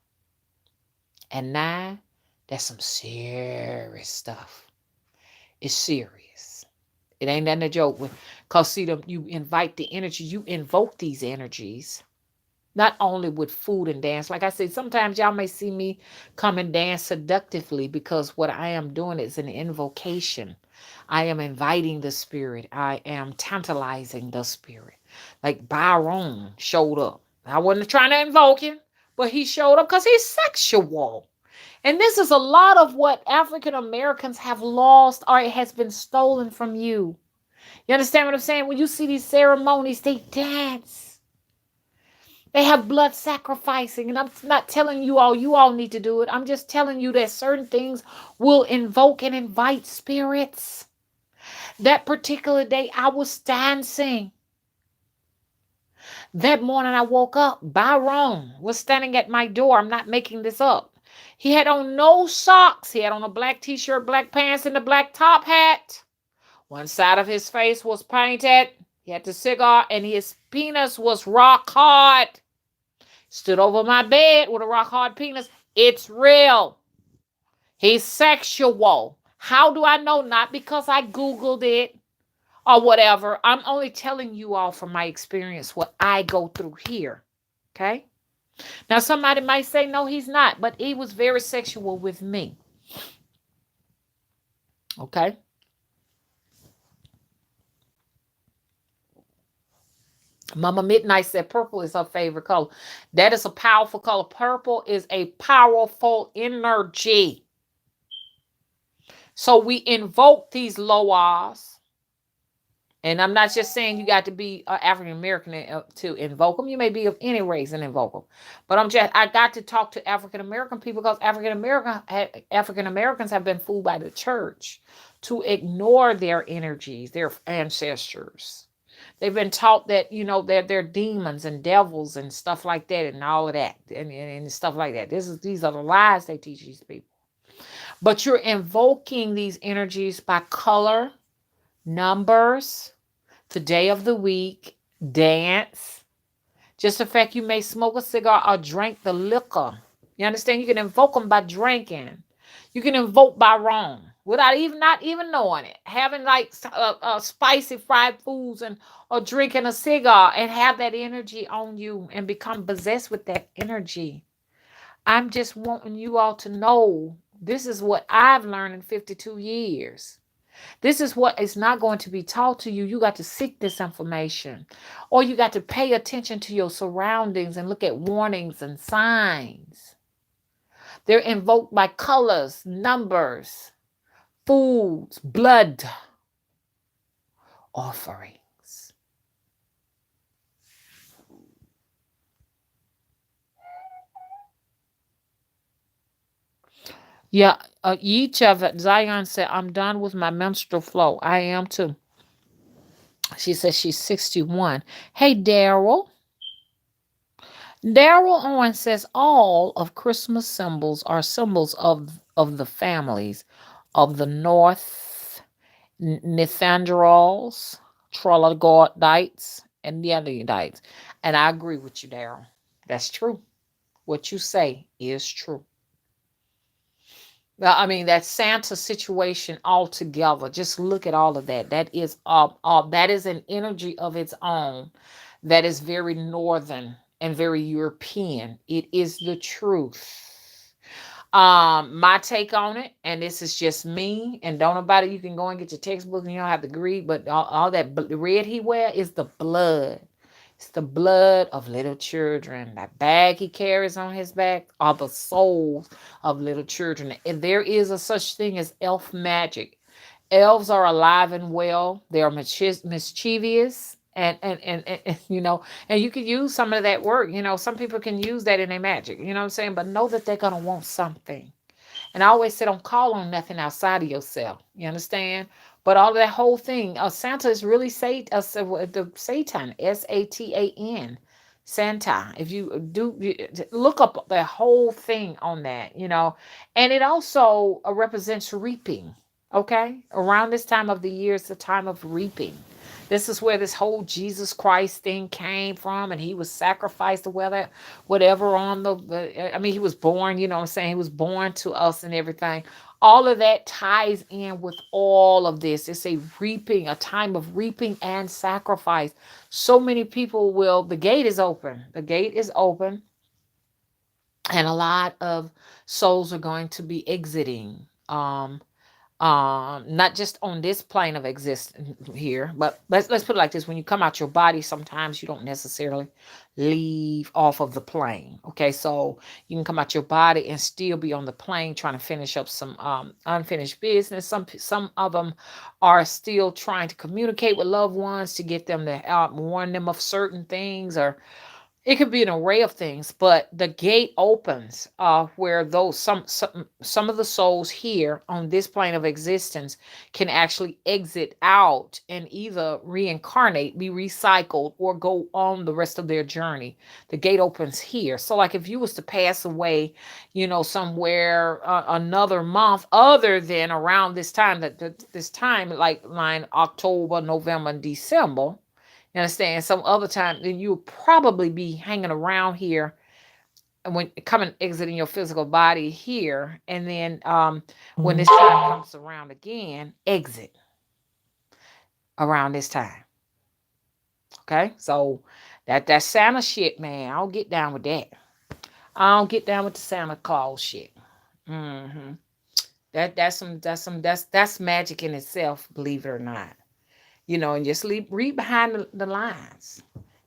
and 9, that's some serious stuff. It's serious. It ain't nothing to joke with. Because, see, you invite the energy. You invoke these energies. Not only with food and dance. Like I said, sometimes y'all may see me come and dance seductively because what I am doing is an invocation. I am inviting the spirit. I am tantalizing the spirit. Like Byron showed up. I wasn't trying to invoke him, but he showed up because he's sexual. And this is a lot of what African Americans have lost or it has been stolen from you. You understand what I'm saying? When you see these ceremonies, they dance. They have blood sacrificing. And I'm not telling you all need to do it. I'm just telling you that certain things will invoke and invite spirits. That particular day, I was dancing. That morning, I woke up. Byron was standing at my door. I'm not making this up. He had on no socks. He had on a black t shirt, black pants, and a black top hat. One side of his face was painted. He had the cigar, and his penis was rock hard. Stood over my bed with a rock hard penis. It's real. He's sexual. How do I know? Not because I Googled it or whatever. I'm only telling you all from my experience what I go through here. Okay? Now, somebody might say, no, he's not, but he was very sexual with me. Okay? Mama Midnight said purple is her favorite color. That is a powerful color. Purple is a powerful energy. So we invoke these loas. And I'm not just saying you got to be African American to invoke them. You may be of any race and invoke them. But I got to talk to African American people because African Americans have been fooled by the church to ignore their energies, their ancestors. They've been taught that, they're demons and devils and stuff like that and all of that and stuff like that. These are the lies they teach these people. But you're invoking these energies by color, numbers, the day of the week, dance. Just the fact you may smoke a cigar or drink the liquor. You understand? You can invoke them by drinking. You can invoke by wrong without not even knowing it. Having like spicy fried foods or drinking a cigar and have that energy on you and become possessed with that energy. I'm just wanting you all to know this is what I've learned in 52 years. This is what is not going to be taught to you. You got to seek this information, or you got to pay attention to your surroundings and look at warnings and signs. They're invoked by colors, numbers, foods, blood, offerings. Yeah, each of it. Zion said, I'm done with my menstrual flow. I am too. She says she's 61. Hey, Daryl. Daryl Owen says all of Christmas symbols are symbols of the families of the North, Nethanderals, Troglodytes, and the Neanderthalites. And I agree with you, Daryl. That's true. What you say is true. Well, I mean, that Santa situation altogether, just look at all of that. That is an energy of its own that is very northern and very European. It is the truth. My take on it, and this is just me, and don't nobody, you can go and get your textbook and you don't have to agree, but all that red he wear is the blood. It's the blood of little children. That bag he carries on his back are the souls of little children. And there is a such thing as elf magic. Elves are alive and well. They are mischievous. And you can use some of that work. Some people can use that in their magic. You know what I'm saying? But know that they're going to want something. And I always say, don't call on nothing outside of yourself. You understand? But all of that whole thing, Santa is really the Satan, Satan, Santa. If you look up the whole thing on that, and it also represents reaping. Okay, around this time of the year, it's the time of reaping. This is where this whole Jesus Christ thing came from, and he was sacrificed or whatever on I mean, he was born, you know what I'm saying? He was born to us and everything. All of that ties in with all of this. It's a time of reaping and sacrifice. So many people the gate is open. The gate is open, and a lot of souls are going to be exiting. Not just on this plane of existence here, but let's put it like this: when you come out your body, sometimes you don't necessarily leave off of the plane. Okay, so you can come out your body and still be on the plane trying to finish up some unfinished business. Some of them are still trying to communicate with loved ones to get them to warn them of certain things, or it could be an array of things, but the gate opens where those some of the souls here on this plane of existence can actually exit out and either reincarnate, be recycled, or go on the rest of their journey. The gate opens here. So like if you was to pass away, somewhere another month other than around this time, this time like line October, November, and December, you understand? Some other time, then you'll probably be hanging around here and when coming exiting your physical body here, and then when this time comes around again, exit around this time. Okay, so that Santa shit, man. I don't get down with that. I don't get down with the Santa Claus shit. hmm that's magic in itself, believe it or not. And just read behind the lines.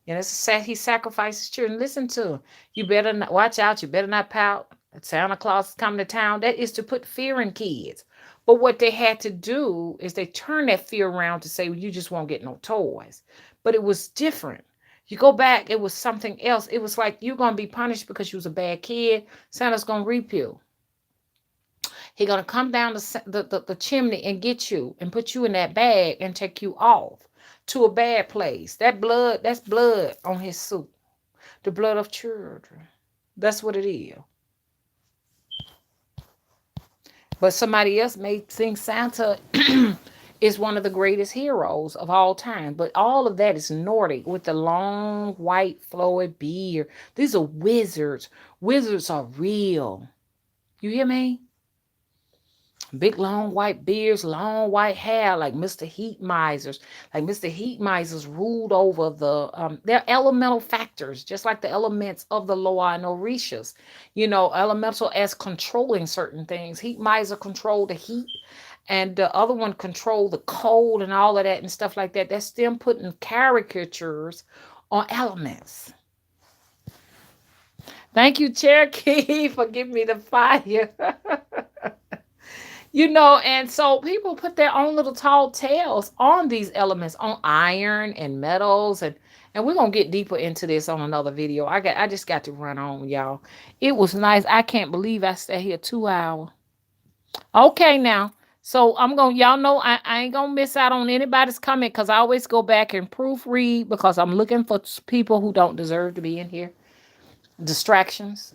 He sacrifices children. Listen to him. You better not watch out. You better not pout. Santa Claus is coming to town. That is to put fear in kids. But what they had to do is they turned that fear around to say, well, you just won't get no toys. But it was different. You go back, it was something else. It was like you're going to be punished because you was a bad kid. Santa's going to reap you. He's going to come down the chimney and get you and put you in that bag and take you off to a bad place. That's blood on his suit. The blood of children. That's what it is. But somebody else may think Santa is one of the greatest heroes of all time. But all of that is Nordic with the long white flowy beard. These are wizards. Wizards are real. You hear me? Big long white beards, long white hair, like Mr. Heat Misers. Like Mr. Heat Misers ruled over their elemental factors, just like the elements of the Loa and Orishas. Elemental as controlling certain things. Heat Miser controlled the heat, and the other one controlled the cold and all of that and stuff like that. That's them putting caricatures on elements. Thank you, Cherokee, for giving me the fire. And so people put their own little tall tales on these elements, on iron and metals, and we're gonna get deeper into this on another video. I just got to run on, y'all. It was nice. I can't believe I stayed here 2 hours. Okay, now. So y'all know I ain't gonna miss out on anybody's comment because I always go back and proofread because I'm looking for people who don't deserve to be in here. Distractions.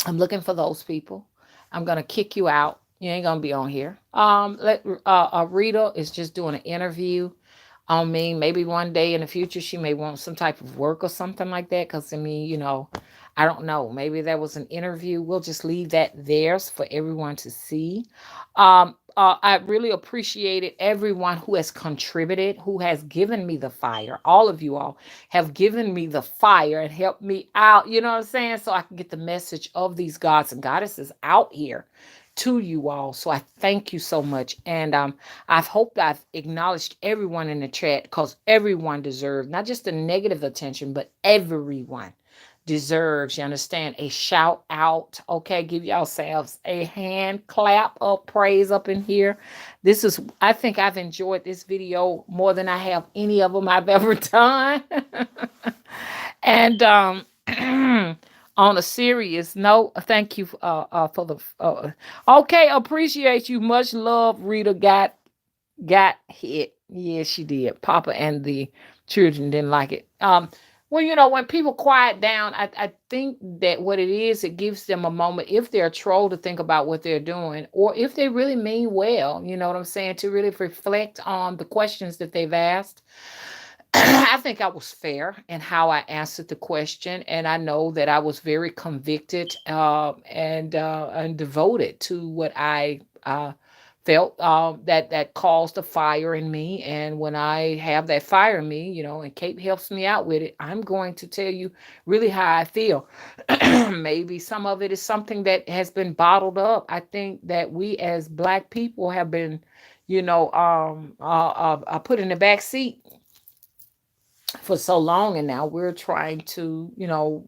I'm looking for those people. I'm gonna kick you out. You ain't gonna be on here. Rita is just doing an interview on me. Maybe one day in the future she may want some type of work or something like that. Cause I don't know. Maybe that was an interview. We'll just leave that there for everyone to see. I really appreciated everyone who has contributed, who has given me the fire. All of you all have given me the fire and helped me out. You know what I'm saying? So I can get the message of these gods and goddesses out here to you all. So I thank you so much. And I've hoped I've acknowledged everyone in the chat because everyone deserves not just the negative attention, but everyone deserves, you understand, a shout out. Okay, give yourselves a hand clap of praise up in here. I think I've enjoyed this video more than I have any of them I've ever done. And on a serious note, thank you for the okay, appreciate you. Much love. Rita got hit. Yes, she did. Papa and the children didn't like it. Well, when people quiet down, I think that what it is, it gives them a moment, if they're a troll, to think about what they're doing, or if they really mean well, you know what I'm saying, to really reflect on the questions that they've asked. I think I was fair in how I answered the question, and I know that I was very convicted and devoted to what I felt that caused a fire in me. And when I have that fire in me, and Kate helps me out with it, I'm going to tell you really how I feel. Maybe some of it is something that has been bottled up. I think that we as Black people have been, put in the back seat for so long, and now we're trying to,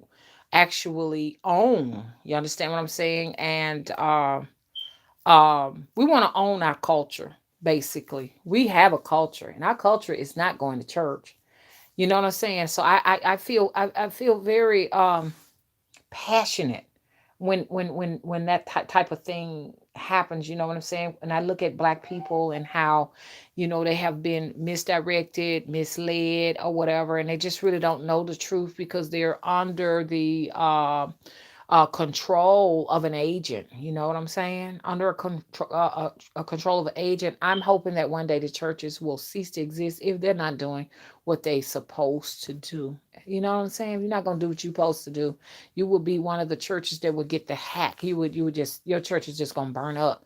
actually own. You understand what I'm saying? And we want to own our culture. Basically, we have a culture, and our culture is not going to church. You know what I'm saying? So I feel very passionate when that type of thing happens. You know what I'm saying? And I look at Black people and how, they have been misdirected, misled, or whatever, and they just really don't know the truth because they're under the control of an agent. You know what I'm saying? Under a control of an agent. I'm hoping that one day the churches will cease to exist if they're not doing what they supposed to do. You know what I'm saying? If you're not gonna do what you're supposed to do, you will be one of the churches that would get the hack. You would just, your church is just gonna burn up.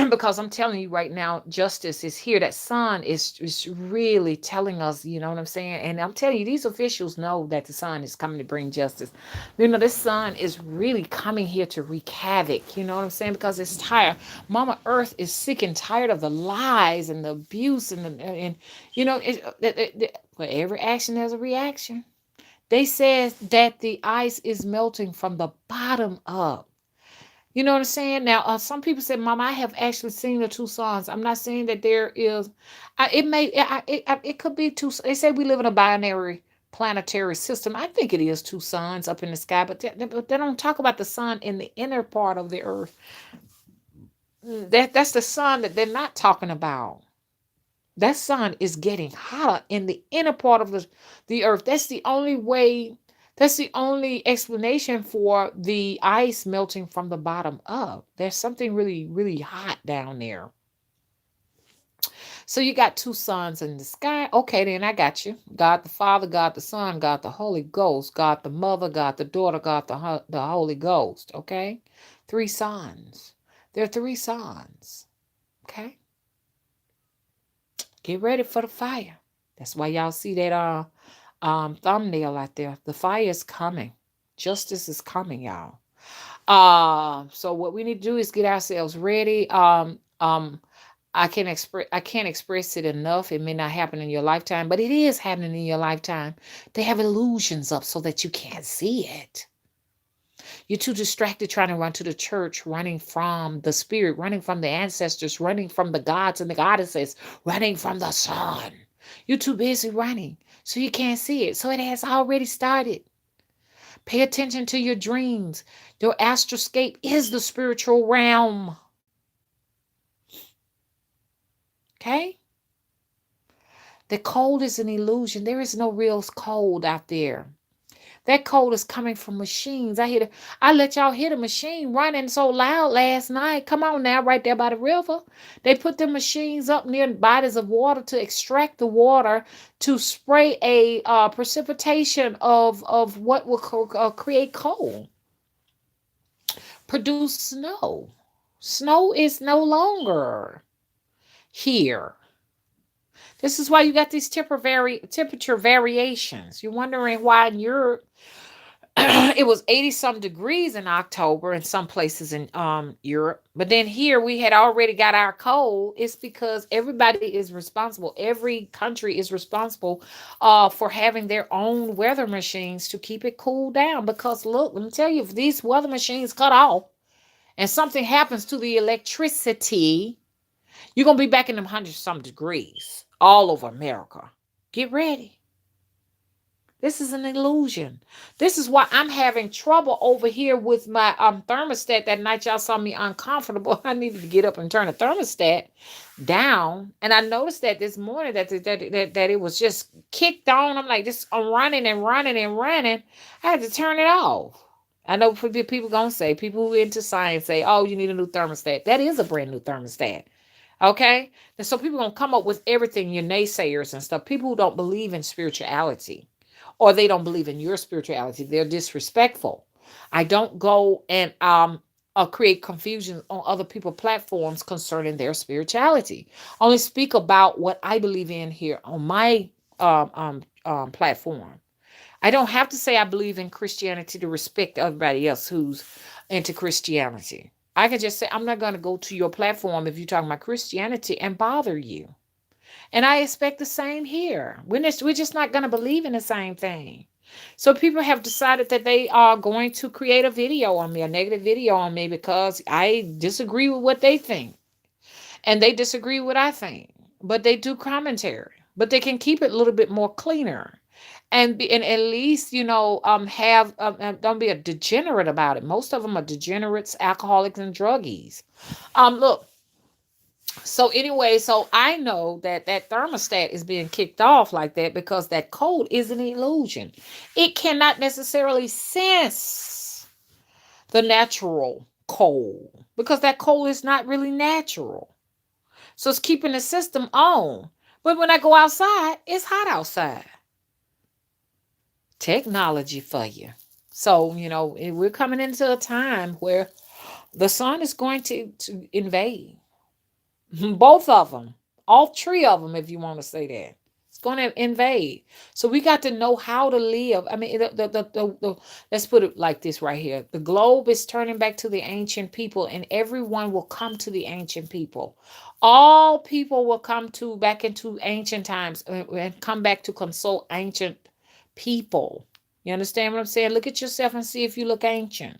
Because I'm telling you right now, justice is here. That sun is really telling us, you know what I'm saying? And I'm telling you, these officials know that the sun is coming to bring justice. This sun is really coming here to wreak havoc, you know what I'm saying? Because it's tired. Mama Earth is sick and tired of the lies and the abuse and for every action there's a reaction. They said that the ice is melting from the bottom up. You know what I'm saying? Now, some people say, "Mom, I have actually seen the two suns." I'm not saying that there is. It could be two. They say we live in a binary planetary system. I think it is two suns up in the sky, but they don't talk about the sun in the inner part of the earth. That's the sun that they're not talking about. That sun is getting hotter in the inner part of the earth. That's the only way. That's the only explanation for the ice melting from the bottom up. There's something really, really hot down there. So you got two suns in the sky. Okay, then I got you. God the Father, God the Son, God the Holy Ghost, God the Mother, God the Daughter, God the Holy Ghost. Okay, three suns. There are three suns. Okay, get ready for the fire. That's why y'all see that thumbnail out there. The fire is coming. Justice is coming, y'all. So what we need to do is get ourselves ready. I can't express it enough. It may not happen in your lifetime, but it is happening in your lifetime. They have illusions up so that you can't see it. You're too distracted trying to run to the church, running from the spirit, running from the ancestors, running from the gods and the goddesses, running from the sun. You're too busy running, so you can't see it. So it has already started. Pay attention to your dreams. Your astroscape is the spiritual realm. Okay? The cold is an illusion. There is no real cold out there. That cold is coming from machines. I let y'all hear the machine running so loud last night. Come on now, right there by the river. They put the machines up near bodies of water to extract the water to spray a precipitation of what will create cold. Produce snow. Snow is no longer here. This is why you got these temperature variations. You're wondering why in Europe it was 80 some degrees in October in some places in Europe. But then here we had already got our cold. It's because everybody is responsible. Every country is responsible for having their own weather machines to keep it cooled down. Because look, let me tell you, if these weather machines cut off and something happens to the electricity, you're going to be back in them 100 some degrees all over America. Get ready. This is an illusion. This is why I'm having trouble over here with my thermostat. That night y'all saw me uncomfortable. I needed to get up and turn the thermostat down. And I noticed that this morning that it was just kicked on. I'm like, I'm running and running and running. I had to turn it off. I know people going to say, people who are into science say, oh, you need a new thermostat. That is a brand new thermostat. Okay? And so people going to come up with everything, your naysayers and stuff. People who don't believe in spirituality. Or they don't believe in your spirituality. They're disrespectful. I don't go and create confusion on other people's platforms concerning their spirituality. Only speak about what I believe in here on my platform. I don't have to say I believe in Christianity to respect everybody else who's into Christianity. I can just say I'm not going to go to your platform if you're talking about Christianity and bother you. And I expect the same here. We're just not going to believe in the same thing. So people have decided that they are going to create a video on me, a negative video on me, because I disagree with what they think. And they disagree with what I think. But they do commentary. But they can keep it a little bit more cleaner. And at least, have don't be a degenerate about it. Most of them are degenerates, alcoholics, and druggies. Look, so anyway, so I know that that thermostat is being kicked off like that because that code is an illusion. It cannot necessarily sense the natural cold because that cold is not really natural. So it's keeping the system on. But when I go outside, it's hot outside. Technology for you. So, we're coming into a time where the sun is going to invade. Both of them, all three of them, if you want to say that. It's going to invade. So we got to know how to live. I mean, let's put it like this right here. The globe is turning back to the ancient people, and everyone will come to the ancient people. All people will come to back into ancient times and come back to consult ancient people. You understand what I'm saying? Look at yourself and see if you look ancient.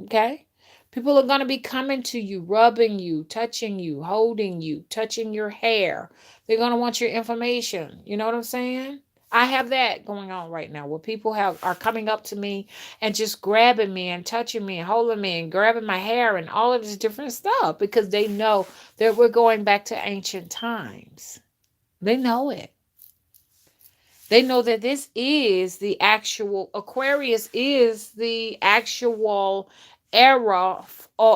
Okay? People are going to be coming to you, rubbing you, touching you, holding you, touching your hair. They're going to want your information. You know what I'm saying? I have that going on right now where people are coming up to me and just grabbing me and touching me and holding me and grabbing my hair and all of this different stuff because they know that we're going back to ancient times. They know it. They know that this is the actual Aquarius is the actual era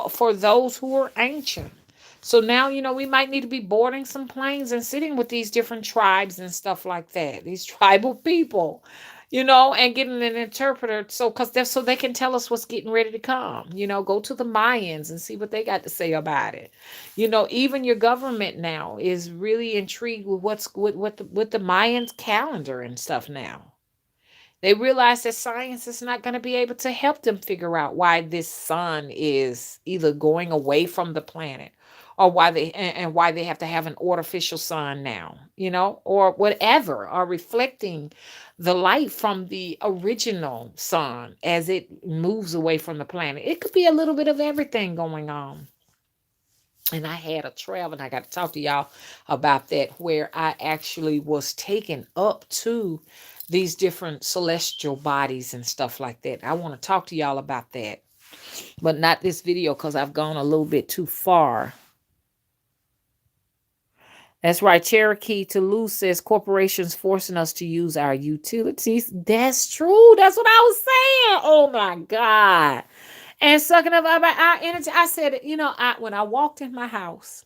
for those who are ancient. So now, we might need to be boarding some planes and sitting with these different tribes and stuff like that. These tribal people, and getting an interpreter. So, so they can tell us what's getting ready to come. Go to the Mayans and see what they got to say about it. Even your government now is really intrigued with with the Mayans calendar and stuff now. They realize that science is not going to be able to help them figure out why this sun is either going away from the planet or why they have to have an artificial sun now, or whatever, or reflecting the light from the original sun as it moves away from the planet. It could be a little bit of everything going on. And I had a travel, and I got to talk to y'all about that, where I actually was taken up to these different celestial bodies and stuff like that. I want to talk to y'all about that, but not this video because I've gone a little bit too far. That's right. Cherokee Toulouse says corporations forcing us to use our utilities. That's true. That's what I was saying. Oh my God. And sucking up our energy. I said, when I walked in my house,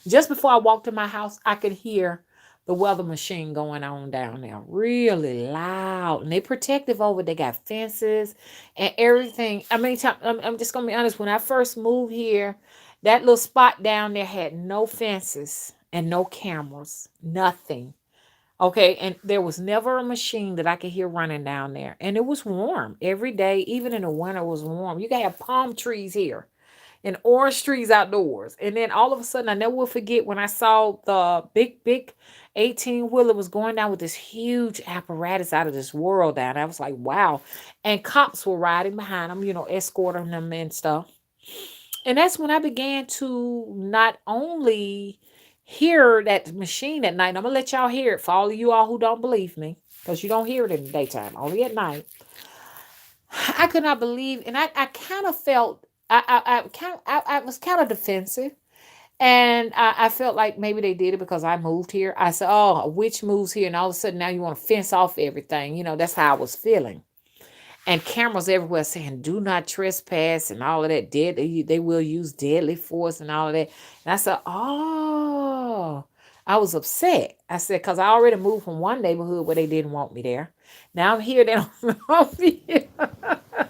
just before I walked in my house, I could hear the weather machine going on down there really loud. And they protective over it. They got fences and everything. I mean, I'm just going to be honest. When I first moved here, that little spot down there had no fences and no cameras, nothing. Okay, and there was never a machine that I could hear running down there. And it was warm every day, even in the winter, it was warm. You can have palm trees here and orange trees outdoors. And then all of a sudden, I never will forget when I saw the big 18-wheeler was going down with this huge apparatus out of this world down. I was like, wow. And cops were riding behind them, escorting them and stuff. And that's when I began to not only hear that machine at night. I'm going to let y'all hear it for all of you all who don't believe me, because you don't hear it in the daytime, only at night. I could not believe, and I kind of felt, I was kind of defensive. And I felt like maybe they did it because I moved here. I said, oh, a witch moves here, and all of a sudden now you want to fence off everything. That's how I was feeling. And cameras everywhere saying, do not trespass and all of that. They will use deadly force and all of that. And I said, oh, I was upset. I said, because I already moved from one neighborhood where they didn't want me there. Now I'm here, they don't want me here.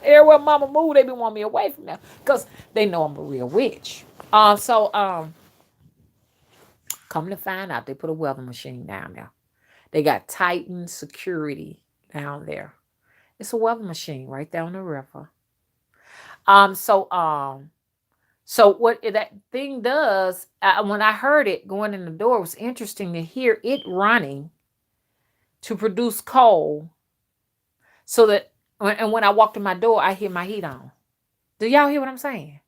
Everywhere mama moved, they be wanting me away from them because they know I'm a real witch. So come to find out, they put a weather machine down there. They got Titan security down there. It's a weather machine right down the river. Um, so um, so what that thing does, when I heard it going in the door, it was interesting to hear it running to produce coal, so that when I walked in my door, I hear my heat on. Do y'all hear what I'm saying?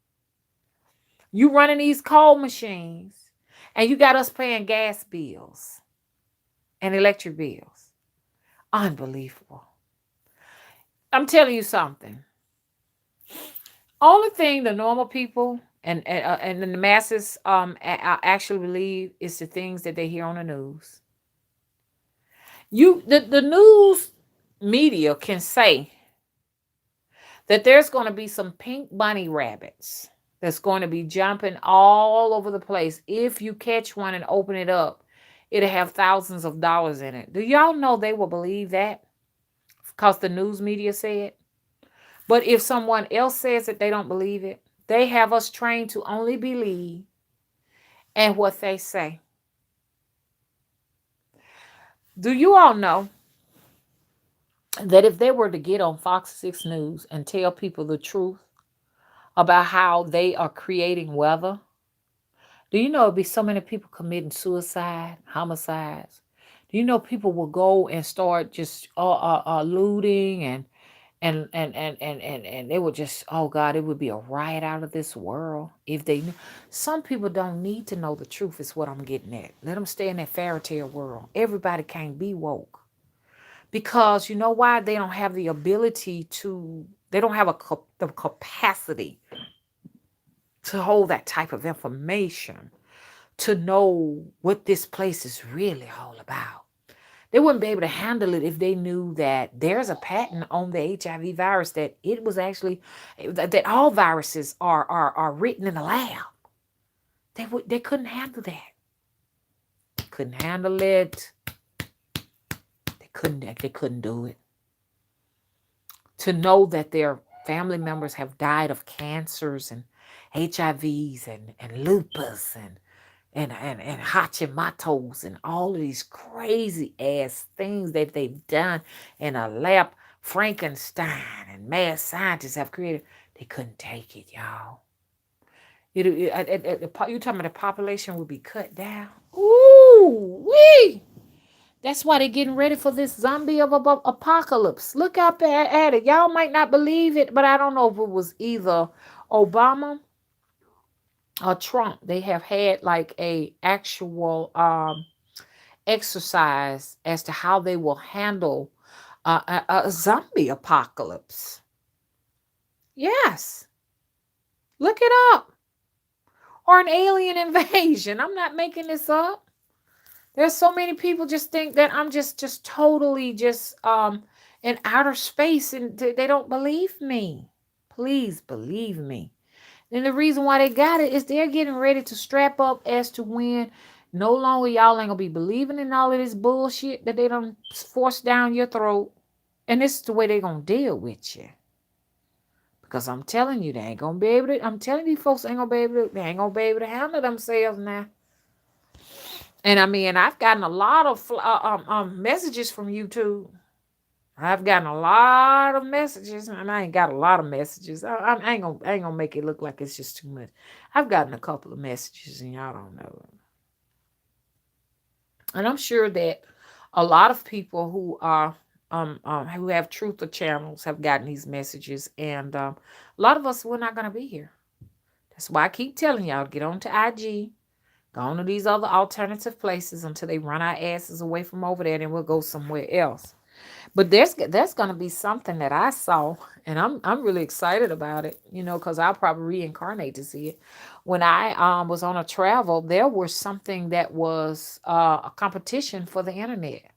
You running these coal machines, and you got us paying gas bills and electric bills. Unbelievable. I'm telling you something. Only thing the normal people and the masses actually believe is the things that they hear on the news. The news media can say that there's going to be some pink bunny rabbits that's going to be jumping all over the place. If you catch one and open it up, it'll have thousands of dollars in it. Do y'all know they will believe that? Because the news media said. But if someone else says that they don't believe it, they have us trained to only believe in what they say. Do you all know that if they were to get on Fox 6 News and tell people the truth about how they are creating weather, do you know it'd be so many people committing suicide, homicides? Do you know people will go and start just looting and they would just, oh God, it would be a riot out of this world if they knew. Some people don't need to know the truth, is what I'm getting at. Let them stay in that fairy tale world. Everybody can't be woke. Because you know why? They don't have the ability to, they don't have the capacity to hold that type of information, to know what this place is really all about. They wouldn't be able to handle it if they knew that there's a patent on the HIV virus, that it was actually, that all viruses are written in a lab. They couldn't handle that. Couldn't handle it. They couldn't do it. To know that their family members have died of cancers and HIVs and lupus and Hashimoto's and all of these crazy ass things that they've done in a lab, Frankenstein and mad scientists have created. They couldn't take it, y'all. You talking about the population would be cut down? Ooh, wee! That's why they're getting ready for this zombie of apocalypse. Look up at it. Y'all might not believe it, but I don't know if it was either Obama or Trump. They have had like a actual exercise as to how they will handle a zombie apocalypse. Yes, look it up. Or an alien invasion. I'm not making this up. There's so many people just think that I'm just totally just in outer space, and they don't believe me. Please believe me. And the reason why they got it is they're getting ready to strap up as to when no longer y'all ain't gonna be believing in all of this bullshit that they done force down your throat. And this is the way they gonna deal with you. Because I'm telling you, they ain't gonna be able to. I'm telling these folks ain't gonna be able to. They ain't gonna be able to handle themselves now. And I mean, I've gotten a lot of messages from YouTube. I've gotten a lot of messages, and I ain't got a lot of messages. I ain't gonna make it look like it's just too much. I've gotten a couple of messages, and y'all don't know. And I'm sure that a lot of people who have truther channels have gotten these messages, and a lot of us, we're not gonna be here. That's why I keep telling y'all, get on to IG, go on to these other alternative places until they run our asses away from over there, and we'll go somewhere else. But there's going to be something that I saw, and I'm really excited about it, because I'll probably reincarnate to see it. When I was on a travel, there was something that was a competition for the internet.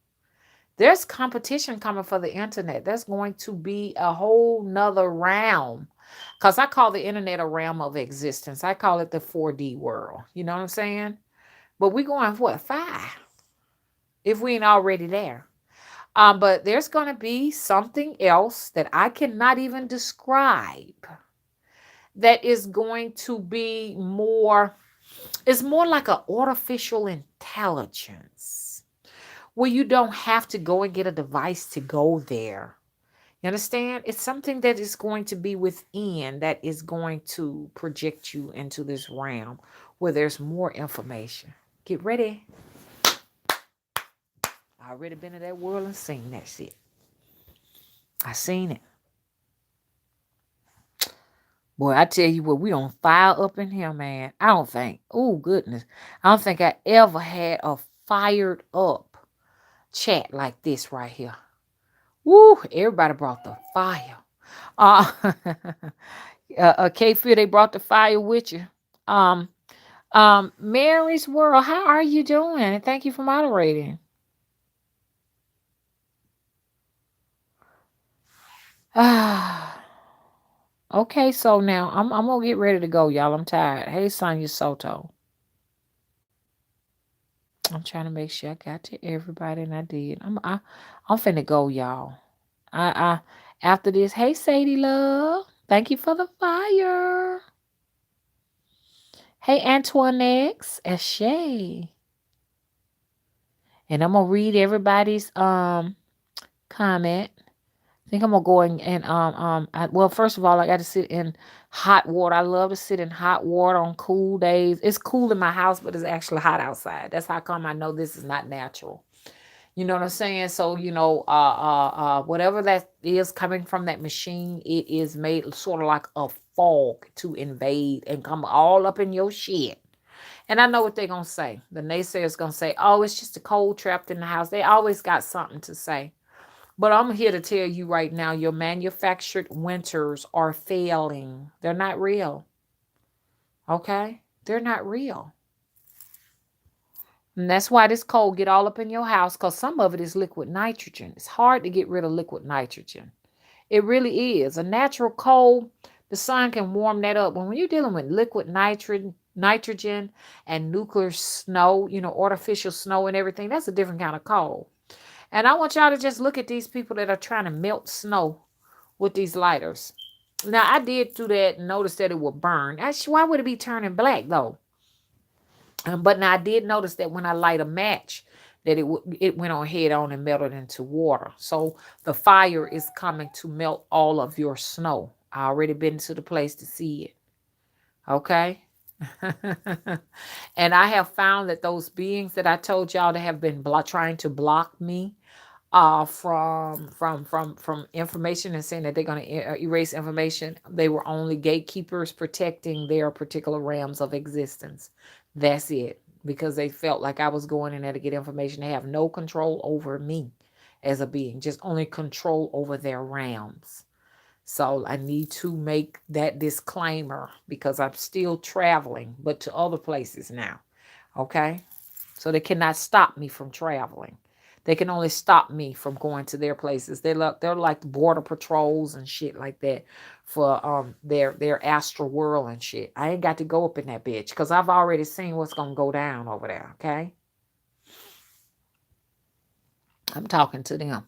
There's competition coming for the internet. There's going to be a whole nother realm, because I call the internet a realm of existence. I call it the 4D world. You know what I'm saying? But we going what, 5? If we ain't already there. But there's gonna be something else that I cannot even describe that is going to be more, it's more like an artificial intelligence where you don't have to go and get a device to go there. You understand? It's something that is going to be within that is going to project you into this realm where there's more information. Get ready. I already been in that world and seen that shit. I seen it. Boy, I tell you what, we on fire up in here, man. I don't think, oh goodness, I don't think I ever had a fired up chat like this right here. Woo, everybody brought the fire. Uh, K-Fear, they brought the fire with you. Um, Mary's World, how are you doing? Thank you for moderating. Okay, so now I'm gonna get ready to go, y'all. I'm tired. Hey, Sonia Soto. I'm trying to make sure I got to everybody, and I did. I'm finna go, y'all. I after this. Hey, Sadie Love. Thank you for the fire. Hey, Antoinette, Ashay. And I'm gonna read everybody's comment. I think I'm gonna go well, first of all, I got to sit in hot water. I love to sit in hot water on cool days. It's cool in my house, but it's actually hot outside. That's how come I know this is not natural. You know what I'm saying? So, whatever that is coming from that machine, it is made sort of like a fog to invade and come all up in your shit. And I know what they're gonna say. The naysayers gonna say, "Oh, it's just a cold trapped in the house." They always got something to say. But I'm here to tell you right now, your manufactured winters are failing. They're not real. Okay? They're not real. And that's why this cold get all up in your house, because some of it is liquid nitrogen. It's hard to get rid of liquid nitrogen. It really is. A natural cold, the sun can warm that up. When you're dealing with liquid nitrogen and nuclear snow, artificial snow and everything, that's a different kind of cold. And I want y'all to just look at these people that are trying to melt snow with these lighters. Now, I did do that and notice that it would burn. Actually, why would it be turning black, though? But now I did notice that when I light a match, that it went on head on and melted into water. So the fire is coming to melt all of your snow. I already been to the place to see it. Okay. And I have found that those beings that I told y'all that have been trying to block me from information and saying that they're going to erase information, they were only gatekeepers protecting their particular realms of existence. That's it. Because they felt like I was going in there to get information. They have no control over me as a being, just only control over their realms. So I need to make that disclaimer because I'm still traveling, but to other places now. Okay? So they cannot stop me from traveling. They can only stop me from going to their places. They're like border patrols and shit like that for their astral world and shit. I ain't got to go up in that bitch because I've already seen what's gonna go down over there. Okay, I'm talking to them.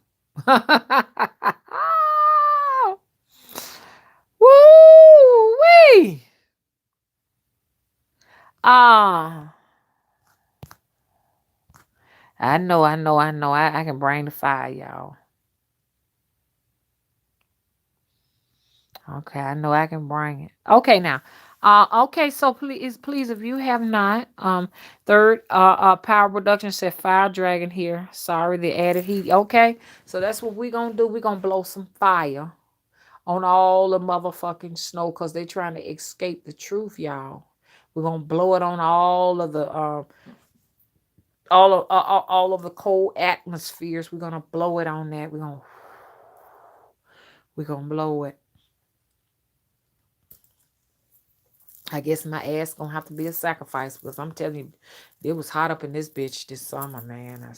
Woo wee! Ah, I know. I can bring the fire, y'all. Okay, I know I can bring it. Okay, now. Okay, so please, if you have not, third, Power Production said Fire Dragon here. Sorry, they added heat. Okay, so that's what we're gonna do. We're gonna blow some fire on all the motherfucking snow because they're trying to escape the truth, y'all. We're gonna blow it on all of the all of the cold atmospheres. We're gonna blow it on that. We're gonna blow it. I guess my ass gonna have to be a sacrifice because I'm telling you, it was hot up in this bitch this summer, man. I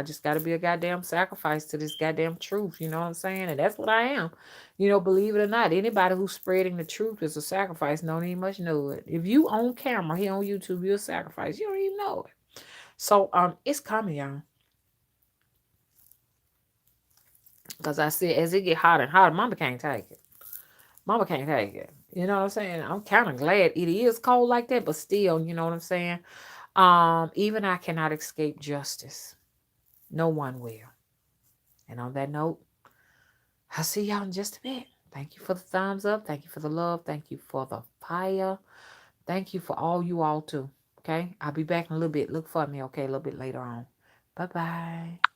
just gotta be a goddamn sacrifice to this goddamn truth. You know what I'm saying? And that's what I am. Believe it or not, anybody who's spreading the truth is a sacrifice. Don't even much know it. If you on camera here on YouTube, you're a sacrifice. You don't even know it. So it's coming, y'all. Because I said as it get hotter and hotter, mama can't take it. Mama can't take it. You know what I'm saying? I'm kind of glad it is cold like that, but still, you know what I'm saying? Even I cannot escape justice. No one will. And on that note, I'll see y'all in just a bit. Thank you for the thumbs up. Thank you for the love. Thank you for the fire. Thank you for all you all too. Okay? I'll be back in a little bit. Look for me, okay, a little bit later on. Bye-bye.